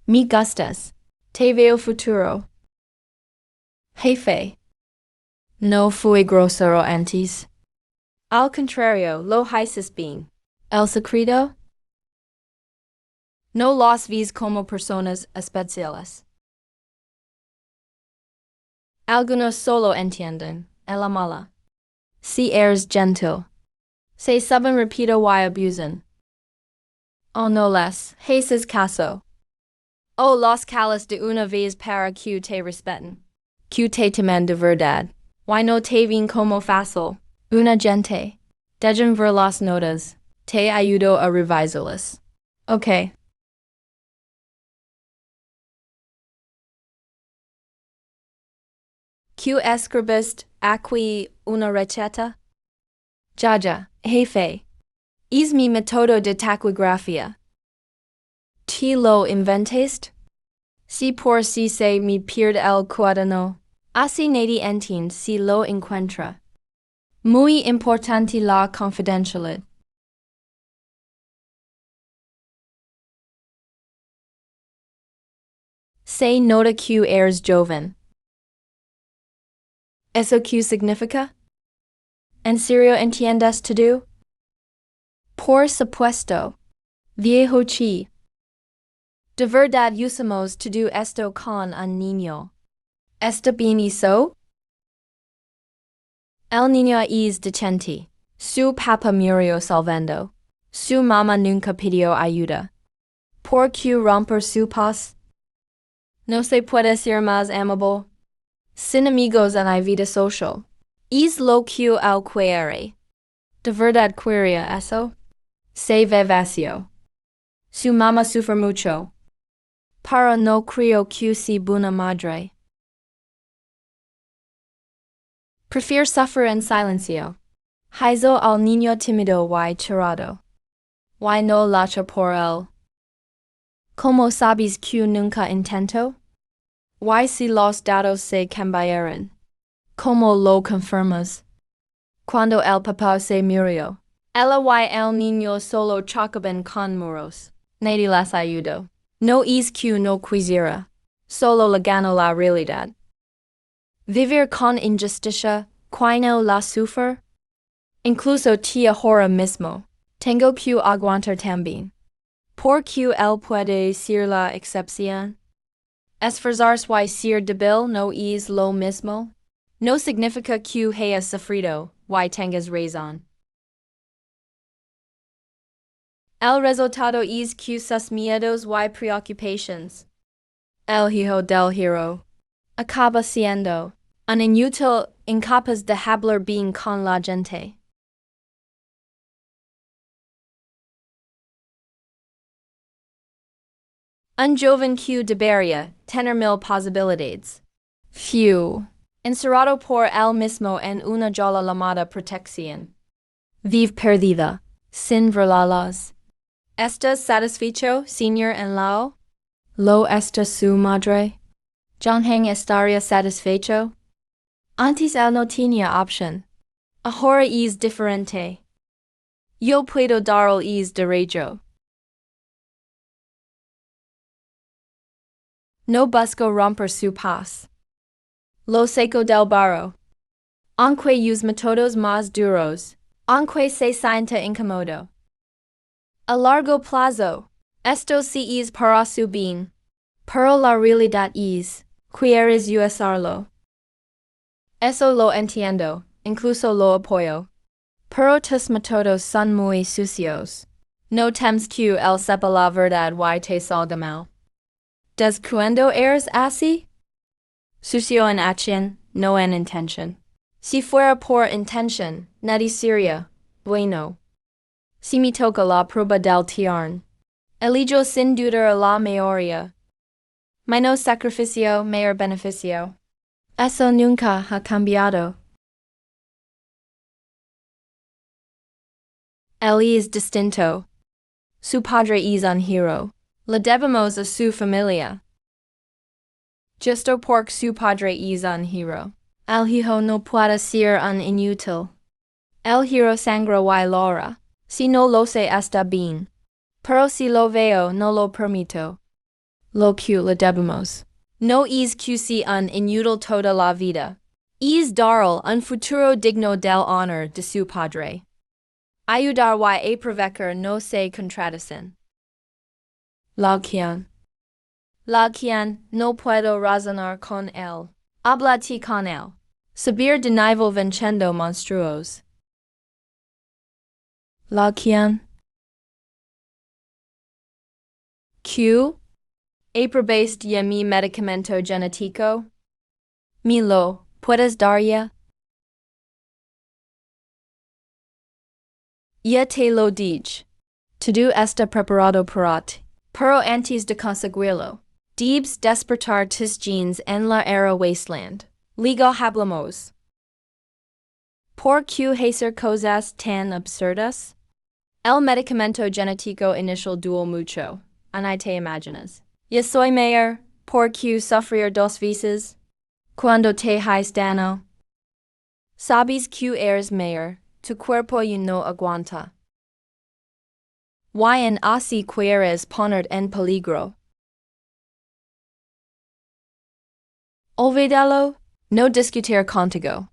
Me gustas. Te veo futuro. Jefe. No fui grosero antes. Al contrario, lo hice bien. El secreto? No los ves como personas especiales. Algunos solo entienden la mala. Si eres gentil. Se saben rápido y abusan. O no les haces caso. O los calas de una vez para que te respeten. Que te temen de verdad. Y no te ven como fácil. Una gente. Dejen ver las notas. Te ayudo a revisarlas. Ok. Q escribist aquí una receta? Jaja, jefe. Es mi método de taquigrafía. ¿Te lo inventaste? Si por si se me pierde el cuaderno. Así nadie entiende si lo encuentra. Muy importante la confidencialidad. Se nota que eres joven. ¿Eso qué significa? ¿En serio entiendes todo? Por supuesto. Viejo chi. De verdad usamos todo esto con un niño. ¿Está bien eso? El niño es decente. Su papá murió salvando. Su mamá nunca pidió ayuda. ¿Por qué romper su paz? No se puede ser más amable. Sin amigos en la vida social. Es lo que el quiere. De verdad quería eso? Se ve vacío. Su mamá sufre mucho. Pero no creo que sea buena madre. Prefiero sufrir en silencio. Hizo al niño tímido y tirado. Y no lucha por él. ¿Cómo sabes que nunca intento? Y si los datos se cambiaron. ¿Cómo lo confirmas? Cuando el papá se murió. Ella y el niño solo chocaban con muros. Nadie las ayudó. No es que no quisiera. Solo le ganó la realidad. Vivir con injusticia, no la sufrir. Incluso te ahora mismo. Tengo que aguantar también. ¿Por qué él puede ser la excepción? Esforzarse y ser débil no es lo mismo. No significa que hayas sufrido y tengas razón. El resultado es que sus miedos y preocupaciones. El hijo del hero acaba siendo un inútil incapaz de hablar bien con la gente. Un joven que debería tener mil posibilidades. Few. Encerrado por él mismo en una jaula llamada protección. Vive perdida, sin verlalas. ¿Estás satisfecho, señor en lao? ¿Lo está su madre? John Heng estaría satisfecho? Antes él no tenía opción. Ahora es diferente. Yo puedo dar es derecho. No busco romper su paz. Lo seco del barro. Aunque use métodos más duros. Aunque se sienta incómodo. A largo plazo. Esto sí es para su bien. Pero la realidad es, quieres usarlo. Eso lo entiendo, incluso lo apoyo. Pero tus métodos son muy sucios. No temes que él sepa la verdad y te salga mal. Descuando eres así? Sucio en acción, no en intención. Si fuera por intención, nadie sería bueno. Si me toca la prueba del tiarn. Elijo sin dudar la mayoría. Menos sacrificio, mayor beneficio. Eso nunca ha cambiado. Él es distinto. Su padre es un hero. Le debemos a su familia. Justo porque su padre es un hero. El hijo no puede ser un inútil. El hero sangra y llora. Si no lo sé está bien. Pero si lo veo no lo permito. Lo que le debemos. No es que sea un inútil toda la vida. Es darle un futuro digno del honor de su padre. Ayudar y aprovecher no se contradicen. La quien no puedo razonar con él. Háblate con él. Saber de nivel venciendo monstruos. La quien. Q. ¿Aprobaste ya mi medicamento genético? ¿Me lo puedes dar ya? Ya te lo dije. Todo está preparado para ti. Pero antes de conseguirlo, debes despertar tus genes en la era wasteland. Ligo hablamos. Por qué hacer cosas tan absurdas? El medicamento genético inicial duele mucho. Ani te imaginas. Yo soy mayor, por qué sufrir dos veces? Cuando te has dano. Sabes que eres mayor, tu cuerpo ya no aguanta. Y en así quieres poner en peligro. Olvídalo, no discutir contigo.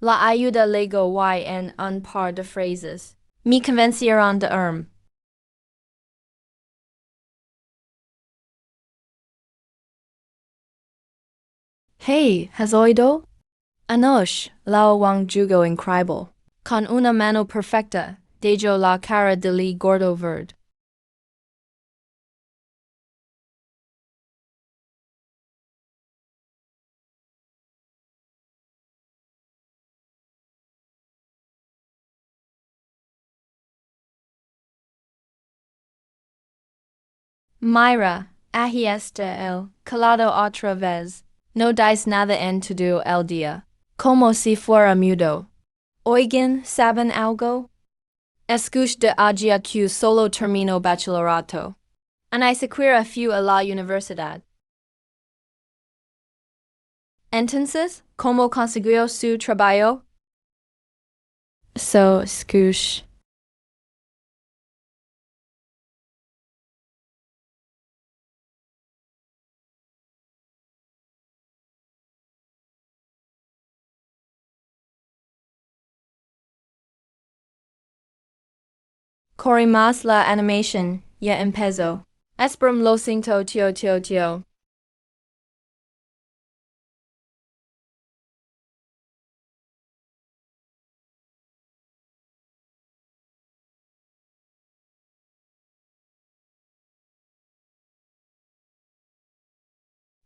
La ayuda lego y en un par de phrases. Me convencieron de Hey, has oído? Anoche, lao wang jugo incredible. Con una mano perfecta, dejo la cara de li gordo verde. Myra, ahiesta el, calado otra vez. No dice nada en todo el día. Como si fuera mudo. Oigan, ¿saben algo? Escuch de agia que solo termino bachillerato. Ani sequir a few a la universidad. Entonces, ¿cómo consiguió su trabajo? So, escuch. Corrimos la animation, ya empezó. Esperam lo cinto tio.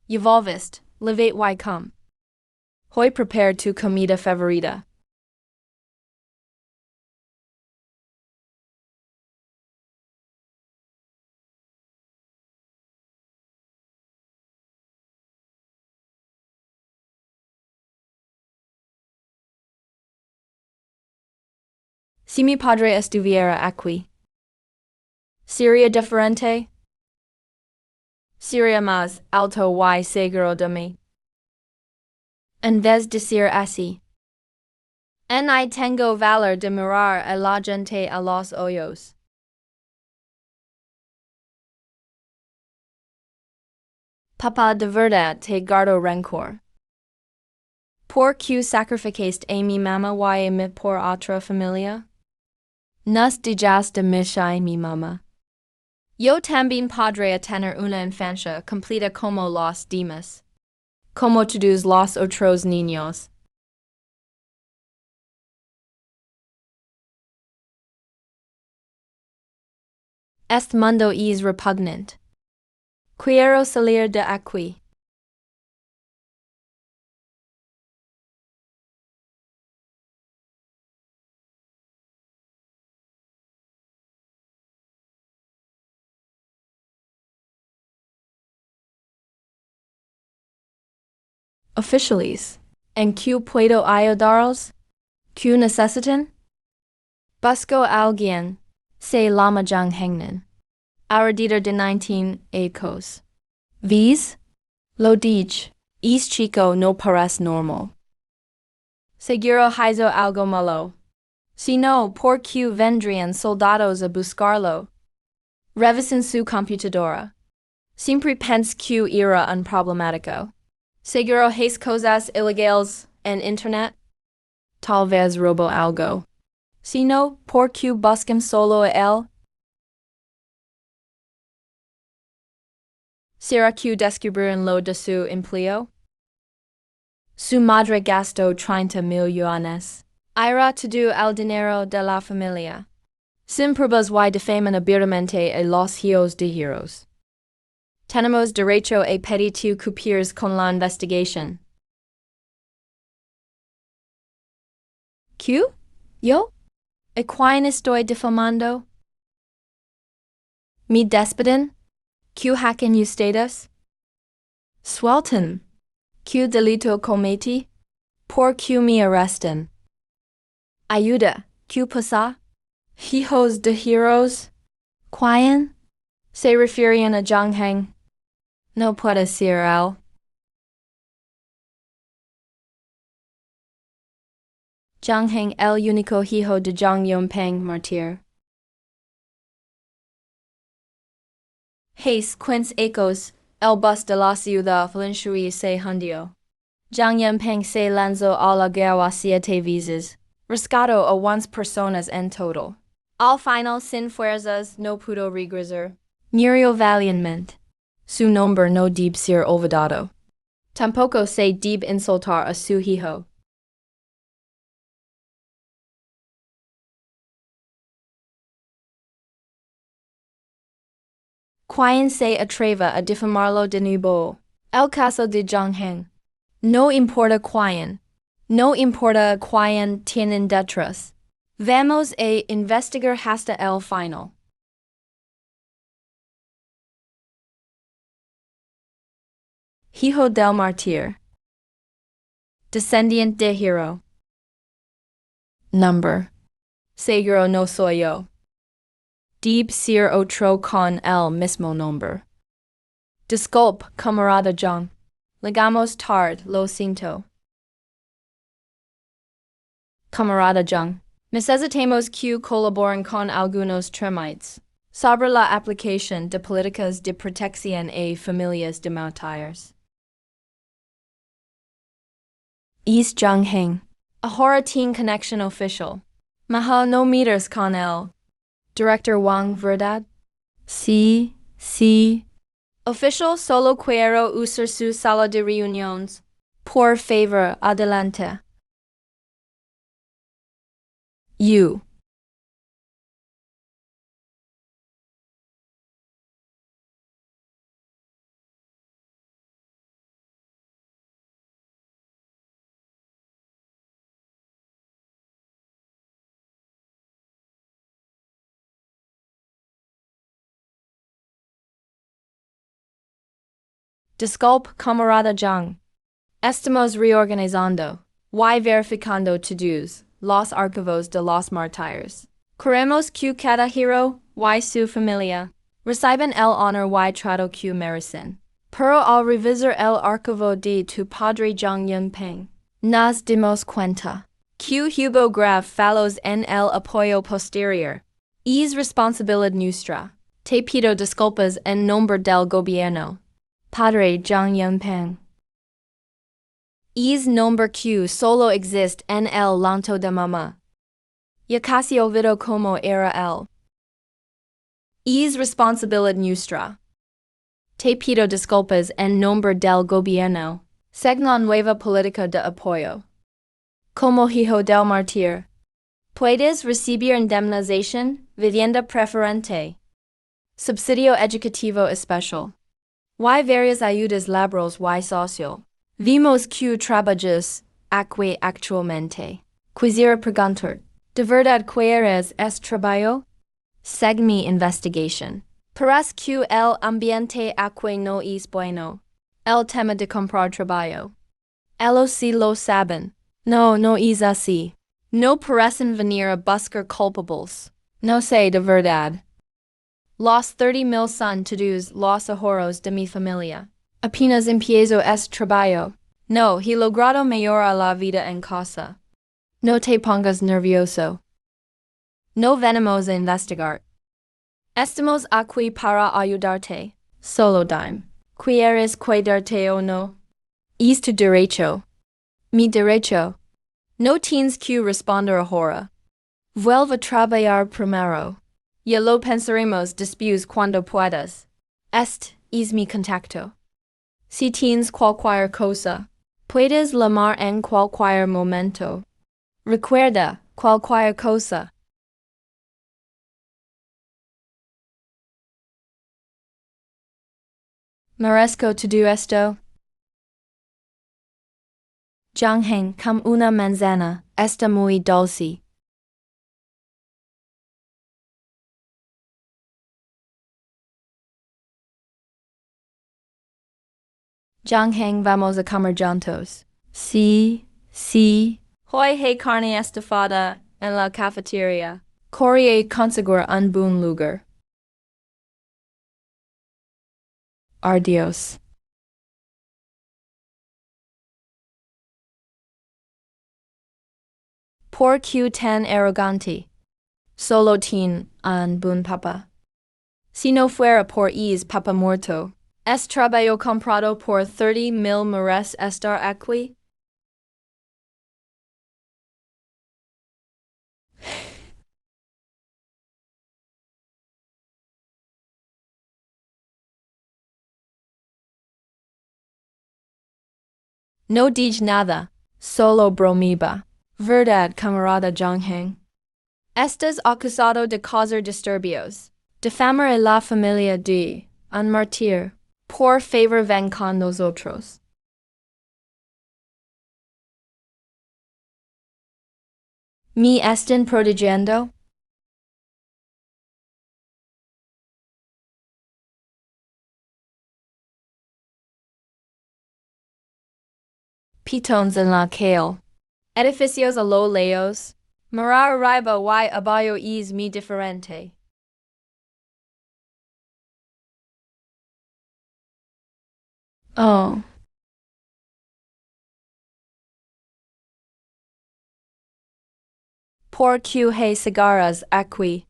Evolvist, levate y come. Hoy prepared tu comida favorita. Si mi padre estuviera aquí. Sería diferente? Sería más alto y seguro de mí. En vez de decir así. Ni tengo valor de mirar a la gente a los ojos. Papá de verdad te guardo rencor. ¿Por qué sacrificaste a mi mamá y a mí por otra familia? Nos dejaste a mi mamá. Yo también podría tener una infancia completa como los demás. Como todos los otros niños. Este mundo es repugnant. Quiero salir de aquí. Officiales. ¿En qué puedo ayudaros? ¿Qué necesitan? Busco alguien. Se llama Jang Hengnan. Aradita de 19 acos. Vis? Lo dich. Es chico no parece normal. Seguro hizo algo malo. Si no, ¿por qué vendrían soldados a buscarlo? Revisen su computadora. Siempre pense que era un problemático. Seguro hace cosas ilegales en internet. Tal vez robo algo. Si no, ¿por qué buscan solo a él? ¿Será que descubrieron lo de su empleo? Su madre gastó 30 millones. Ira todo el dinero de la familia. Sin pruebas y defaman abiertamente a los hijos de heroes. Tenemos derecho a pedir cumplir con la investigación. ¿Qué? ¿Yo? ¿A quién estoy difamando? ¿Me despiden? ¿Qué hacen ustedes? Swelten. Q delito cometi. Por Q me arrestin. Ayuda. Q pasa. Hijos de heroes. Quién se refieren a Zhang Heng. No puede ser él. Zhang Heng el único hijo de Zhang Yunpeng martir. Hace quince ecos, el bus de la ciudad Valencia se hundió. Zhang Yunpeng se lanzó a la guerra 7 veces. Rescató a 11 personas en total. Al final sin fuerzas no pudo regresar. Murió valientemente. Su nombre no debe ser olvidado. Tampoco se debe insultar a su hijo. Quién se atreva a difamarlo de nuevo. El caso de Zhang Heng. No importa quién. No importa quién tienen detrás. Vamos a investigar hasta el final. Hijo del mártir. Descendiente de hero. Number. Seguro no soy yo. Debe ser otro con el mismo nombre. Disculpe, camarada Zhang. Llegamos tarde, lo siento. Camarada Zhang. Necesitamos que colaboren con algunos trámites sobre la aplicación de políticas de protección a familias de mártires. East Zhang Heng. Ahora tiene conexión oficial. Mahal no meters con él. Director Wang, ¿verdad? Sí. Official solo quiero usar su sala de reuniones. Por favor, adelante. You. Disculpe, camarada Zhang. Estamos reorganizando y verificando todos los archivos de los mártires. Queremos que cada hero y su familia reciban el honor y trato que merecen. Pero al revisar el archivo de tu padre Zhang Yunpeng, nos dimos cuenta que hubo grave fallos en el apoyo posterior. Es responsabilidad nuestra. Te pido disculpas en nombre del gobierno. Padre Zhang Yunpeng. Es nombre que solo existe en el lanto de mamá. Ya casi olvidó como era él. Es responsabilidad nuestra. Te pido disculpas en nombre del gobierno. Según la nueva política de apoyo. Como hijo del mártir. Puedes recibir indemnización, vivienda preferente. Subsidio educativo especial. Y varias ayudas laborales y social. Vimos que trabajas aquí actualmente. Quisiera preguntar, ¿de verdad quieres trabajo? Según mi investigación. Parece que el ambiente aquí no es bueno. El tema de comprar trabajo. Ellos sí lo saben. No es así. No parecen venir a buscar culpables. No sé de verdad. Los 30,000 son todos los ahorros de mi familia. Apenas empiezo trabajo. No he logrado mejorar la vida en casa. No te pongas nervioso. No venimos a investigar. Estamos aquí para ayudarte. Solo dime. ¿Quieres cuidarte o no? Es tu derecho. Mi derecho. No tienes que responder ahora. Vuelve a trabajar primero. Ya lo pensaremos después cuando puedas. Este es mi contacto. Si tienes cualquier cosa, puedes llamar en cualquier momento. Recuerda, cualquier cosa. Merezco todo esto. Zhang Heng como una manzana, está muy dulce. Jangheng vamos a comer juntos. Sí, sí. Hoy hay carne estofada en la cafetería. Corrie conseguir un buen lugar. Adiós. Por que tan arrogante? Solo tin un buen papa. Si no fuera por es papa muerto. Es trabajo comprado por 30,000 meres estar aquí? No dig nada, solo bromiba. Verdad, camarada Zhongheng. Estás acusado de causar disturbios. Difamar a la familia de un martir. Por favor ven con nosotros. ¿Me están protegiendo? Pitons en la calle. Edificios a lo lejos. Mirar arriba y abajo es muy diferente. Oh. Por que hay cigarras aquí?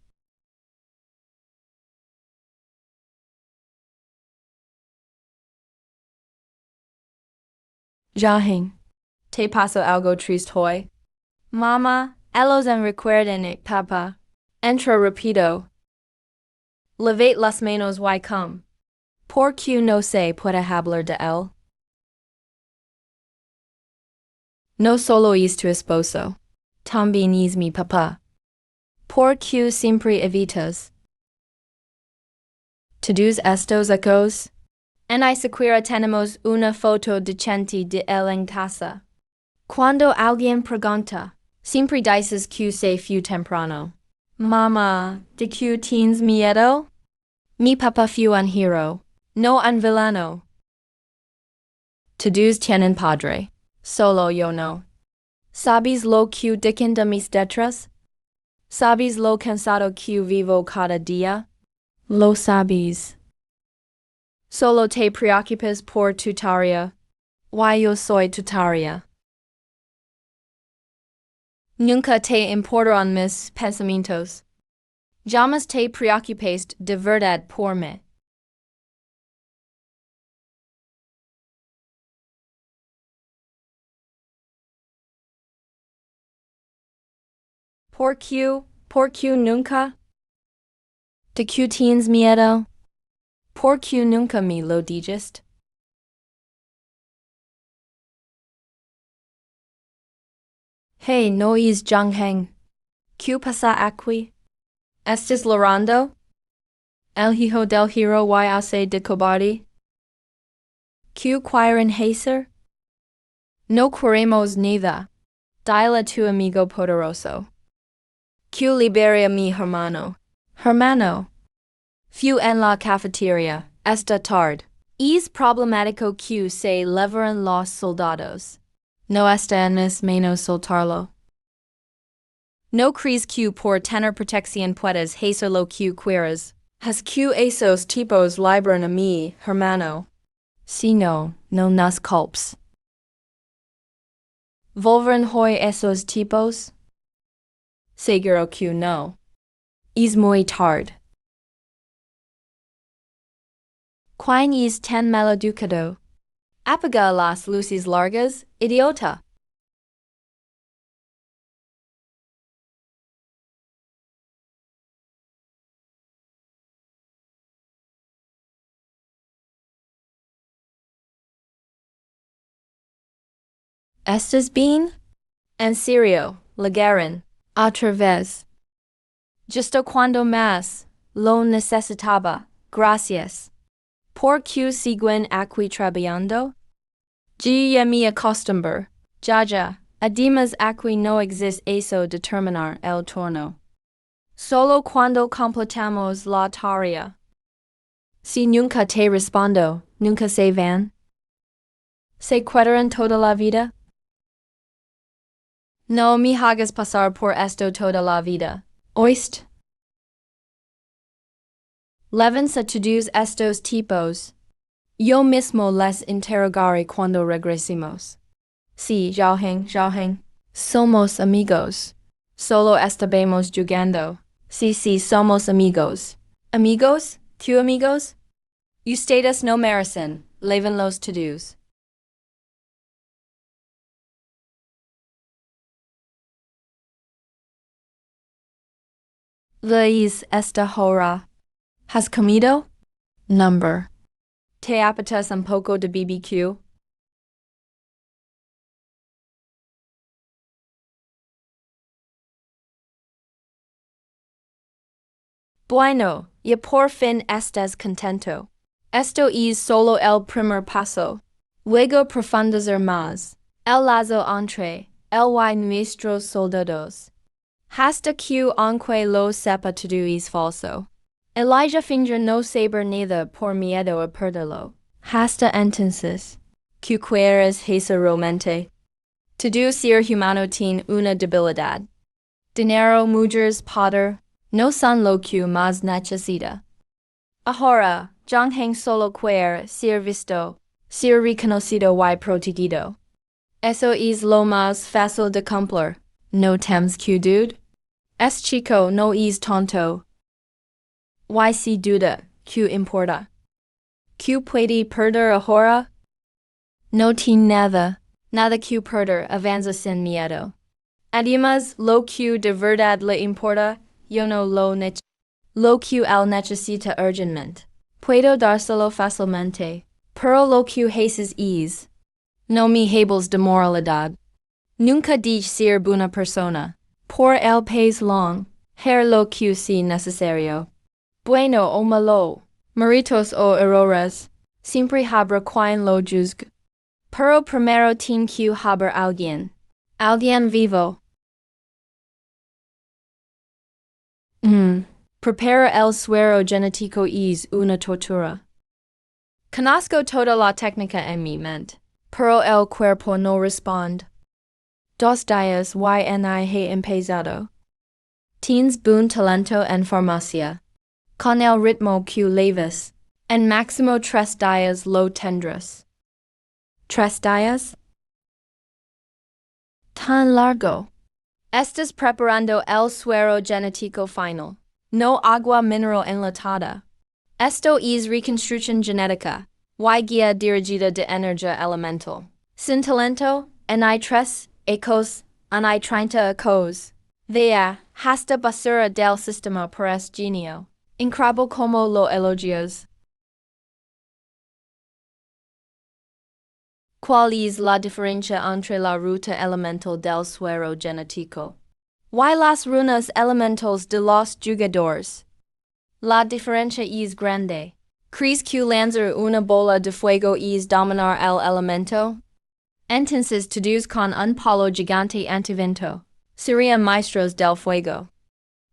Jahing. Te paso algo triste hoy. Mama, ellos en recuerden papa. Entra rapido. Levate las manos y come. Por que no se puede hablar de él? No solo es tu esposo. También es mi papá. Por que siempre evitas? Todos estos ecos. En Isequira tenemos una foto decente de él en casa. Cuando alguien pregunta, siempre dices que se fue temprano. Mama, ¿de qué tienes miedo? Mi papá fue un hero, no un villano. Todos tienen padre, solo yo no. ¿Sabes lo que dicen de mis letras? ¿Sabes lo cansado que vivo cada día? Lo sabes. Solo te preocupas por tu tarea. Y yo soy tu tarea. Nunca te importan mis pensamientos. Jamás te preocupes de verdad por mí. Por qué nunca? ¿De qué tienes miedo? ¿Por qué nunca me lo dijiste? Hey, no es Zhongheng. ¿Qué pasa aquí? ¿Estás llorando? El hijo del hero y hace de cobarde? ¿Qué quieren hacer? No queremos nada. Dile a tu amigo poderoso. ¿Qué libera a mi hermano? Hermano. Fue en la cafetería, esta tarde. Es problemático que se levaran los soldados. No está en mis manos soltarlo. No crees que por tener protección puedes hacer lo que quieras. Has que esos tipos liberan a mi hermano. Si no, no nos culpes. ¿Volverán hoy esos tipos? Seguro que no. Es muy tarde. ¿Quién es tan maleducado? Apaga las luces largas, idiota. ¿Estás bien? En serio, llegaron. Otra vez. Justo cuando más lo necesitaba. Gracias. ¿Por qué siguen aquí trabajando? Ya me acostumbré. Ya. Además aquí no existe eso determinar el turno. Solo cuando completamos la tarea. Si nunca te respondo, nunca se van. ¿Se quedarán toda la vida? No me hagas pasar por esto toda la vida. Oíste. Levens a todos estos tipos. Yo mismo les interrogaré cuando regresemos. Sí, Xiaoheng. Somos amigos. Solo estábamos jugando. Sí, somos amigos. ¿Amigos? ¿Tú amigos? Ustedes no merecen. Levan los todos. ¿Veis esta hora? ¿Has comido? Number. ¿Te apetece un poco de BBQ? Bueno, y por fin estás contento. Esto es solo el primer paso. Luego profundizar más. El lazo entre el y nuestros soldados. Hasta que aunque lo sepa todo es falso. Elijah fingió no saber nada por miedo a perderlo. Hasta entonces. Que quieres hacer realmente. Todo ser humano tiene una debilidad. Dinero, mujeres, poder, no son lo que más necesita. Ahora, Zhang solo quiere ser visto, ser reconocido y protegido. Eso es lo más fácil de cumplir. No temes que dude. Es chico, no es tonto. Y si duda, ¿qué importa? ¿Qué puede perder ahora? No tiene nada que perder, avanza sin miedo. Además, lo que de verdad le importa, yo no lo que él necesita urgentemente. Puedo dárselo fácilmente, pero lo que haces es. No me hables de moralidad. Nunca dije ser buena persona. Por el país long, hacer lo que sea necesario. Bueno o malo, méritos o errores, siempre habrá quien lo juzgue. Pero primero tiene que haber alguien vivo. Prepara el suero genético es una tortura. Conozco toda la técnica en mi mente, pero el cuerpo no responde. 2 días y he empezado. Tienes buen talento en farmacia. Con el ritmo que leves, en máximo 3 días lo tendrás. 3 días? Tan largo. Estás preparando el suero genético final. No agua mineral enlatada. Esto es reconstrucción genética, y guía dirigida de energía elemental. Sin talento, hay 3 ecos, hay 30 ecos. Vea, hasta basura del sistema por es genio. Incredible como lo elogios. ¿Cuál es la diferencia entre la ruta elemental del suero genético? Y las runas elementales de los jugadores. La diferencia es grande. ¿Crees que lanzar una bola de fuego es dominar el elemento? Entonces todos con un palo gigante antivento. Serían maestros del fuego.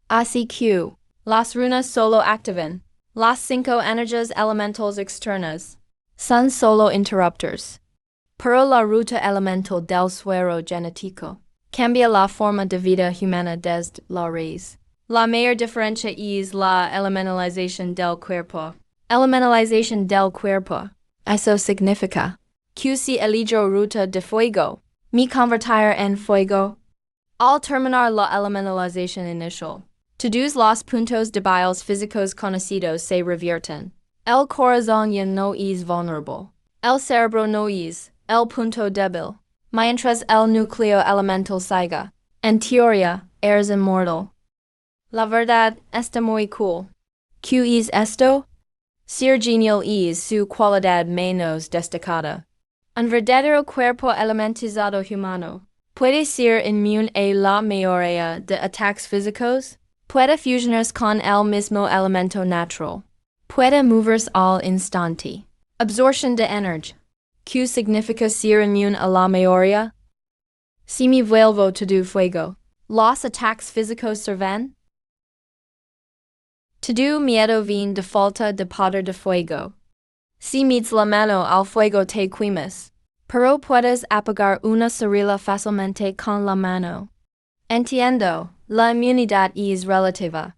Así que, las runas solo activan. Las 5 energias elementales externas. Son solo interrupters. Pero la ruta elemental del suero genético cambia la forma de vida humana desde la raíz. La mayor diferencia es la elementalización del cuerpo. Elementalización del cuerpo. Eso significa que si elijo ruta de fuego, me convertir en fuego. Al terminar la elementalización inicial, todos los puntos débiles físicos conocidos se revierten. El corazón ya no es vulnerable. El cerebro no es el punto débil. Mientras el núcleo elemental siga. En teoría, eres inmortal. La verdad está muy cool. ¿Qué es esto? Ser genial es su cualidad menos destacada. Un verdadero cuerpo elementizado humano puede ser inmune a la mayoría de ataques físicos, puede fusionarse con el mismo elemento natural, puede moverse al instante. Absorción de energía. ¿Qué significa ser inmune a la mayoría? Si me vuelvo todo fuego, ¿los ataques físicos sirven? Todo miedo viene de falta de poder de fuego. Si metes la mano al fuego te quemas. Pero puedes apagar una cerilla fácilmente con la mano. Entiendo, la inmunidad es relativa.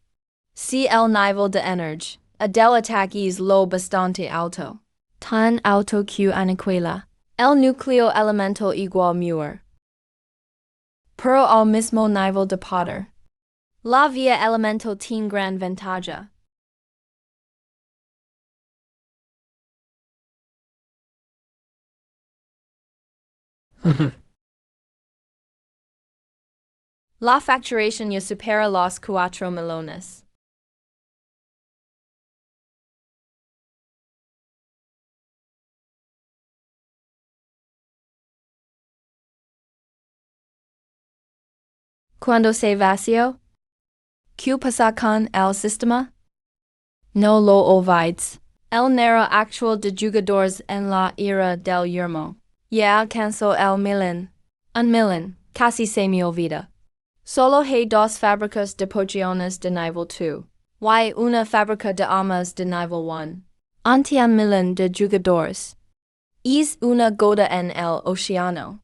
Si el nivel de energía del ataque es lo bastante alto, tan alto que aniquila el núcleo elemental igual muer. Pero al mismo nivel de poder, la vía elemental tiene gran ventaja. La facturación ya supera los 4 millones. Cuando se vació, ¿qué pasa con el sistema? No lo olvides. El número actual de jugadores en la era del yermo ya alcanzó el millón. Un millón, casi se me olvida. Solo hay dos fábricas de pociones de nivel 2. Y una fábrica de armas de nivel 1. Ante un millón de jugadores. Es una gota en el océano.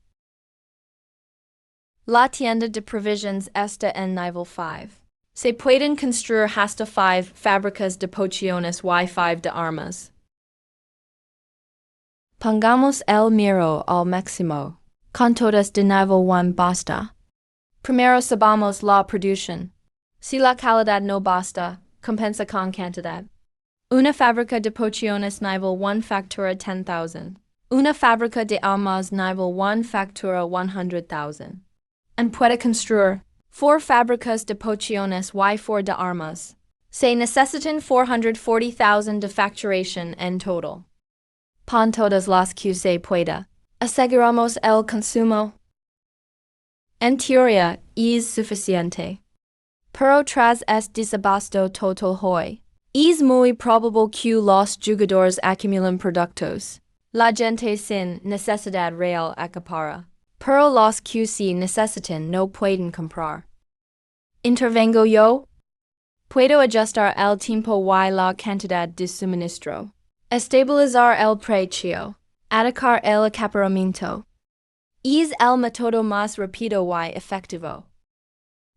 La tienda de provisions está en nivel 5. Se pueden construir hasta 5 fábricas de pociones y 5 de armas. Pongamos el miro al máximo. Con todas de nivel 1 basta. Primero sabamos la producción. Si la calidad no basta, compensa con cantidad. Una fábrica de pociones nivel 1 factura 10,000. Una fábrica de armas nivel 1 factura 100,000. And puede construir 4 fábricas de pociones y 4 de armas. Se necesitan 440,000 de facturación en total. Pon todas las que se pueda. Aseguramos el consumo. En teoría, es suficiente. Pero tras este desabasto total hoy, es muy probable que los jugadores acumulen productos. La gente sin necesidad real acapara. Pero los que sí necesitan no pueden comprar. ¿Intervengo yo? Puedo ajustar el tiempo y la cantidad de suministro. Estabilizar el precio. Atacar el acaparamiento. Es el método más rápido y efectivo.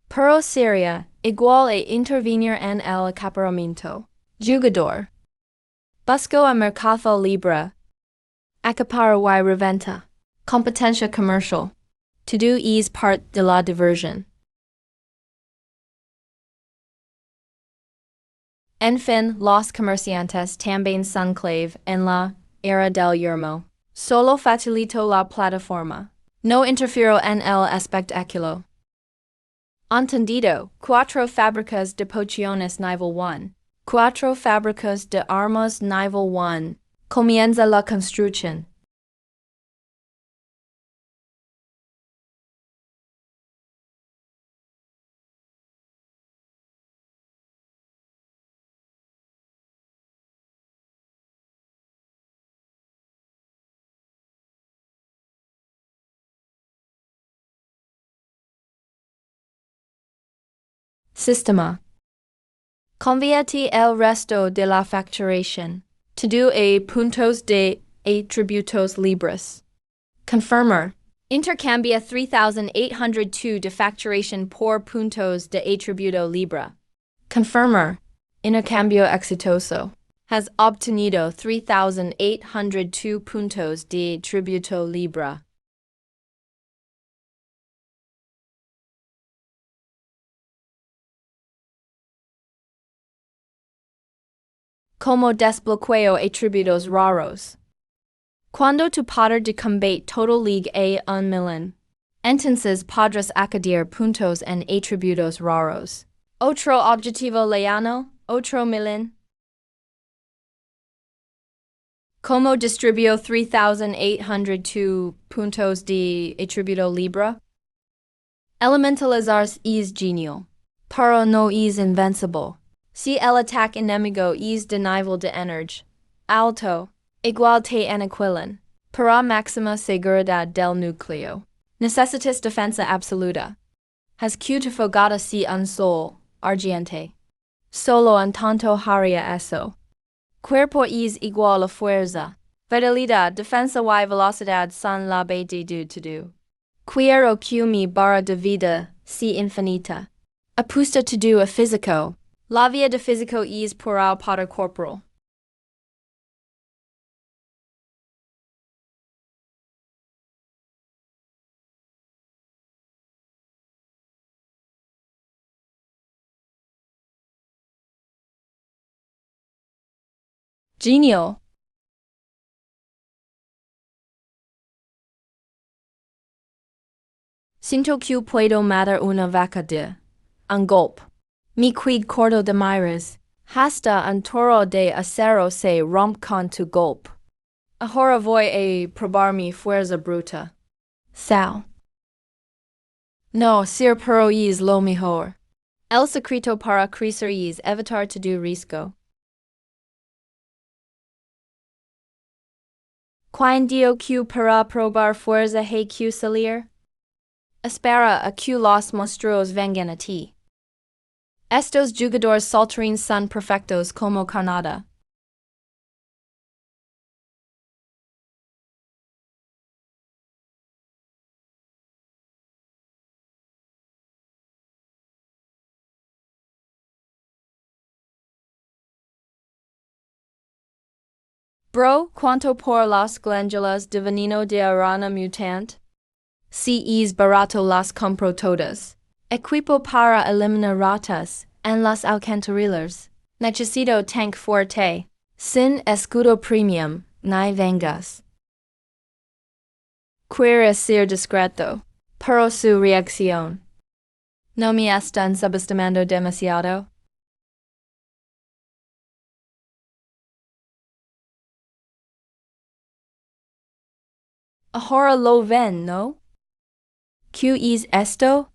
Pero sería igual a intervenir en el acaparamiento. Jugador. Busco a mercado libre. Acapara y reventa. Competencia comercial. To do es part de la diversión. En fin, los comerciantes también son clave en la era del yermo. Solo facilito la plataforma. No interfiero en el espectáculo. Entendido, 4 fábricas de pociones nivel 1. 4 fábricas de armas nivel 1. Comienza la construcción. Sistema. Convierte el resto de la facturación. To do a puntos de atributos libres. Confirmer. Intercambia 3,802 de facturación por puntos de atributo libre. Confirmer. Intercambio exitoso. Has obtenido 3,802 puntos de atributo libre. Como desbloqueo atributos raros. Cuando tu poder de combate total ligue a 1 millón, entonces podrás añadir puntos en atributos raros. Otro objetivo lejano, otro millón. Como distribuyó 3,802 puntos de atributo libre? Elementalizar es genial, pero no es invencible. Si el ataque enemigo es de nivel de energía alto, igual te aniquilan. Para máxima seguridad del núcleo, necesitas defensa absoluta. Has que te fogata si un sol argente. Solo en tanto haría eso. Cuerpo es igual a fuerza. Fidelidad, defensa y velocidad son la base de todo. Quiero que mi barra de vida sea infinita. Apuesta todo a físico. La vía de físico es por el poder corporal. Genial. Siento que puedo matar una vaca de un golpe. Mi quid corto de mires. Hasta un toro de acero se rompe con tu golpe. Ahora voy a probar mi fuerza bruta. Sal. No, ser pero es lo mejor. El secreto para crecer es evitar todo risco. Quando que para probar fuerza hay que salir? Espera a que los monstruos vengan a ti. Estos jugadores saltarines son perfectos como carnada. Bro, cuanto por las glándulas de veneno de arana mutant? Si es barato las compro todas. Equipo para eliminar ratas en las alcantarillas. Necesito tank fuerte. Sin escudo premium, ni vengas. Quiere ser discreto. Pero su reacción. No me están subestimando demasiado. Ahora lo ven, ¿no? ¿Qué es esto?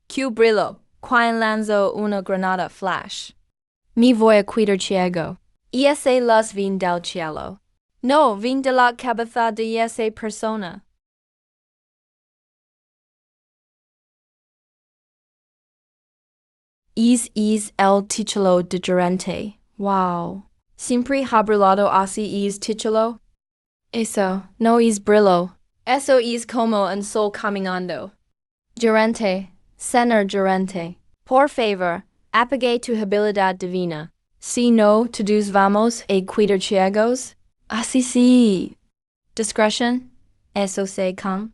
¿Qué brillo? Quien lanzó una granada flash. Me voy a quedar ciego. Esa luz vin del cielo. No, vin de la cabeza de esa persona. Es el título de gerente. Wow. Siempre hablado así es título. Eso, no es brillo. Eso es como un sol caminando. Gerente, señor gerente. Por favor, apague tu habilidad divina. Si no, todos vamos a quedar ciegos. Así sí. Discretion, eso se con.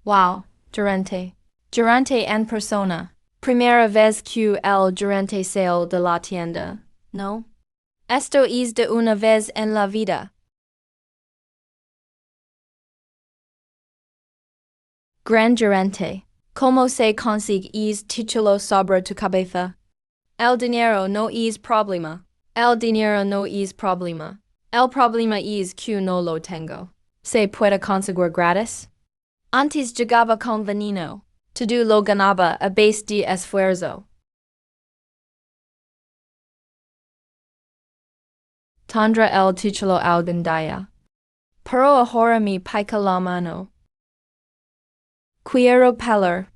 Wow, gerente. Gerente en persona. Primera vez que el gerente sale de la tienda, ¿no? Esto es de una vez en la vida. Gran gerente. ¿Cómo se consigue es título sobre tu cabeza? El dinero no es problema. El dinero no es problema. El problema es que no lo tengo. ¿Se puede conseguir gratis? Antes llegaba con veneno. Todo lo ganaba a base de esfuerzo. Tendrá el título algún día. Pero ahora me pica la mano. Quiero pelar.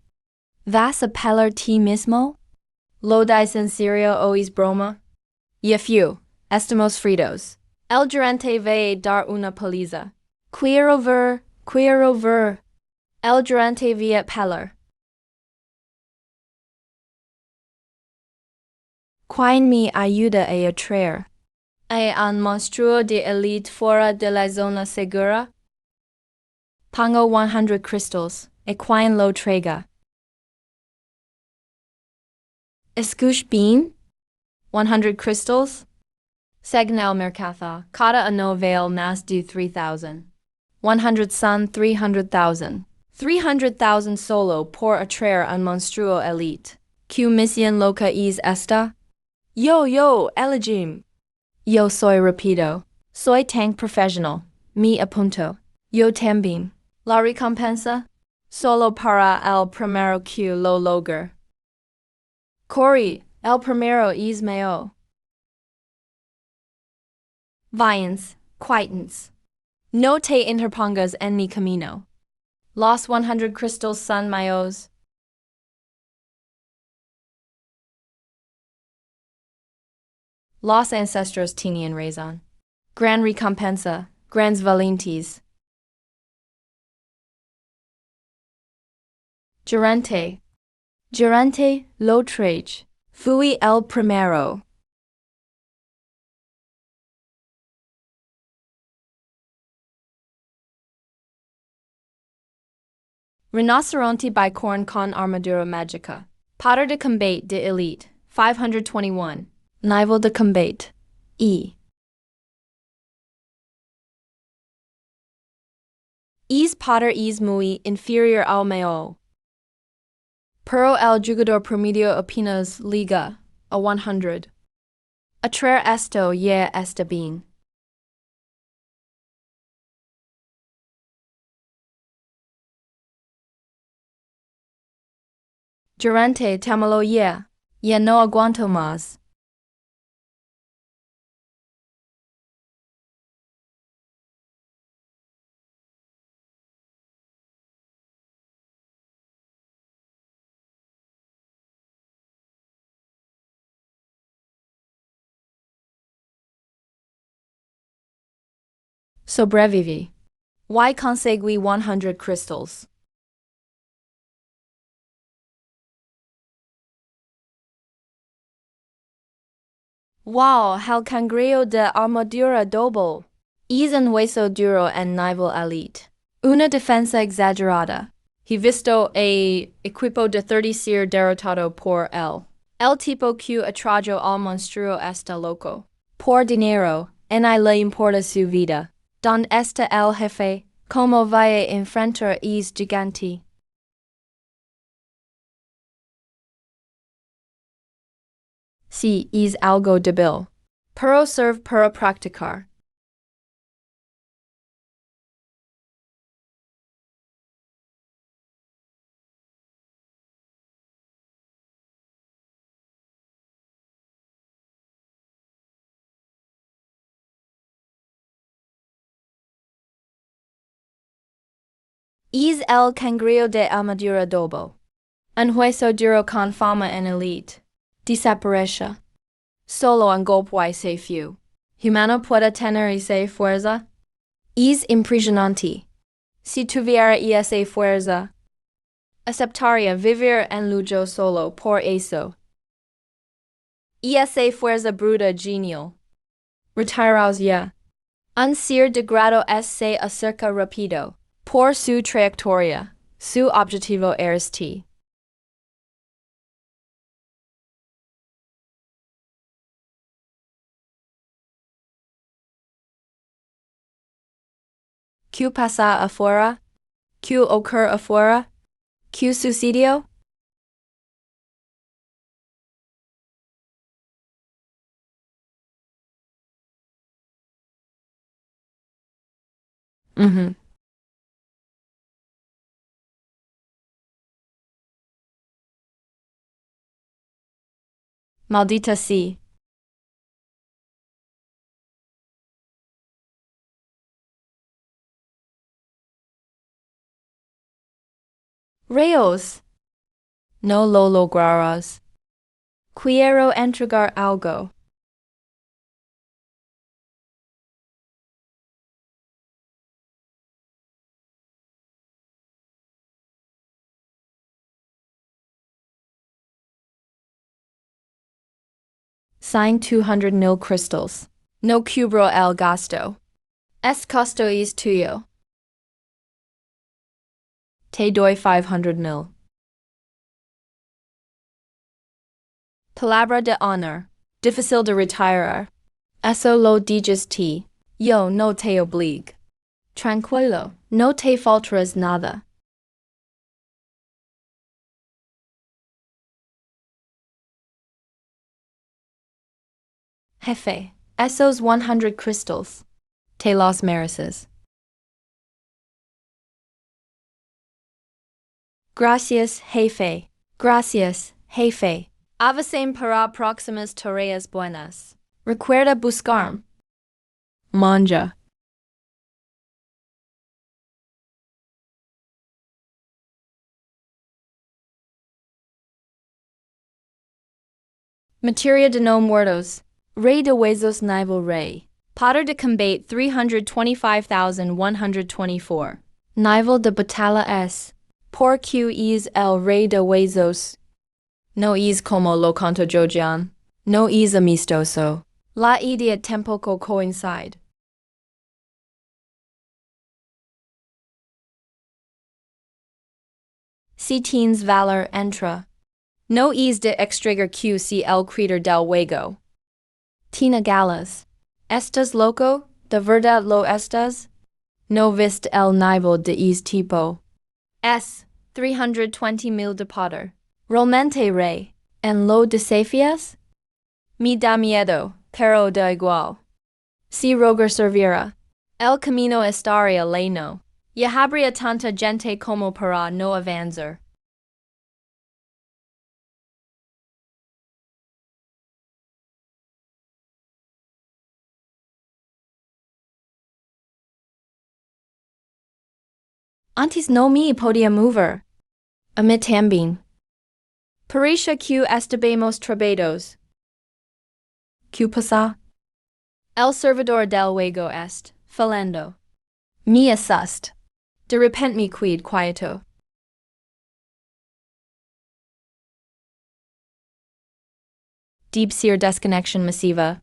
¿Vas a pelar ti mismo? ¿Lo dices en serio o es broma? Yefiu, estamos fritos. El gerente va a dar una paliza. Quiero ver, quiero ver. El gerente va a pelar. Quien me ayuda a atraer? ¿Hay un monstruo de elite fuera de la zona segura? Pongo 100 crystals, a quien lo traiga. Escuch bien? 100 crystals? Según el mercado, cada uno vale más de 3,000. 100 son 300,000. 300,000 solo por atraer un monstruo elite. ¿Qué misión loca es esta? Yo, elegim. Yo soy rápido. Soy tank profesional. Me apunto. Yo también. La recompensa? Solo para el primero que lo logre. Corey, el primero es mío. Vayan, quietens. No te interpongas en mi camino. Los 100 crystals son míos. Los ancestros tenían razón. Gran recompensa, grandes valientes. Gerente. Gerente lo traje. Fui el primero. Rinoceronte bicorn con armadura mágica. Potter de combate de elite. 521. Nivel de combate. E. Es Potter es muy inferior al mío. Pero el jugador promedio apenas liga a 100. Atraer esto ya está bien. Gerente tamalo ya. Ya no aguanto más. Sobreviví. Y conseguí 100 crystals. Wow, el cangrejo de armadura doble. Es un hueso duro en nivel elite. Una defensa exagerada. He visto a equipo de 30 ser derrotado por él. El tipo que atrajo al monstruo está loco. Por dinero, ni le importa su vida. ¿Dónde está el jefe? ¿Cómo vaya a enfrentar es gigante? Sí, es algo débil. Pero serve para practicar. Es el cangrejo de armadura doble. Un hueso duro con fama en elite. Desaparece. Solo un golpe y se fue. Humano puede tener esa fuerza? Es impresionante. Si tuviera esa fuerza, aceptaría vivir en lujo solo por eso. Esa fuerza bruta genial. Retiraos ya. Un ser de grado se acerca rápido. Por su trayectoria, su objetivo eres ti. ¿Qué pasa afuera? ¿Qué ocurre afuera? ¿Qué sucedió? Mhm. Maldita sí. Rayos. No lo lograrás. Quiero entregar algo. Sign 200 nil crystals. No cubro el gasto. Es costo es tuyo. Te doy 500 nil. Palabra de honor. Difícil de retirar. Eso lo dices ti. Yo no te obligo. Tranquilo. No te faltarás nada. Jefe. Esos 100 crystals. Te los mereces. Gracias, jefe. Gracias, jefe. Avisen para próximas tareas buenas. Recuerda buscarme. Manja. Materia de no muertos. Rey de huesos nivel rey. Potter de combate 325,124. Nivel de batalla es. Por q es el rey de huesos. No es como lo canto Jojian. No es amistoso. La idea tampoco coincide. Si tienes valor entra. No es de extrager q si el creator del juego. Tina galas. ¿Estás loco? ¿De verdad lo estás? No viste el nivel de es tipo. S. 320,000 de Potter. Realmente rey. ¿En lo desafias? Me da miedo, pero da igual. Si Roger servira. El camino estaría lleno. Y habría tanta gente como para no avanzar. Antes no me podía mover. A mí también. Parisha q estabemos trabados. Q pasa. El servidor del juego est, falando. Me asust. De repente me quid quieto. Deep seer desconnection masiva.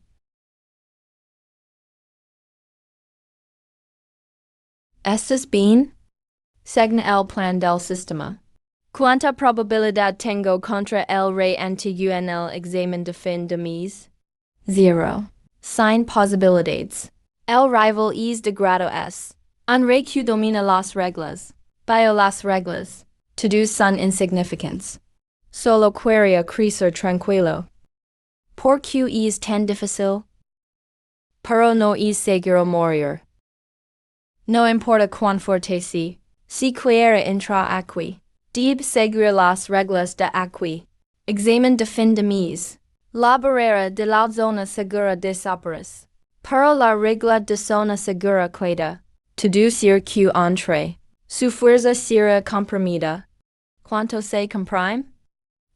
¿Estás bien? Segna el plan del sistema. ¿Cuánta probabilidad tengo contra el rey antiguo en el examen de fin de mes? 0. Sin posibilidades. El rival es de grado S. Un rey que domina las reglas. Bio las reglas. Todos son insignificants. Solo quería crecer tranquilo. ¿Por qué es tan difícil? Pero no es seguro morir. No importa cuán fuerte si quiere entrar aquí. Debe seguir las reglas de aquí. Examen de fin de mes. La barrera de la zona segura desaparece. Pero la regla de zona segura queda. Deducir que entre. Su fuerza será comprimida. ¿Cuánto se comprime?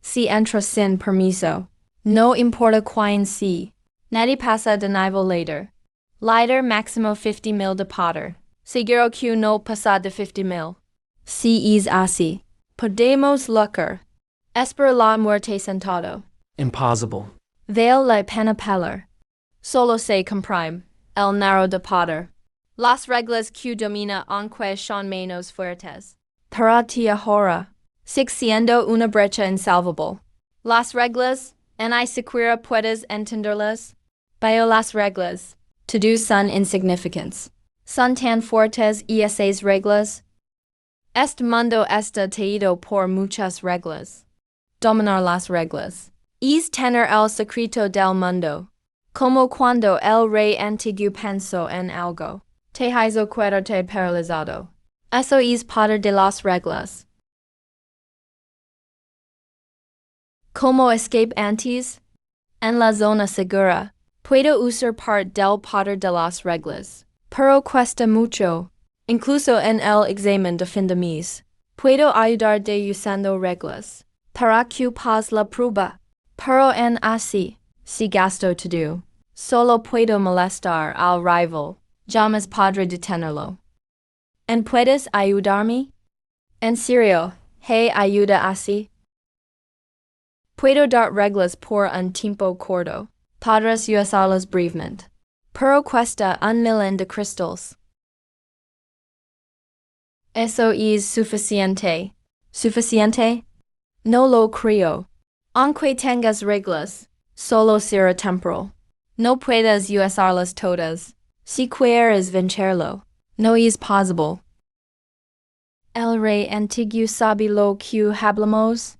Si entra sin permiso. No importa quién si. Nadie pasa de nivel later. Lighter máximo 50,000 de Potter. Seguro que no pasa de 50,000. Si es así. Podemos lucrar. Espera la muerte sentado. Impossible. Vale la pena pelar. Solo se comprime. El narrow de Potter. Las reglas que domina aunque son menos fuertes. Para ti ahora. Siendo una brecha insalvable. Las reglas, en I siquiera puedes entenderlas. Bio las reglas. Todos son insignificants. Son tan fuertes esas reglas. Este mundo está teído por muchas reglas. Dominar las reglas. Es tener el secreto del mundo. Como cuando el rey antiguo pensó en algo. Te hizo quedarte paralizado. Eso es poder de las reglas. Como escape antes? En la zona segura. Puedo usar parte del poder de las reglas. Pero cuesta mucho. Incluso en el examen de fin de mes. Puedo ayudar de usando reglas. Para que pas la prueba. Pero en así, si gasto todo. Solo puedo molestar al rival. Jamás podré detenerlo. ¿En puedes ayudarme? En serio, hey ayuda así? Puedo dar reglas por un tiempo corto. Podrás usarlas brevemente. Pero cuesta 1,000,000 de cristales. Eso es suficiente. ¿Suficiente? No lo creo. Aunque tengas reglas, solo será temporal. No puedes usarlas todas. Si quieres vencerlo, no es posible. El rey antiguo sabe lo que hablamos?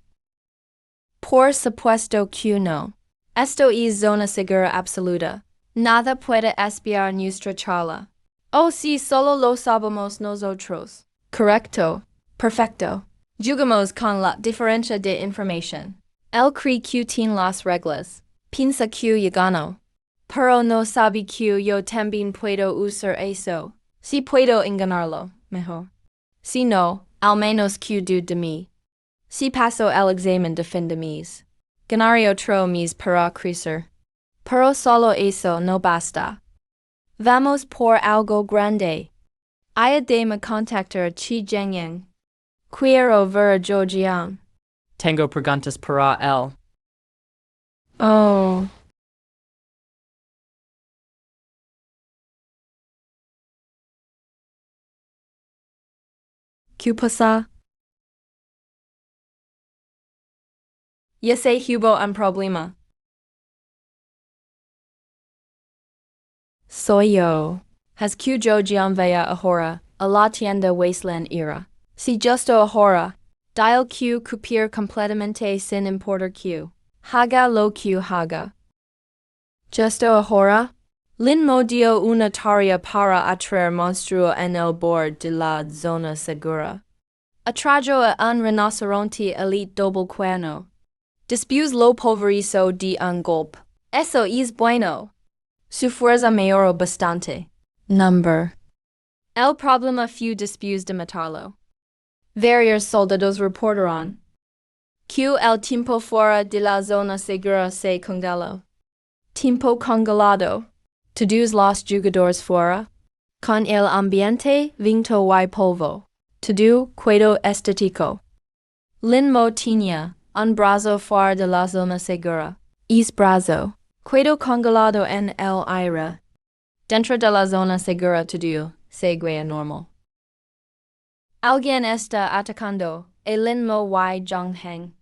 Por supuesto que no. Esto es zona segura absoluta. Nada puede espiar nuestra charla. Oh, si solo lo sabemos nosotros. Correcto. Perfecto. Jugamos con la diferencia de información. Él cree que tiene las reglas. Piensa que yo gano. Pero no sabe que yo también puedo usar eso. Si puedo engañarlo, mejor. Si no, al menos que dude de mí. Si paso el examen de fin de mes. Ganaré otro mes para crecer. Pero solo eso no basta. Vamos por algo grande. Ayúdame a contactar Chi Jianying. Quiero ver a Jojian. Tengo preguntas para él. Oh. ¿Qué pasa? Ya sé hubo un problema. Soy yo. Has que Jojian vaya ahora a la tienda Wasteland era. Si justo ahora. Dial Q cupir completamente sin importar Q. Haga lo Q haga. Justo ahora? Lin mo dio una tarea para atraer monstruo en el bord de la zona segura. Atrajo a un rinoceronte elite doble cuerno. Dispuse lo pulverizo de un golpe. Eso es bueno. Su fuerza mejoró bastante. Number. El problema fue después de matarlo. Varios soldados reportaron que el tiempo fuera de la zona segura se congeló. Tiempo congelado. Todos los jugadores fuera. Con el ambiente vinto y polvo. Todo quedó estático. Lin mo tenía un brazo fuera de la zona segura. Es brazo. Quedó congelado en el aire. Dentro de la zona segura todo segue normal. Alguien está atacando. Lin mo y Zhongheng.